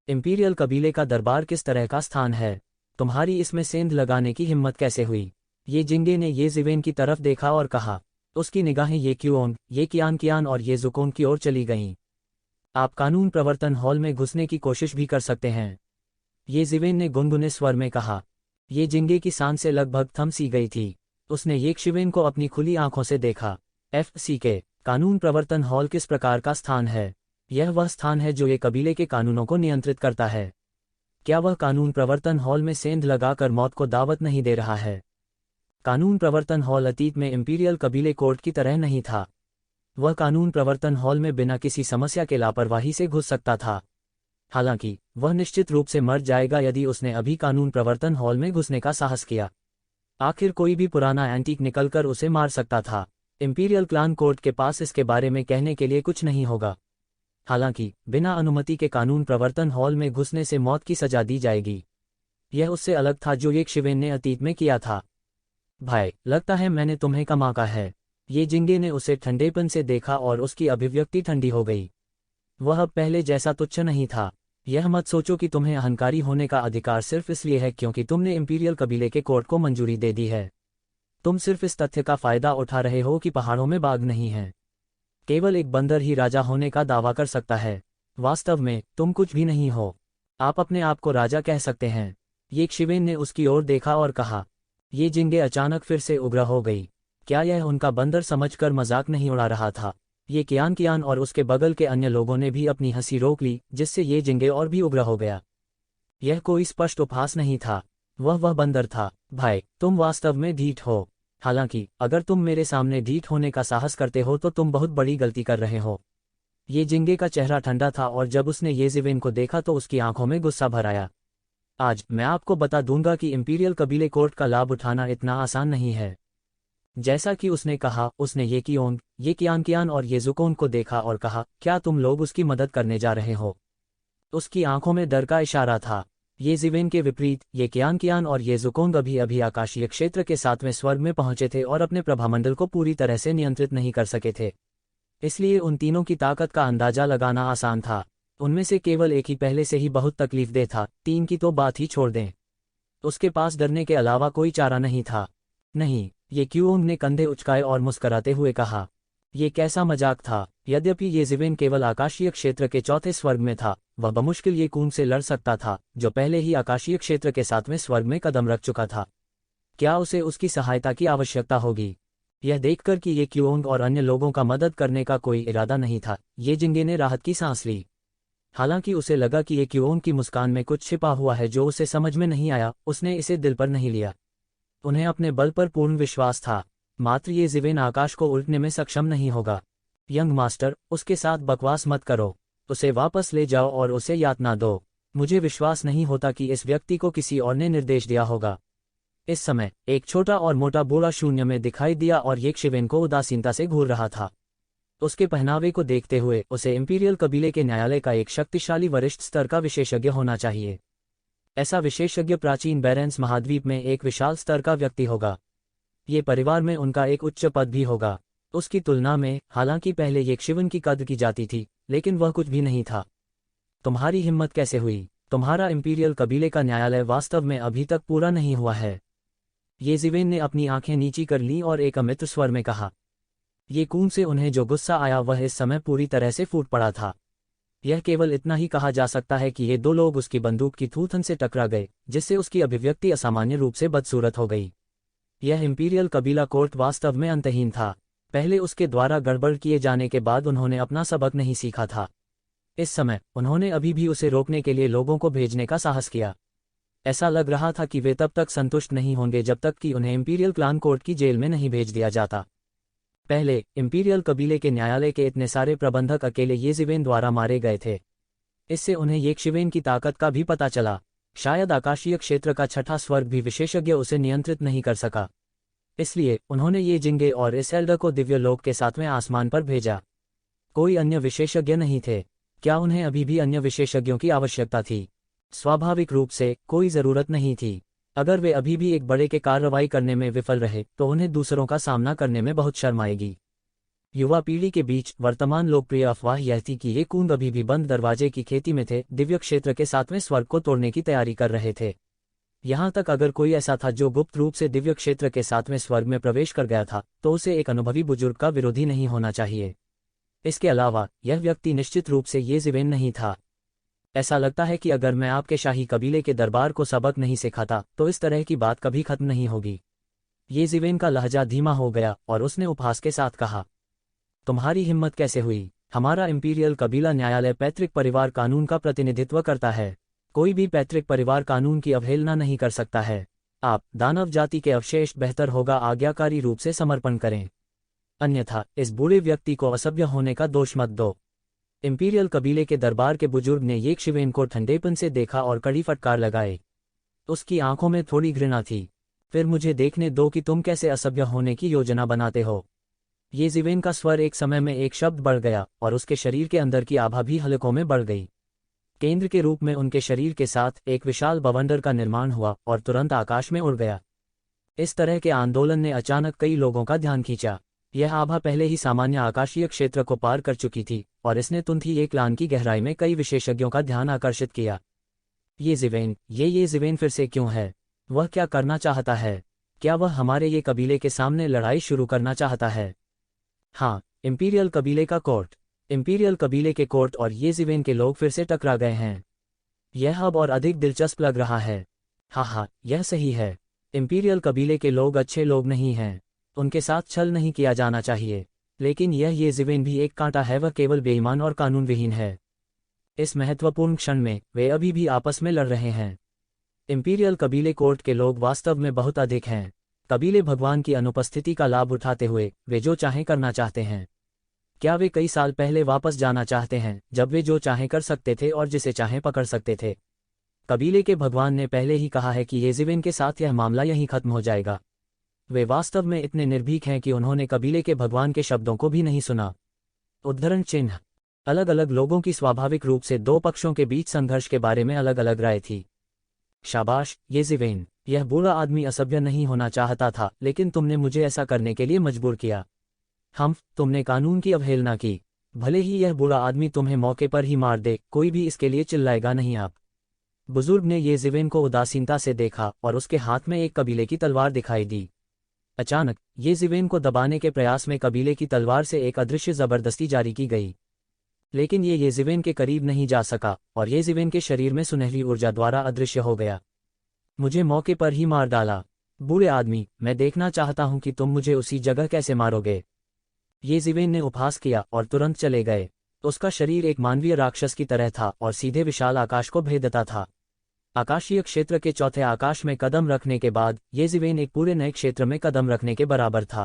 इंपीरियल कबीले का दरबार किस तरह का स्थान है? तुम्हारी इसमें सेंध लगाने की हिम्मत कैसे हुई? ये जिंगे ने ये जिवेन की तरफ देखा और कहा। उसकी निगाहें ये क्यूओंग, ये कियान और ये जुकोंग की ओर चली गईं। आप कानून प्रवर्तन हॉल में घुसने की कोशिश भी कर सकते हैं, ये जिवेन ने गुनगुने स्वर में कहा। ये जिंगे की सांसें लगभग थम सी गई थी। उसने ये शिवेन को अपनी खुली आंखों से देखा। FCK कानून प्रवर्तन हॉल किस प्रकार का स्थान है? यह वह स्थान है जो ये कबीले के कानूनों को नियंत्रित करता है। क्या वह कानून प्रवर्तन हॉल में सेंध लगाकर मौत को दावत नहीं दे रहा है? कानून प्रवर्तन हॉल अतीत में इंपीरियल कबीले कोर्ट की तरह नहीं था। वह कानून प्रवर्तन हॉल में बिना किसी समस्या के लापरवाही से घुस सकता था। हालांकि वह निश्चित रूप से मर जाएगा यदि उसने अभी कानून प्रवर्तन हॉल में घुसने का साहस किया। आखिर कोई भी पुराना एंटीक निकलकर उसे मार सकता था। इंपीरियल क्लान कोर्ट के पास इसके बारे में कहने के लिए कुछ नहीं होगा। हालांकि बिना अनुमति के कानून प्रवर्तन हॉल में घुसने से मौत की सजा दी जाएगी। यह उससे अलग था जो ये शिवेन ने अतीत में किया था। भाई, लगता है मैंने तुम्हें कमा का है। ये जिंगे ने उसे ठंडेपन से देखा और उसकी अभिव्यक्ति ठंडी हो गई। वह अब पहले जैसा तुच्छ नहीं था। यह मत सोचो कि तुम्हें अहंकारी होने का अधिकार सिर्फ इसलिए है क्योंकि तुमने इंपीरियल कबीले के कोर्ट को मंजूरी दे दी है। तुम सिर्फ इस तथ्य का फायदा उठा रहे हो कि पहाड़ों में बाघ नहीं हैं। केवल एक बंदर ही राजा होने का दावा कर सकता है। वास्तव में तुम कुछ भी नहीं हो। आप अपने आप को राजा कह सकते हैं। ये शिवेन ने उसकी ओर देखा और कहा। ये जिंगे अचानक फिर से उग्र हो गई। क्या यह उनका बंदर समझकर मजाक नहीं उड़ा रहा था? ये कियान और उसके बगल के अन्य लोगों ने भी अपनी हंसी रोक ली, जिससे ये जिंगे और भी उग्र हो गया। यह कोई स्पष्ट उपहास नहीं था। वह बंदर था। भाई, तुम वास्तव में ढीठ हो। हालांकि अगर तुम मेरे सामने ढीठ होने का साहस करते हो तो तुम बहुत बड़ी गलती कर रहे हो। ये जिंगे का चेहरा ठंडा था और जब उसने ये जिवेन को देखा तो उसकी आंखों में गुस्सा भर आया। आज मैं आपको बता दूंगा कि इंपीरियल कबीले कोर्ट का लाभ उठाना इतना आसान नहीं है। जैसा कि उसने कहा, उसने ये कियोंग, ये कियान और ये जुकोंग को देखा और कहा, क्या तुम लोग उसकी मदद करने जा रहे हो? उसकी आंखों में डर का इशारा था। ये जिवेन के विपरीत, ये कियान और ये जुकोंग अभी अभी आकाशीय क्षेत्र के 7वें स्वर्ग में पहुंचे थे और अपने प्रभामंडल को पूरी तरह से नियंत्रित नहीं कर सके थे। इसलिए उन तीनों की ताकत का अंदाजा लगाना आसान था। उनमें से केवल एक ही पहले से ही बहुत तकलीफदेह था, 3 की तो बात ही छोड़ दें। उसके पास डरने के अलावा कोई चारा नहीं था। नहीं, ये कियोंग ने कंधे उचकाए और मुस्कराते हुए कहा। ये कैसा मजाक था? यद्यपि ये जिवेन केवल आकाशीय क्षेत्र के 4थे स्वर्ग में था, वह बमुश्किल ये कून से लड़ सकता था, जो पहले ही आकाशीय क्षेत्र के 7वें स्वर्ग में कदम रख चुका था। क्या उसे उसकी सहायता की आवश्यकता होगी? यह देखकर कि ये कियोंग और अन्य लोगों का मदद करने का कोई इरादा नहीं था, ये जिंगे ने राहत की सांस ली। हालांकि उसे लगा कि ये कियोंग की मुस्कान में कुछ छिपा हुआ है जो उसे समझ में नहीं आया, उसने इसे दिल पर नहीं लिया। उन्हें अपने बल पर पूर्ण विश्वास था। मात्र ये जिवेन आकाश को उल्टने में सक्षम नहीं होगा। यंग मास्टर, उसके साथ बकवास मत करो। उसे वापस ले जाओ और उसे यातना दो। मुझे विश्वास नहीं होता कि इस व्यक्ति को किसी और ने निर्देश दिया होगा। इस समय एक छोटा और मोटा बूढ़ा शून्य में दिखाई दिया और ये शिवेन को उदासीनता से घूर रहा था। उसके पहनावे को देखते हुए उसे इंपीरियल कबीले के न्यायालय का एक शक्तिशाली वरिष्ठ स्तर का विशेषज्ञ होना चाहिए। ऐसा विशेषज्ञ प्राचीन बैरेंस महाद्वीप में एक विशाल स्तर का व्यक्ति होगा। ये परिवार में उनका एक उच्च पद भी होगा। उसकी तुलना में, हालांकि पहले ये शिवन की कद्र की जाती थी, लेकिन वह कुछ भी नहीं था। तुम्हारी हिम्मत कैसे हुई? तुम्हारा इंपीरियल कबीले का न्यायालय वास्तव में अभी तक पूरा नहीं हुआ है। ये जिवेन ने अपनी आंखें नीची कर लीं और एक अमित्र स्वर में कहा। ये कून से उन्हें जो गुस्सा आया वह इस समय पूरी तरह से फूट पड़ा था। यह केवल इतना ही कहा जा सकता है कि ये दो लोग उसकी बंदूक की थूथन से टकरा गए, जिससे उसकी अभिव्यक्ति असामान्य रूप से बदसूरत हो गई। यह इंपीरियल कबीला कोर्ट वास्तव में अंतहीन था। पहले उसके द्वारा गड़बड़ किए जाने के बाद उन्होंने अपना सबक नहीं सीखा था। इस समय उन्होंने अभी भी उसे रोकने के लिए लोगों को भेजने का साहस किया। ऐसा लग रहा था कि वे तब तक संतुष्ट नहीं होंगे जब तक कि उन्हें इंपीरियल क्लान कोर्ट की जेल में नहीं भेज दिया जाता। पहले इंपीरियल कबीले के न्यायालय के इतने सारे प्रबंधक अकेले येज़िवेन द्वारा मारे गए थे। इससे उन्हें येशिवेन की ताकत का भी पता चला। शायद आकाशीय क्षेत्र का छठा स्वर्ग भी विशेषज्ञ उसे नियंत्रित नहीं कर सका। इसलिए उन्होंने ये जिंगे और इस एल्डर को दिव्य लोक के 7वें आसमान पर भेजा। कोई अन्य विशेषज्ञ नहीं थे। क्या उन्हें अभी भी अन्य विशेषज्ञों की आवश्यकता थी? स्वाभाविक रूप से कोई ज़रूरत नहीं थी। अगर वे अभी भी एक बड़े के कार्रवाई करने में विफल रहे तो उन्हें दूसरों का सामना करने में बहुत शर्म आएगी। युवा पीढ़ी के बीच वर्तमान लोकप्रिय अफवाह यह थी कि ये कूंद अभी भी बंद दरवाजे की खेती में थे, दिव्य क्षेत्र के 7वें स्वर्ग को तोड़ने की तैयारी कर रहे थे। यहाँ तक अगर कोई ऐसा था जो गुप्त रूप से दिव्य क्षेत्र के 7वें स्वर्ग में प्रवेश कर गया था तो उसे एक अनुभवी बुजुर्ग का विरोधी नहीं होना चाहिए। इसके अलावा यह व्यक्ति निश्चित रूप से येज़िवेन नहीं था। ऐसा लगता है कि अगर मैं आपके शाही कबीले के दरबार को सबक नहीं सिखाता तो इस तरह की बात कभी खत्म नहीं होगी। येज़िवेन का लहजा धीमा हो गया और उसने उपहास के साथ कहा, तुम्हारी हिम्मत कैसे हुई? हमारा इंपीरियल कबीला न्यायालय पैतृक परिवार कानून का प्रतिनिधित्व करता है। कोई भी पैतृक परिवार कानून की अवहेलना नहीं कर सकता है। आप दानव जाति के अवशेष बेहतर होगा आज्ञाकारी रूप से समर्पण करें, अन्यथा इस बूढ़े व्यक्ति को असभ्य होने का दोष मत दो। इंपीरियल कबीले के दरबार के बुजुर्ग ने येशिवेन को ठंडेपन से देखा और कड़ी फटकार लगाए। उसकी आंखों में थोड़ी घृणा थी। फिर मुझे देखने दो कि तुम कैसे असभ्य होने की योजना बनाते हो। येज़िवेन का स्वर एक समय में एक शब्द बढ़ गया और उसके शरीर के अंदर की आभा भी हलकों में बढ़ गई। केंद्र के रूप में उनके शरीर के साथ एक विशाल बवंडर का निर्माण हुआ और तुरंत आकाश में उड़ गया। इस तरह के आंदोलन ने अचानक कई लोगों का ध्यान खींचा। यह आभा पहले ही सामान्य आकाशीय क्षेत्र को पार कर चुकी थी और इसने तुरंत ही एक लान की गहराई में कई विशेषज्ञों का ध्यान आकर्षित किया। येज़िवेन फिर से क्यों है? वह क्या करना चाहता है? क्या वह हमारे ये कबीले के सामने लड़ाई शुरू करना चाहता है? हाँ, इंपीरियल कबीले का कोर्ट। इंपीरियल कबीले के कोर्ट और येज़िवेन के लोग फिर से टकरा गए हैं। यह अब और अधिक दिलचस्प लग रहा है। हाँ, यह सही है। इंपीरियल कबीले के लोग अच्छे लोग नहीं हैं। उनके साथ छल नहीं किया जाना चाहिए। लेकिन यह येज़िवेन भी एक कांटा है, वह केवल बेईमान और कानून विहीन है। इस महत्वपूर्ण क्षण में वे अभी भी आपस में लड़ रहे हैं। इंपीरियल कबीले कोर्ट के लोग वास्तव में बहुत अधिक हैं। कबीले भगवान की अनुपस्थिति का लाभ उठाते हुए वे जो चाहें करना चाहते हैं। क्या वे कई साल पहले वापस जाना चाहते हैं जब वे जो चाहें कर सकते थे और जिसे चाहें पकड़ सकते थे? कबीले के भगवान ने पहले ही कहा है कि येज़िवेन के साथ यह मामला यहीं खत्म हो जाएगा। वे वास्तव में इतने निर्भीक हैं कि उन्होंने कबीले के भगवान के शब्दों को भी नहीं सुना। उद्धरण चिन्ह। अलग अलग लोगों की स्वाभाविक रूप से दो पक्षों के बीच संघर्ष के बारे में अलग अलग राय थी। शाबाश येज़िवेन, यह बुरा आदमी असभ्य नहीं होना चाहता था, लेकिन तुमने मुझे ऐसा करने के लिए मजबूर किया। तुमने कानून की अवहेलना की। भले ही यह बुरा आदमी तुम्हें मौके पर ही मार दे, कोई भी इसके लिए चिल्लाएगा नहीं। आप बुजुर्ग ने येज़िवेन को उदासीनता से देखा और उसके हाथ में एक कबीले की तलवार दिखाई दी। अचानक येज़िवेन को दबाने के प्रयास में कबीले की तलवार से एक अदृश्य जबरदस्ती जारी की गई, लेकिन ये येज़िवेन के करीब नहीं जा सका और येज़िवेन के शरीर में सुनहरी ऊर्जा द्वारा अदृश्य हो गया। मुझे मौके पर ही मार डाला। बुरे आदमी, मैं देखना चाहता हूं कि तुम मुझे उसी जगह कैसे मारोगे। येज़िवेन ने उपहास किया और तुरंत चले गए। उसका शरीर एक मानवीय राक्षस की तरह था और सीधे विशाल आकाश को भेदता था। आकाशीय क्षेत्र के चौथे आकाश में कदम रखने के बाद येज़िवेन एक पूरे नए क्षेत्र में कदम रखने के बराबर था।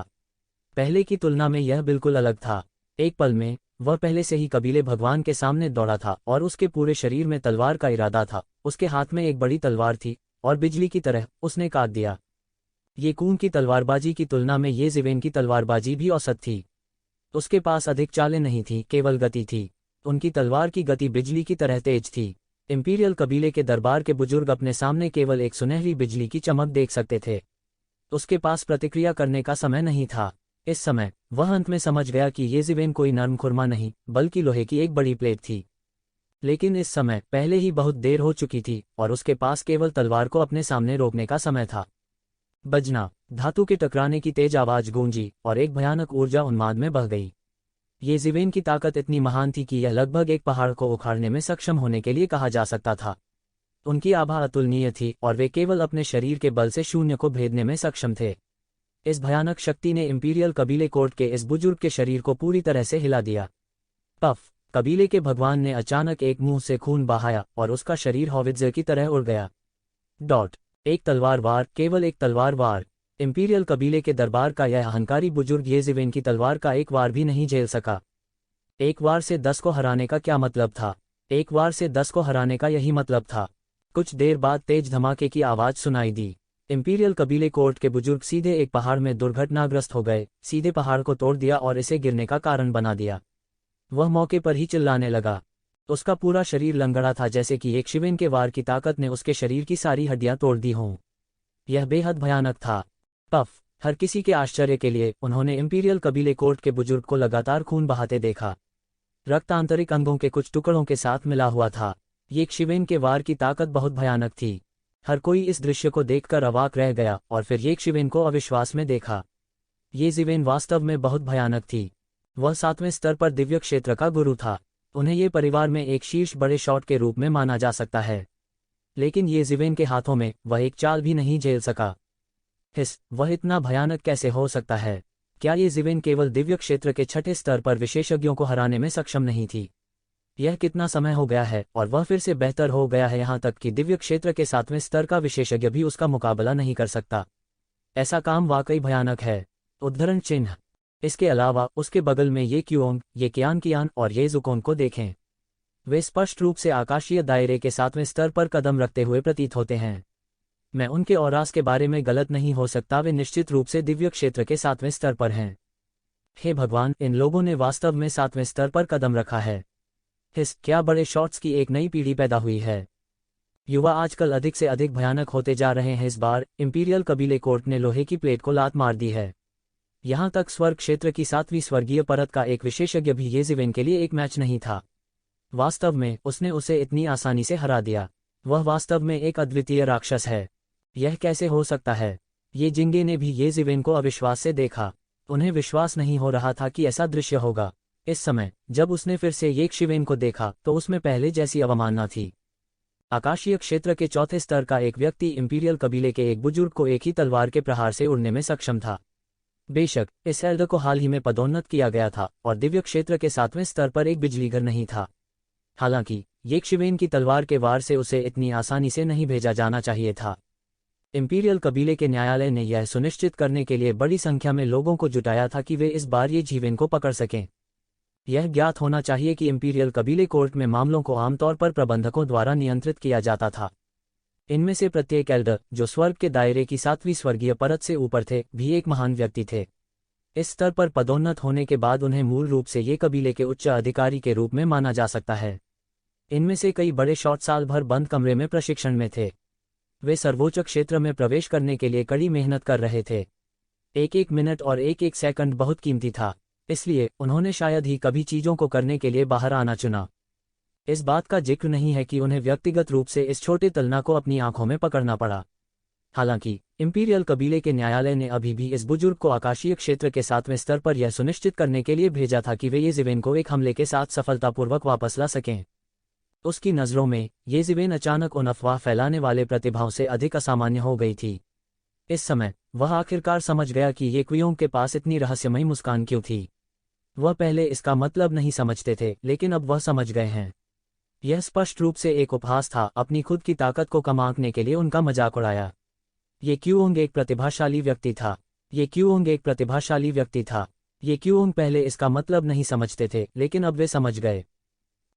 पहले की तुलना में यह बिल्कुल अलग था। एक पल में वह पहले से ही कबीले भगवान के सामने दौड़ा था और उसके पूरे शरीर में तलवार का इरादा था। उसके हाथ में एक बड़ी तलवार थी और बिजली की तरह उसने काट दिया। ये कून की तलवारबाजी की तुलना में येज़िवेन की तलवारबाजी भी औसत थी। उसके पास अधिक चालें नहीं थी, केवल गति थी। उनकी तलवार की गति बिजली की तरह तेज थी। इंपीरियल कबीले के दरबार के बुजुर्ग अपने सामने केवल एक सुनहरी बिजली की चमक देख सकते थे। उसके पास प्रतिक्रिया करने का समय नहीं था। इस समय वह अंत में समझ गया कि येज़िवेन कोई नर्म खुरमा नहीं बल्कि लोहे की एक बड़ी प्लेट थी। लेकिन इस समय पहले ही बहुत देर हो चुकी थी और उसके पास केवल तलवार को अपने सामने रोकने का समय था। बजना, धातु के टकराने की तेज आवाज गूंजी और एक भयानक ऊर्जा उन्माद में बह गई। येज़िवेन की ताकत इतनी महान थी कि यह लगभग एक पहाड़ को उखाड़ने में सक्षम होने के लिए कहा जा सकता था। उनकी आभा अतुलनीय थी और वे केवल अपने शरीर के बल से शून्य को भेदने में सक्षम थे। इस भयानक शक्ति ने इंपीरियल कबीले कोर्ट के इस बुजुर्ग के शरीर को पूरी तरह से हिला दिया। पफ, कबीले के भगवान ने अचानक एक मुंह से खून बहाया और उसका शरीर हॉवित्ज़र की तरह उड़ गया। एक तलवार वार, केवल एक तलवार वार। इंपीरियल कबीले के दरबार का यह अहंकारी बुजुर्ग येज़िवेन की तलवार का एक वार भी नहीं झेल सका। एक वार से 10 को हराने का क्या मतलब था? एक वार से 10 को हराने का यही मतलब था। कुछ देर बाद तेज धमाके की आवाज सुनाई दी। इंपीरियल कबीले कोर्ट के बुजुर्ग सीधे एक पहाड़ में दुर्घटनाग्रस्त हो गए, सीधे पहाड़ को तोड़ दिया और इसे गिरने का कारण बना दिया। वह मौके पर ही चिल्लाने लगा। उसका पूरा शरीर लंगड़ा था, जैसे कि एक शिवेन के वार की ताकत ने उसके शरीर की सारी हड्डियां तोड़ दी हों। यह बेहद भयानक था। पफ! हर किसी के आश्चर्य के लिए उन्होंने इंपीरियल कबीले कोर्ट के बुजुर्ग को लगातार खून बहाते देखा। रक्त आंतरिक अंगों के कुछ टुकड़ों के साथ मिला हुआ था। ये शिवेन के वार की ताकत बहुत भयानक थी। हर कोई इस दृश्य को देखकर अवाक रह गया और फिर ये शिवेन को अविश्वास में देखा। येज़िवेन वास्तव में बहुत भयानक थी। वह 7वें स्तर पर दिव्य क्षेत्र का गुरु था। उन्हें ये परिवार में एक शीर्ष बड़े शॉट के रूप में माना जा सकता है। लेकिन येज़िवेन के हाथों में वह एक चाल भी नहीं झेल सका। वह इतना भयानक कैसे हो सकता है? क्या येज़िवेन केवल दिव्य क्षेत्र के 6ठे स्तर पर विशेषज्ञों को हराने में सक्षम नहीं थी? यह कितना समय हो गया है और वह फिर से बेहतर हो गया है, यहाँ तक कि दिव्य क्षेत्र के 7वें स्तर का विशेषज्ञ भी उसका मुकाबला नहीं कर सकता। ऐसा काम वाकई भयानक है। उद्धरण चिन्ह। इसके अलावा उसके बगल में ये क्यूओंग, ये कियान और ये ज़ुकोन को देखें। वे स्पष्ट रूप से आकाशीय दायरे के 7वें स्तर पर कदम रखते हुए प्रतीत होते हैं। मैं उनके औरास के बारे में गलत नहीं हो सकता, वे निश्चित रूप से दिव्य क्षेत्र के 7वें स्तर पर हैं। हे भगवान, इन लोगों ने वास्तव में 7वें स्तर पर कदम रखा है। क्या बड़े शॉट्स की एक नई पीढ़ी पैदा हुई है। युवा आजकल अधिक से अधिक भयानक होते जा रहे हैं। इस बार इंपीरियल कबीले कोर्ट ने लोहे की प्लेट को लात मार दी है। यहाँ तक स्वर्ग क्षेत्र की 7वीं स्वर्गीय परत का एक विशेषज्ञ भी येज़िवेन के लिए एक मैच नहीं था। वास्तव में उसने उसे इतनी आसानी से हरा दिया। वह वास्तव में एक अद्वितीय राक्षस है। यह कैसे हो सकता है? ये जिंगे ने भी येज़िवेन को अविश्वास से देखा। उन्हें विश्वास नहीं हो रहा था कि ऐसा दृश्य होगा। इस समय जब उसने फिर से येशिवेन को देखा तो उसमें पहले जैसी अवमानना थी। आकाशीय क्षेत्र के 4थे स्तर का एक व्यक्ति इंपीरियल कबीले के एक बुजुर्ग को एक ही तलवार के प्रहार से उड़ने में सक्षम था। बेशक इस एल्डर को हाल ही में पदोन्नत किया गया था और दिव्य क्षेत्र के 7वें स्तर पर एक बिजलीघर नहीं था। हालांकि येशिवेन की तलवार के वार से उसे इतनी आसानी से नहीं भेजा जाना चाहिए था। इंपीरियल कबीले के न्यायालय ने यह सुनिश्चित करने के लिए बड़ी संख्या में लोगों को जुटाया था कि वे इस बार येशिवेन को पकड़ सकें। यह ज्ञात होना चाहिए कि इंपीरियल कबीले कोर्ट में मामलों को आमतौर पर प्रबंधकों द्वारा नियंत्रित किया जाता था। इनमें से प्रत्येक एल्डर, जो स्वर्ग के दायरे की 7वीं स्वर्गीय परत से ऊपर थे, भी एक महान व्यक्ति थे। इस स्तर पर पदोन्नत होने के बाद उन्हें मूल रूप से ये कबीले के उच्च अधिकारी के रूप में माना जा सकता है। इनमें से कई बड़े शॉट साल भर बंद कमरे में प्रशिक्षण में थे। वे सर्वोच्च क्षेत्र में प्रवेश करने के लिए कड़ी मेहनत कर रहे थे। एक एक मिनट और एक एक सेकंड बहुत कीमती था, इसलिए उन्होंने शायद ही कभी चीजों को करने के लिए बाहर आना चुना। इस बात का जिक्र नहीं है कि उन्हें व्यक्तिगत रूप से इस छोटे तलना को अपनी आंखों में पकड़ना पड़ा। हालांकि इंपीरियल कबीले के न्यायालय ने अभी भी इस बुजुर्ग को आकाशीय क्षेत्र के 7वें स्तर पर यह सुनिश्चित करने के लिए भेजा था कि वे येशिवेन को एक हमले के साथ सफलतापूर्वक वापस ला सकें। उसकी नज़रों में येशिवेन अचानक उन अफवाह फैलाने वाले प्रतिभाओं से अधिक असामान्य हो गई थी। इस समय वह आखिरकार समझ गया कि ये क्वियोंग के पास इतनी रहस्यमयी मुस्कान क्यों थी। वह पहले इसका मतलब नहीं समझते थे, लेकिन अब वह समझ गए हैं। यह स्पष्ट रूप से एक उपहास था, अपनी खुद की ताकत को कम आंकने के लिए उनका मजाक उड़ाया। ये क्वियोंग एक प्रतिभाशाली व्यक्ति था। ये क्वियोंग एक प्रतिभाशाली व्यक्ति था। ये क्वियोंग पहले इसका मतलब नहीं समझते थे, लेकिन अब वे समझ गए।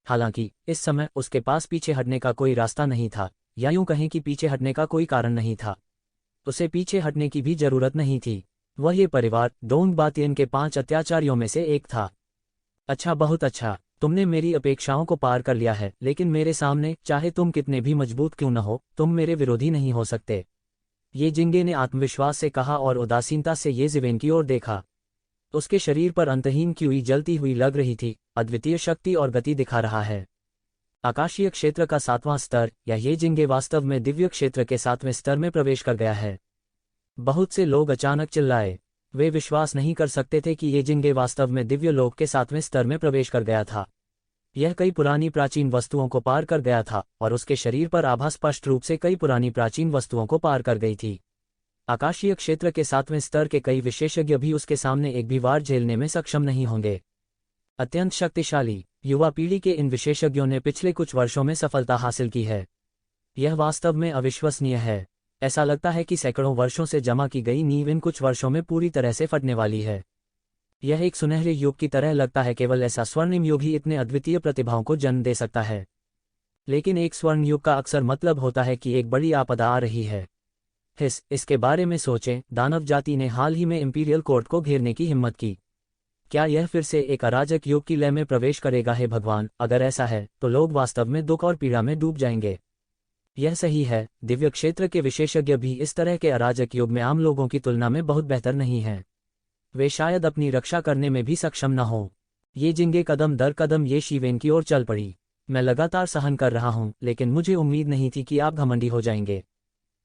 हालांकि इस समय उसके पास पीछे हटने का कोई रास्ता नहीं था, या यूं कहें कि पीछे हटने का कोई कारण नहीं था। उसे पीछे हटने की भी जरूरत नहीं थी। वह ये परिवार डोंग बातियन के 5 अत्याचारियों में से एक था। अच्छा, बहुत अच्छा, तुमने मेरी अपेक्षाओं को पार कर लिया है, लेकिन मेरे सामने, चाहे तुम कितने भी मजबूत क्यों न हो, तुम मेरे विरोधी नहीं हो सकते। ये जिंगे ने आत्मविश्वास से कहा और उदासीनता से येशिवेन की ओर देखा। उसके शरीर पर अंतहीन क्यूई जलती हुई लग रही थी, अद्वितीय शक्ति और गति दिखा रहा है। आकाशीय क्षेत्र का 7वां स्तर, या ये जिंगे वास्तव में दिव्य क्षेत्र के 7वें स्तर में प्रवेश कर गया है। बहुत से लोग अचानक चिल्लाए। वे विश्वास नहीं कर सकते थे कि ये जिंगे वास्तव में दिव्य लोक के 7वें स्तर में प्रवेश कर गया था। यह कई पुरानी प्राचीन वस्तुओं को पार कर गया था और उसके शरीर पर आभा स्पष्ट रूप से कई पुरानी प्राचीन वस्तुओं को पार कर गई थी। आकाशीय क्षेत्र के 7वें स्तर के कई विशेषज्ञ भी उसके सामने एक भी वार झेलने में सक्षम नहीं होंगे। अत्यंत शक्तिशाली युवा पीढ़ी के इन विशेषज्ञों ने पिछले कुछ वर्षों में सफलता हासिल की है। यह वास्तव में अविश्वसनीय है। ऐसा लगता है कि सैकड़ों वर्षों से जमा की गई नींव इन कुछ वर्षों में पूरी तरह से फटने वाली है। यह एक सुनहरे युग की तरह लगता है, केवल ऐसा स्वर्णिम युग ही इतने अद्वितीय प्रतिभाओं को जन्म दे सकता है। लेकिन एक स्वर्ण युग का अक्सर मतलब होता है कि एक बड़ी आपदा आ रही है। इसके बारे में सोचें, दानव जाति ने हाल ही में इंपीरियल कोर्ट को घेरने की हिम्मत की। क्या यह फिर से एक अराजक युग की लय में प्रवेश करेगा? हे भगवान, अगर ऐसा है तो लोग वास्तव में दुख और पीड़ा में डूब जाएंगे। यह सही है, दिव्य क्षेत्र के विशेषज्ञ भी इस तरह के अराजक युग में आम लोगों की तुलना में बहुत बेहतर नहीं हैं। वे शायद अपनी रक्षा करने में भी सक्षम न हों। ये जिंगे कदम दर कदम ये शिवेन की ओर चल पड़ी। मैं लगातार सहन कर रहा हूं, लेकिन मुझे उम्मीद नहीं थी कि आप घमंडी हो जाएंगे।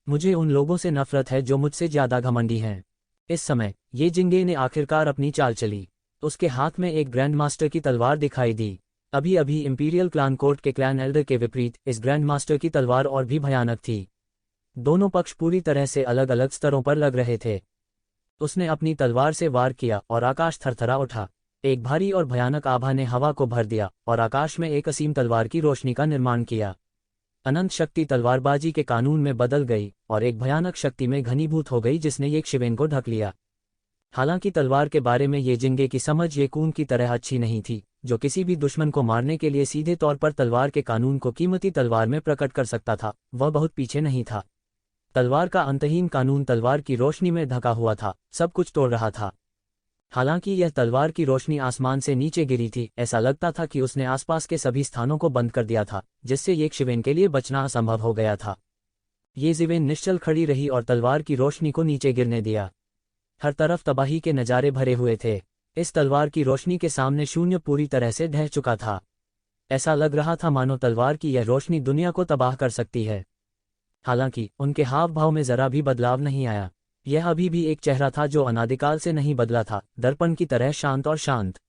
मुझे उन लोगों से नफरत है जो मुझसे ज्यादा घमंडी हैं। इस समय ये जिंगे ने आखिरकार अपनी चाल चली। उसके हाथ में एक ग्रैंड मास्टर की तलवार दिखाई दी। अभी अभी इंपीरियल क्लान कोर्ट के क्लैन एल्डर के विपरीत इस ग्रैंड मास्टर की तलवार और भी भयानक थी। दोनों पक्ष पूरी तरह से अलग अलग स्तरों पर लग रहे थे। उसने अपनी तलवार से वार किया और आकाश थरथरा उठा। एक भारी और भयानक आभा ने हवा को भर दिया और आकाश में एक असीम तलवार की रोशनी का निर्माण किया। अनंत शक्ति तलवारबाजी के कानून में बदल गई और एक भयानक शक्ति में घनीभूत हो गई जिसने ये शिवेन को ढक लिया। हालांकि तलवार के बारे में ये जिंगे की समझ ये खून की तरह अच्छी नहीं थी, जो किसी भी दुश्मन को मारने के लिए सीधे तौर पर तलवार के कानून को कीमती तलवार में प्रकट कर सकता था। वह बहुत पीछे नहीं था। तलवार का अंतहीन कानून तलवार की रोशनी में ढका हुआ था, सब कुछ तोड़ रहा था। हालांकि यह तलवार की रोशनी आसमान से नीचे गिरी थी, ऐसा लगता था कि उसने आसपास के सभी स्थानों को बंद कर दिया था, जिससे ये शिवेन के लिए बचना असंभव हो गया था। ये शिवेन निश्चल खड़ी रही और तलवार की रोशनी को नीचे गिरने दिया। हर तरफ तबाही के नज़ारे भरे हुए थे। इस तलवार की रोशनी के सामने शून्य पूरी तरह से ढह चुका था। ऐसा लग रहा था मानो तलवार की यह रोशनी दुनिया को तबाह कर सकती है। हालांकि उनके हाव भाव में जरा भी बदलाव नहीं आया। यह अभी भी एक चेहरा था जो अनादिकाल से नहीं बदला था, दर्पण की तरह शांत और शांत।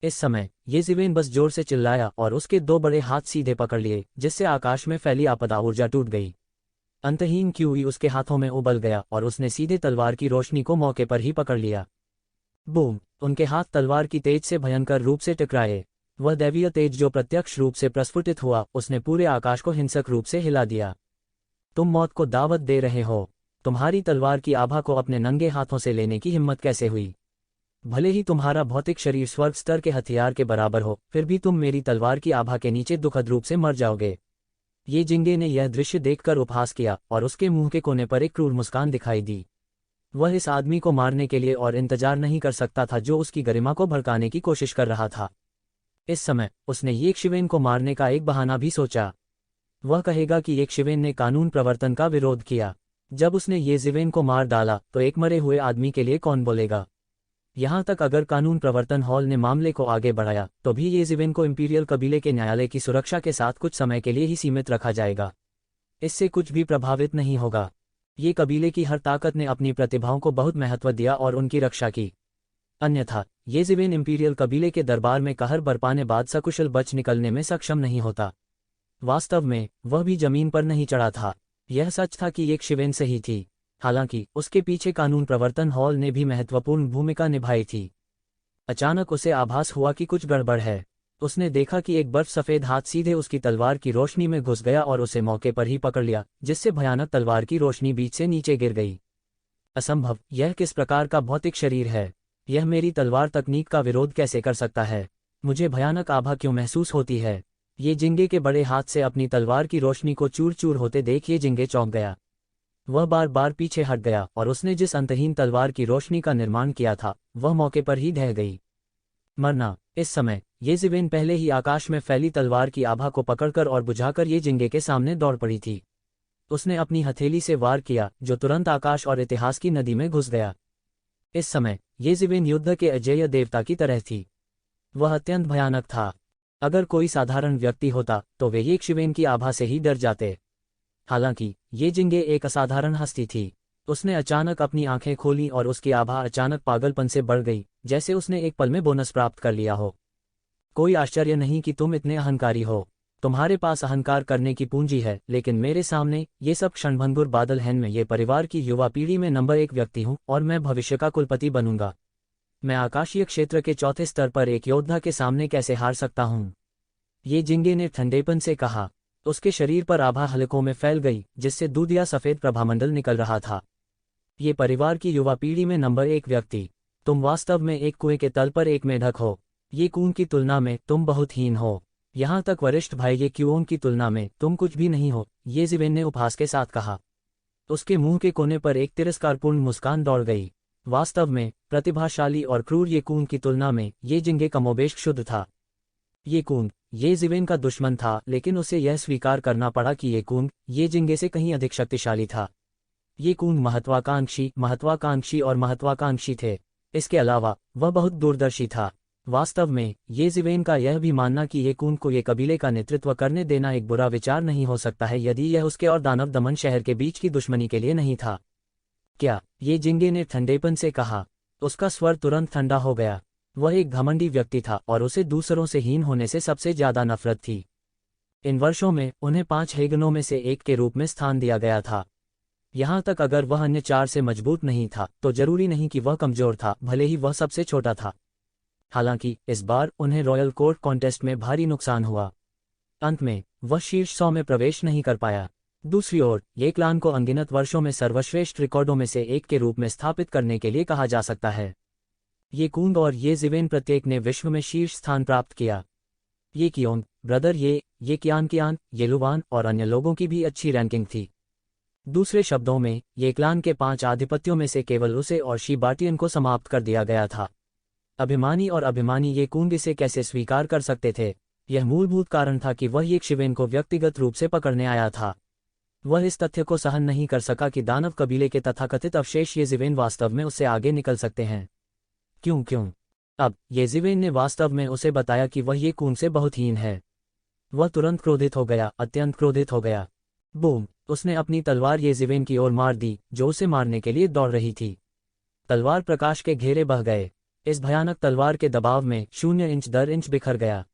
इस समय ये शिवेन बस जोर से चिल्लाया और उसके दो बड़े हाथ सीधे पकड़ लिए, जिससे आकाश में फैली आपदा ऊर्जा टूट गई। अंतहीन क्यूई उसके हाथों में उबल गया और उसने सीधे तलवार की रोशनी को मौके पर ही पकड़ लिया। बूम! उनके हाथ तलवार की तेज से भयंकर रूप से टकराए। वह दैवीय तेज जो प्रत्यक्ष रूप से प्रस्फुटित हुआ, उसने पूरे आकाश को हिंसक रूप से हिला दिया। तुम मौत को दावत दे रहे हो। तुम्हारी तलवार की आभा को अपने नंगे हाथों से लेने की हिम्मत कैसे हुई? भले ही तुम्हारा भौतिक शरीर स्वर्ग स्तर के हथियार के बराबर हो, फिर भी तुम मेरी तलवार की आभा के नीचे दुखद रूप से मर जाओगे। ये जिंगे ने यह दृश्य देखकर उपहास किया और उसके मुंह के कोने पर एक क्रूर मुस्कान दिखाई दी। वह इस आदमी को मारने के लिए और इंतजार नहीं कर सकता था जो उसकी गरिमा को भड़काने की कोशिश कर रहा था। इस समय उसने ये शिवेन को मारने का एक बहाना भी सोचा। वह कहेगा कि एक शिवेन ने कानून प्रवर्तन का विरोध किया। जब उसने ये शिवेन को मार डाला तो एक मरे हुए आदमी के लिए कौन बोलेगा? यहाँ तक अगर कानून प्रवर्तन हॉल ने मामले को आगे बढ़ाया तो भी ये शिवेन को इंपीरियल कबीले के न्यायालय की सुरक्षा के साथ कुछ समय के लिए ही सीमित रखा जाएगा। इससे कुछ भी प्रभावित नहीं होगा। ये कबीले की हर ताकत ने अपनी प्रतिभाओं को बहुत महत्व दिया और उनकी रक्षा की। अन्यथा ये शिवेन इंपीरियल कबीले के दरबार में कहर बरपाने बाद सकुशल बच निकलने में सक्षम नहीं होता। वास्तव में वह भी जमीन पर नहीं चढ़ा था। यह सच था कि एक शिवेन सही थी, हालांकि उसके पीछे कानून प्रवर्तन हॉल ने भी महत्वपूर्ण भूमिका निभाई थी। अचानक उसे आभास हुआ कि कुछ गड़बड़ है। उसने देखा कि एक बर्फ सफ़ेद हाथ सीधे उसकी तलवार की रोशनी में घुस गया और उसे मौके पर ही पकड़ लिया, जिससे भयानक तलवार की रोशनी बीच से नीचे गिर गई। असंभव! यह किस प्रकार का भौतिक शरीर है? यह मेरी तलवार तकनीक का विरोध कैसे कर सकता है? मुझे भयानक आभा क्यों महसूस होती है? ये जिंगे के बड़े हाथ से अपनी तलवार की रोशनी को चूर चूर होते देख ये जिंगे चौंक गया। वह बार बार पीछे हट गया और उसने जिस अंतहीन तलवार की रोशनी का निर्माण किया था वह मौके पर ही ढह गई। मरना! इस समय ये शिवेन पहले ही आकाश में फैली तलवार की आभा को पकड़कर और बुझाकर ये जिंगे के सामने दौड़ पड़ी थी। उसने अपनी हथेली से वार किया जो तुरंत आकाश और इतिहास की नदी में घुस गया। इस समय ये शिवेन युद्ध के अजेय देवता की तरह थी। वह अत्यंत भयानक था। अगर कोई साधारण व्यक्ति होता तो वे ये शिवेन की आभा से ही डर जाते। हालांकि ये जिंगे एक असाधारण हस्ती थी। उसने अचानक अपनी आंखें खोली और उसकी आभा अचानक पागलपन से बढ़ गई, जैसे उसने एक पल में बोनस प्राप्त कर लिया हो। कोई आश्चर्य नहीं कि तुम इतने अहंकारी हो। तुम्हारे पास अहंकार करने की पूंजी है, लेकिन मेरे सामने ये सब क्षणभंगुर बादल हैं। मैं ये परिवार की युवा पीढ़ी में नंबर 1 व्यक्ति हूँ और मैं भविष्य का कुलपति बनूंगा। मैं आकाशीय क्षेत्र के चौथे स्तर पर एक योद्धा के सामने कैसे हार सकता हूँ? ये जिंगे ने ठंडेपन से कहा। उसके शरीर पर आभा हलकों में फैल गई, जिससे दूध या सफ़ेद प्रभामंडल निकल रहा था। ये परिवार की युवा पीढ़ी में नंबर 1 व्यक्ति। तुम वास्तव में एक कुएं के तल पर एक मेढक हो। ये कून की तुलना में तुम बहुत हीन हो। यहाँ तक वरिष्ठ भाई ये क्यूओन की तुलना में तुम कुछ भी नहीं हो, ये ज़िवेन ने उपहास के साथ कहा। उसके मुंह के कोने पर एक तिरस्कारपूर्ण मुस्कान दौड़ गई। वास्तव में प्रतिभाशाली और क्रूर ये कून की तुलना में ये जिंगे कमोबेश शुद्ध था। ये कून ये ज़िवेन का दुश्मन था, लेकिन उसे यह स्वीकार करना पड़ा कि ये कून ये जिंगे से कहीं अधिक शक्तिशाली था। ये कून महत्वाकांक्षी और महत्वाकांक्षी थे। इसके अलावा वह बहुत दूरदर्शी था। वास्तव में ये ज़िवेन का यह भी मानना कि ये कून को ये कबीले का नेतृत्व करने देना एक बुरा विचार नहीं हो सकता है यदि यह उसके और दानव दमन शहर के बीच की दुश्मनी के लिए नहीं था। क्या? ये जिंगे ने ठंडेपन से कहा। उसका स्वर तुरंत ठंडा हो गया। वह एक घमंडी व्यक्ति था और उसे दूसरों से हीन होने से सबसे ज्यादा नफरत थी। इन वर्षों में उन्हें 5 हेगनों में से एक के रूप में स्थान दिया गया था। यहाँ तक अगर वह अन्य 4 से मजबूत नहीं था तो जरूरी नहीं कि वह कमजोर था, भले ही वह सबसे छोटा था। हालांकि इस बार उन्हें रॉयल कोर्ट कॉन्टेस्ट में भारी नुकसान हुआ। अंत में वह शीर्ष 100 में प्रवेश नहीं कर पाया। दूसरी ओर ये क्लान को अनगिनत वर्षों में सर्वश्रेष्ठ रिकॉर्डों में से एक के रूप में स्थापित करने के लिए कहा जा सकता है। ये कूंग और ये ज़िवेन प्रत्येक ने विश्व में शीर्ष स्थान प्राप्त किया। ये कियोंग ब्रदर, ये कियान, ये लुवान और अन्य लोगों की भी अच्छी रैंकिंग थी। दूसरे शब्दों में ये क्लान के 5 आधिपत्यों में से केवल उसे और शी-बाटियन को समाप्त कर दिया गया था। अभिमानी ये कूंग इसे कैसे स्वीकार कर सकते थे? यह मूलभूत कारण था कि वह ये ज़िवेन को व्यक्तिगत रूप से पकड़ने आया था। वह इस तथ्य को सहन नहीं कर सका कि दानव कबीले के तथाकथित अवशेष ये ज़िवेन वास्तव में उससे आगे निकल सकते हैं। क्यों? अब ये ज़िवेन ने वास्तव में उसे बताया कि वह ये कूंग से बहुत हीन है। वह तुरंत क्रोधित हो गया, अत्यंत क्रोधित हो गया। बूम! उसने अपनी तलवार ये ज़िवेन की ओर मार दी, जो उसे मारने के लिए दौड़ रही थी। तलवार प्रकाश के घेरे बह गए। इस भयानक तलवार के दबाव में 0 इंच दर इंच बिखर गया।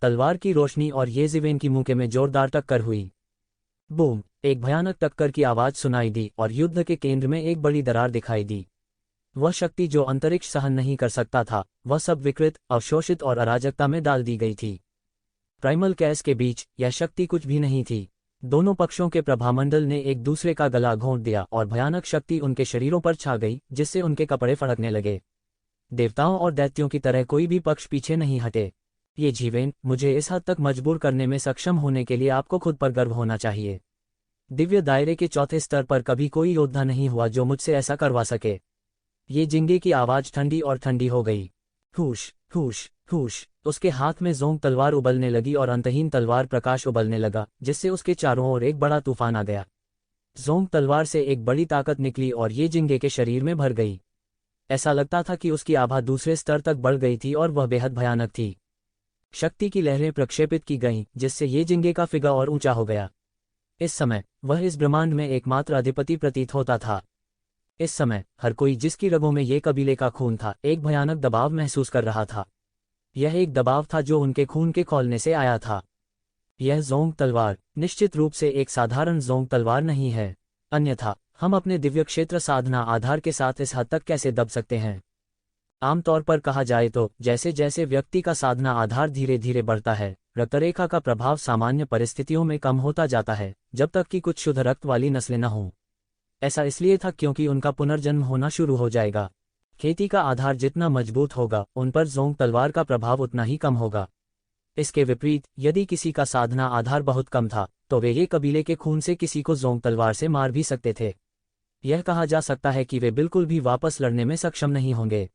तलवार की रोशनी और ये ज़िवेन की मुंह में जोरदार टक्कर हुई। बूम! एक भयानक टक्कर की आवाज सुनाई दी और युद्ध के केंद्र में एक बड़ी दरार दिखाई दी। वह शक्ति जो अंतरिक्ष सहन नहीं कर सकता था, वह सब विकृत, अवशोषित और अराजकता में डाल दी गई थी। प्राइमल कैस के बीच यह शक्ति कुछ भी नहीं थी। दोनों पक्षों के प्रभामंडल ने एक दूसरे का गला घोंट दिया और भयानक शक्ति उनके शरीरों पर छा गई, जिससे उनके कपड़े फड़कने लगे। देवताओं और दैत्यों की तरह कोई भी पक्ष पीछे नहीं हटे। ये ज़िवेन, मुझे इस हद तक मजबूर करने में सक्षम होने के लिए आपको खुद पर गर्व होना चाहिए। दिव्य दायरे के चौथे स्तर पर कभी कोई योद्धा नहीं हुआ जो मुझसे ऐसा करवा सके। ये जिंगे की आवाज ठंडी और ठंडी हो गई। हुश हुश हुश! उसके हाथ में जोंग तलवार उबलने लगी और अंतहीन तलवार प्रकाश उबलने लगा, जिससे उसके चारों ओर एक बड़ा तूफान आ गया। जोंग तलवार से एक बड़ी ताकत निकली और ये जिंगे के शरीर में भर गई। ऐसा लगता था कि उसकी आभा दूसरे स्तर तक बढ़ गई थी और वह बेहद भयानक थी। शक्ति की लहरें प्रक्षेपित की गईं, जिससे ये जिंगे का फिगर और ऊंचा हो गया। इस समय वह इस ब्रह्मांड में एकमात्र अधिपति प्रतीत होता था। इस समय हर कोई जिसकी रगों में ये कबीले का खून था, एक भयानक दबाव महसूस कर रहा था। यह एक दबाव था जो उनके खून के खौलने से आया था। यह जोंग तलवार निश्चित रूप से एक साधारण जोंग तलवार नहीं है, अन्यथा हम अपने दिव्य क्षेत्र साधना आधार के साथ इस हद तक कैसे दब सकते हैं? आमतौर पर कहा जाए तो जैसे जैसे व्यक्ति का साधना आधार धीरे धीरे बढ़ता है, रक्तरेखा का प्रभाव सामान्य परिस्थितियों में कम होता जाता है, जब तक कि कुछ शुद्ध रक्त वाली नस्लें न हों। ऐसा इसलिए था क्योंकि उनका पुनर्जन्म होना शुरू हो जाएगा। खेती का आधार जितना मजबूत होगा, उन पर जोंग तलवार का प्रभाव उतना ही कम होगा। इसके विपरीत यदि किसी का साधना आधार बहुत कम था, तो वे ये कबीले के खून से किसी को जोंग तलवार से मार भी सकते थे। यह कहा जा सकता है कि वे बिल्कुल भी वापस लड़ने में सक्षम नहीं होंगे।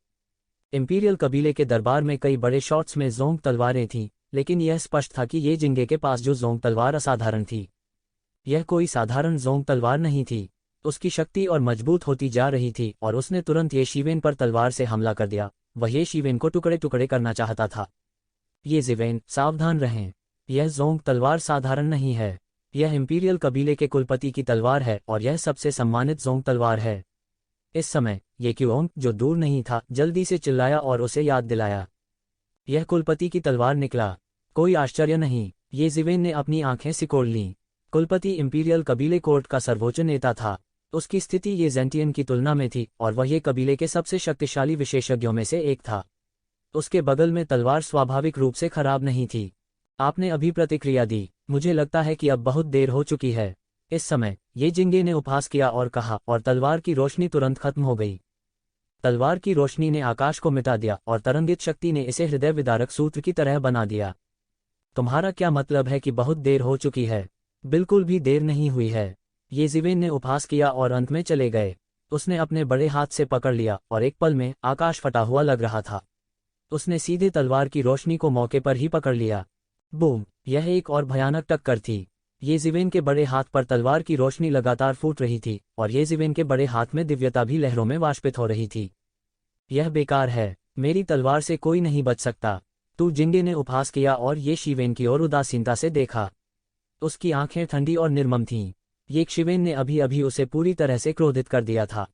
इंपीरियल कबीले के दरबार में कई बड़े शॉट्स में जोंग तलवारें थीं, लेकिन यह स्पष्ट था कि ये जिंगे के पास जो जोंग तलवार असाधारण थी। यह कोई साधारण जोंग तलवार नहीं थी। उसकी शक्ति और मजबूत होती जा रही थी और उसने तुरंत ये ज़िवेन पर तलवार से हमला कर दिया। वह ये ज़िवेन को टुकड़े टुकड़े करना चाहता था। ये ज़िवेन, सावधान रहें। यह जोंग तलवार साधारण नहीं है। यह इंपीरियल कबीले के कुलपति की तलवार है और यह सबसे सम्मानित जोंग तलवार है। इस समय ये क्यूओंग, जो दूर नहीं था, जल्दी से चिल्लाया और उसे याद दिलाया। यह कुलपति की तलवार निकला। कोई आश्चर्य नहीं, ये ज़िवेन ने अपनी आंखें सिकोड़ लीं। कुलपति इंपीरियल कबीले कोर्ट का सर्वोच्च नेता था। उसकी स्थिति ये ज़ेंटियन की तुलना में थी और वह ये कबीले के सबसे शक्तिशाली विशेषज्ञों में से एक था। उसके बगल में तलवार स्वाभाविक रूप से खराब नहीं थी। आपने अभी प्रतिक्रिया दी। मुझे लगता है कि अब बहुत देर हो चुकी है। इस समय ये जिंगे ने उपहास किया और कहा, और तलवार की रोशनी तुरंत खत्म हो गई। तलवार की रोशनी ने आकाश को मिटा दिया और तरंगित शक्ति ने इसे हृदय विदारक सूत्र की तरह बना दिया। तुम्हारा क्या मतलब है कि बहुत देर हो चुकी है? बिल्कुल भी देर नहीं हुई है। ये ज़िवेन ने उपहास किया और अंत में चले गए। उसने अपने बड़े हाथ से पकड़ लिया और एक पल में आकाश फटा हुआ लग रहा था। उसने सीधे तलवार की रोशनी को मौके पर ही पकड़ लिया। बूम! यह एक और भयानक टक्कर थी। ये ज़िवेन के बड़े हाथ पर तलवार की रोशनी लगातार फूट रही थी और ये ज़िवेन के बड़े हाथ में दिव्यता भी लहरों में वाष्पित हो रही थी। यह बेकार है। मेरी तलवार से कोई नहीं बच सकता। तू जिंगे ने उपहास किया और ये शिवेन की ओर उदासीनता से देखा। उसकी आंखें ठंडी और निर्मम थीं। ये शिवेन ने अभी अभी उसे पूरी तरह से क्रोधित कर दिया था।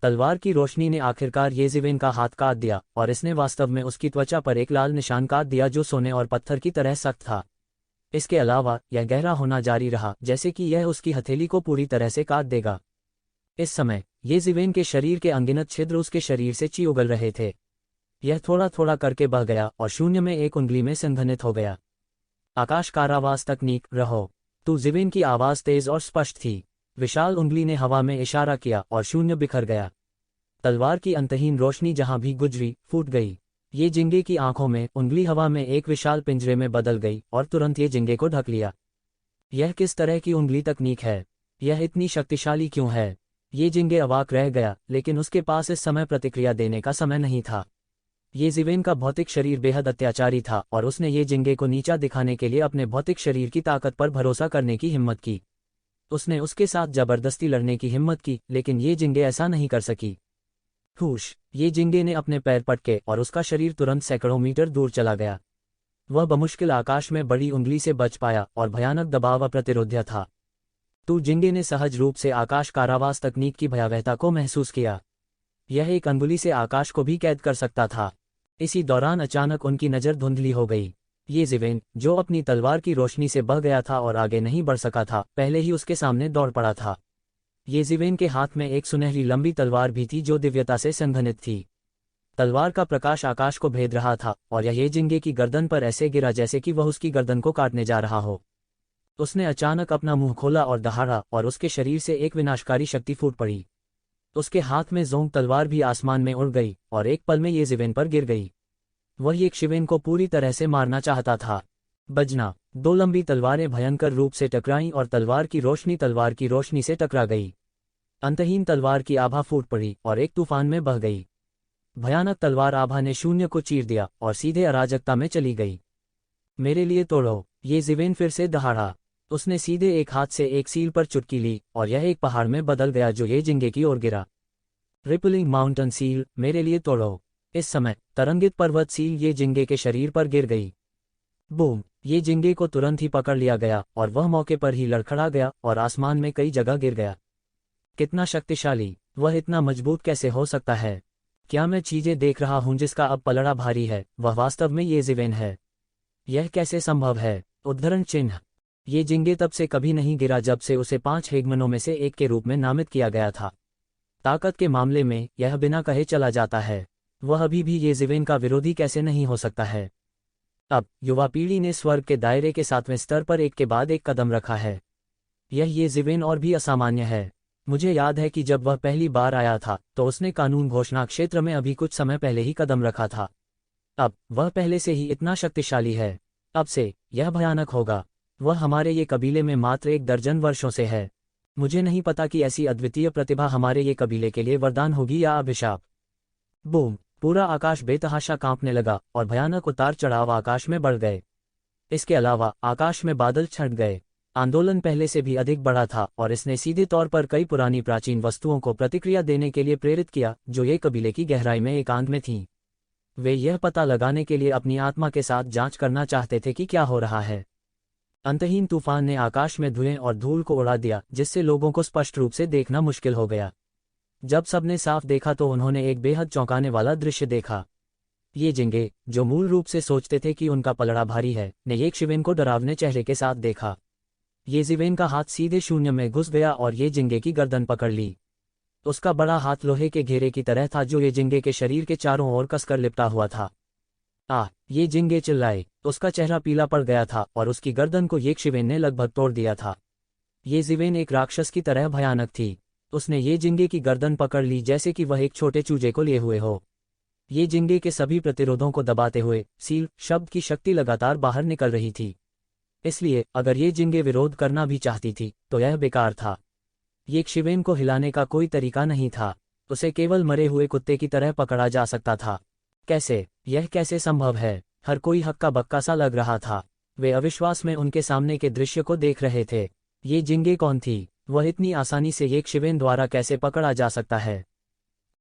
तलवार की रोशनी ने आखिरकार ये ज़िवेन का हाथ काट दिया और इसने वास्तव में उसकी त्वचा पर एक लाल निशान काट दिया जो सोने और पत्थर की तरह सख्त था। इसके अलावा यह गहरा होना जारी रहा, जैसे कि यह उसकी हथेली को पूरी तरह से काट देगा। इस समय ये ज़िवेन के शरीर के अनगिनत छिद्र उसके शरीर से ची उगल रहे थे। यह थोड़ा थोड़ा करके बह गया और शून्य में एक उंगली में संघनित हो गया। आकाश कारावास तकनीक रहो। तू ज़िवेन की आवाज़ तेज और स्पष्ट थी। विशाल उंगली ने हवा में इशारा किया और शून्य बिखर गया। तलवार की अंतहीन रोशनी जहां भी गुजरी फूट गई। ये जिंगे की आंखों में उंगली हवा में एक विशाल पिंजरे में बदल गई और तुरंत ये जिंगे को ढक लिया। यह किस तरह की उंगली तकनीक है? यह इतनी शक्तिशाली क्यों है? ये जिंगे अवाक रह गया, लेकिन उसके पास इस समय प्रतिक्रिया देने का समय नहीं था। ये ज़िवेन का भौतिक शरीर बेहद अत्याचारी था और उसने ये जिंगे को नीचा दिखाने के लिए अपने भौतिक शरीर की ताकत पर भरोसा करने की हिम्मत की। उसने उसके साथ जबरदस्ती लड़ने की हिम्मत की, लेकिन ये जिंगे ऐसा नहीं कर सकी। हुश! ये जिंगे ने अपने पैर पटके और उसका शरीर तुरंत सैकड़ों मीटर दूर चला गया। वह बमुश्किल आकाश में बड़ी उंगली से बच पाया और भयानक दबाव अप्रतिरोध्य था। तू जिंगे ने सहज रूप से आकाश कारावास तकनीक की भयावहता को महसूस किया। यह एक अंगुली से आकाश को भी कैद कर सकता था। इसी दौरान अचानक उनकी नज़र धुंधली हो गई। ये ज़िवेन, जो अपनी तलवार की रोशनी से बह गया था और आगे नहीं बढ़ सका था, पहले ही उसके सामने दौड़ पड़ा था। ये ज़िवेन के हाथ में एक सुनहरी लंबी तलवार भी थी जो दिव्यता से संघनित थी। तलवार का प्रकाश आकाश को भेद रहा था और यह जिंगे की गर्दन पर ऐसे गिरा जैसे कि वह उसकी गर्दन को काटने जा रहा हो। उसने अचानक अपना मुंह खोला और दहाड़ा और उसके शरीर से एक विनाशकारी शक्ति फूट पड़ी। उसके हाथ में जोंग तलवार भी आसमान में उड़ गई और एक पल में ये ज़िवेन पर गिर गई। वह एक शिवेन को पूरी तरह से मारना चाहता था। बजना! दो लंबी तलवारें भयंकर रूप से टकराईं और तलवार की रोशनी से टकरा गई। अंतहीन तलवार की आभा फूट पड़ी और एक तूफान में बह गई। भयानक तलवार आभा ने शून्य को चीर दिया और सीधे अराजकता में चली गई। मेरे लिए तोड़ो! ये ज़िवेन फिर से दहाड़ा। उसने सीधे एक हाथ से एक सील पर चुटकी ली और यह एक पहाड़ में बदल गया जो ये जिंगे की ओर गिरा। रिपलिंग माउंटेन सील, मेरे लिए तोड़ो! इस समय तरंगित पर्वत सील ये जिंगे के शरीर पर गिर गई। बूम! ये जिंगे को तुरंत ही पकड़ लिया गया और वह मौके पर ही लड़खड़ा गया और आसमान में कई जगह गिर गया। कितना शक्तिशाली! वह इतना मजबूत कैसे हो सकता है? क्या मैं चीजें देख रहा हूं जिसका अब पलड़ा भारी है? वह वास्तव में ये ज़िवेन है। यह कैसे संभव है? उद्धरण चिन्ह। ये जिंगे तब से कभी नहीं गिरा जब से उसे 5 हेगमनों में से एक के रूप में नामित किया गया था। ताकत के मामले में यह बिना कहे चला जाता है। वह अभी भी ये ज़िवेन का विरोधी कैसे नहीं हो सकता है? अब युवा पीढ़ी ने स्वर्ग के दायरे के 7वें स्तर पर एक के बाद एक कदम रखा है। यह ये ज़िवेन और भी असामान्य है। मुझे याद है कि जब वह पहली बार आया था तो उसने कानून घोषणा क्षेत्र में अभी कुछ समय पहले ही कदम रखा था। अब वह पहले से ही इतना शक्तिशाली है। अब से यह भयानक होगा। वह हमारे ये कबीले में मात्र 1 दर्जन वर्षों से है। मुझे नहीं पता कि ऐसी अद्वितीय प्रतिभा हमारे ये कबीले के लिए वरदान होगी या अभिशाप। बूम! पूरा आकाश बेतहाशा कांपने लगा और भयानक उतार चढ़ाव आकाश में बढ़ गए। इसके अलावा आकाश में बादल छट गए। आंदोलन पहले से भी अधिक बड़ा था और इसने सीधे तौर पर कई पुरानी प्राचीन वस्तुओं को प्रतिक्रिया देने के लिए प्रेरित किया जो ये कबीले की गहराई में एकांत में थीं। वे यह पता लगाने के लिए अपनी आत्मा के साथ जांच करना चाहते थे कि क्या हो रहा है। अंतहीन तूफान ने आकाश में धुएं और धूल को उड़ा दिया जिससे लोगों को स्पष्ट रूप से देखना मुश्किल हो गया। जब सबने साफ देखा तो उन्होंने एक बेहद चौंकाने वाला दृश्य देखा। ये जिंगे, जो मूल रूप से सोचते थे कि उनका पलड़ा भारी है, ने एक ज़िवेन को डरावने चेहरे के साथ देखा। ये ज़िवेन का हाथ सीधे शून्य में घुस गया और ये जिंगे की गर्दन पकड़ ली। उसका बड़ा हाथ लोहे के घेरे की तरह था जो ये जिंगे के शरीर के चारों ओर कसकर लिपटा हुआ था। ये जिंगे चिल्लाए। उसका चेहरा पीला पड़ गया था और उसकी गर्दन को ये शिवेन ने लगभग तोड़ दिया था। ये जिवेन एक राक्षस की तरह भयानक थी। उसने ये जिंगे की गर्दन पकड़ ली जैसे कि वह एक छोटे चूजे को लिए हुए हो। ये जिंगे के सभी प्रतिरोधों को दबाते हुए सील शब्द की शक्ति लगातार बाहर निकल रही थी। इसलिए अगर ये जिंगे विरोध करना भी चाहती थी तो यह बेकार था। ये शिवेन को हिलाने का कोई तरीका नहीं था। उसे केवल मरे हुए कुत्ते की तरह पकड़ा जा सकता था। कैसे? यह कैसे संभव है? हर कोई हक्का बक्का सा लग रहा था। वे अविश्वास में उनके सामने के दृश्य को देख रहे थे। ये जिंगे कौन थी? वह इतनी आसानी से एक शिवेन द्वारा कैसे पकड़ा जा सकता है?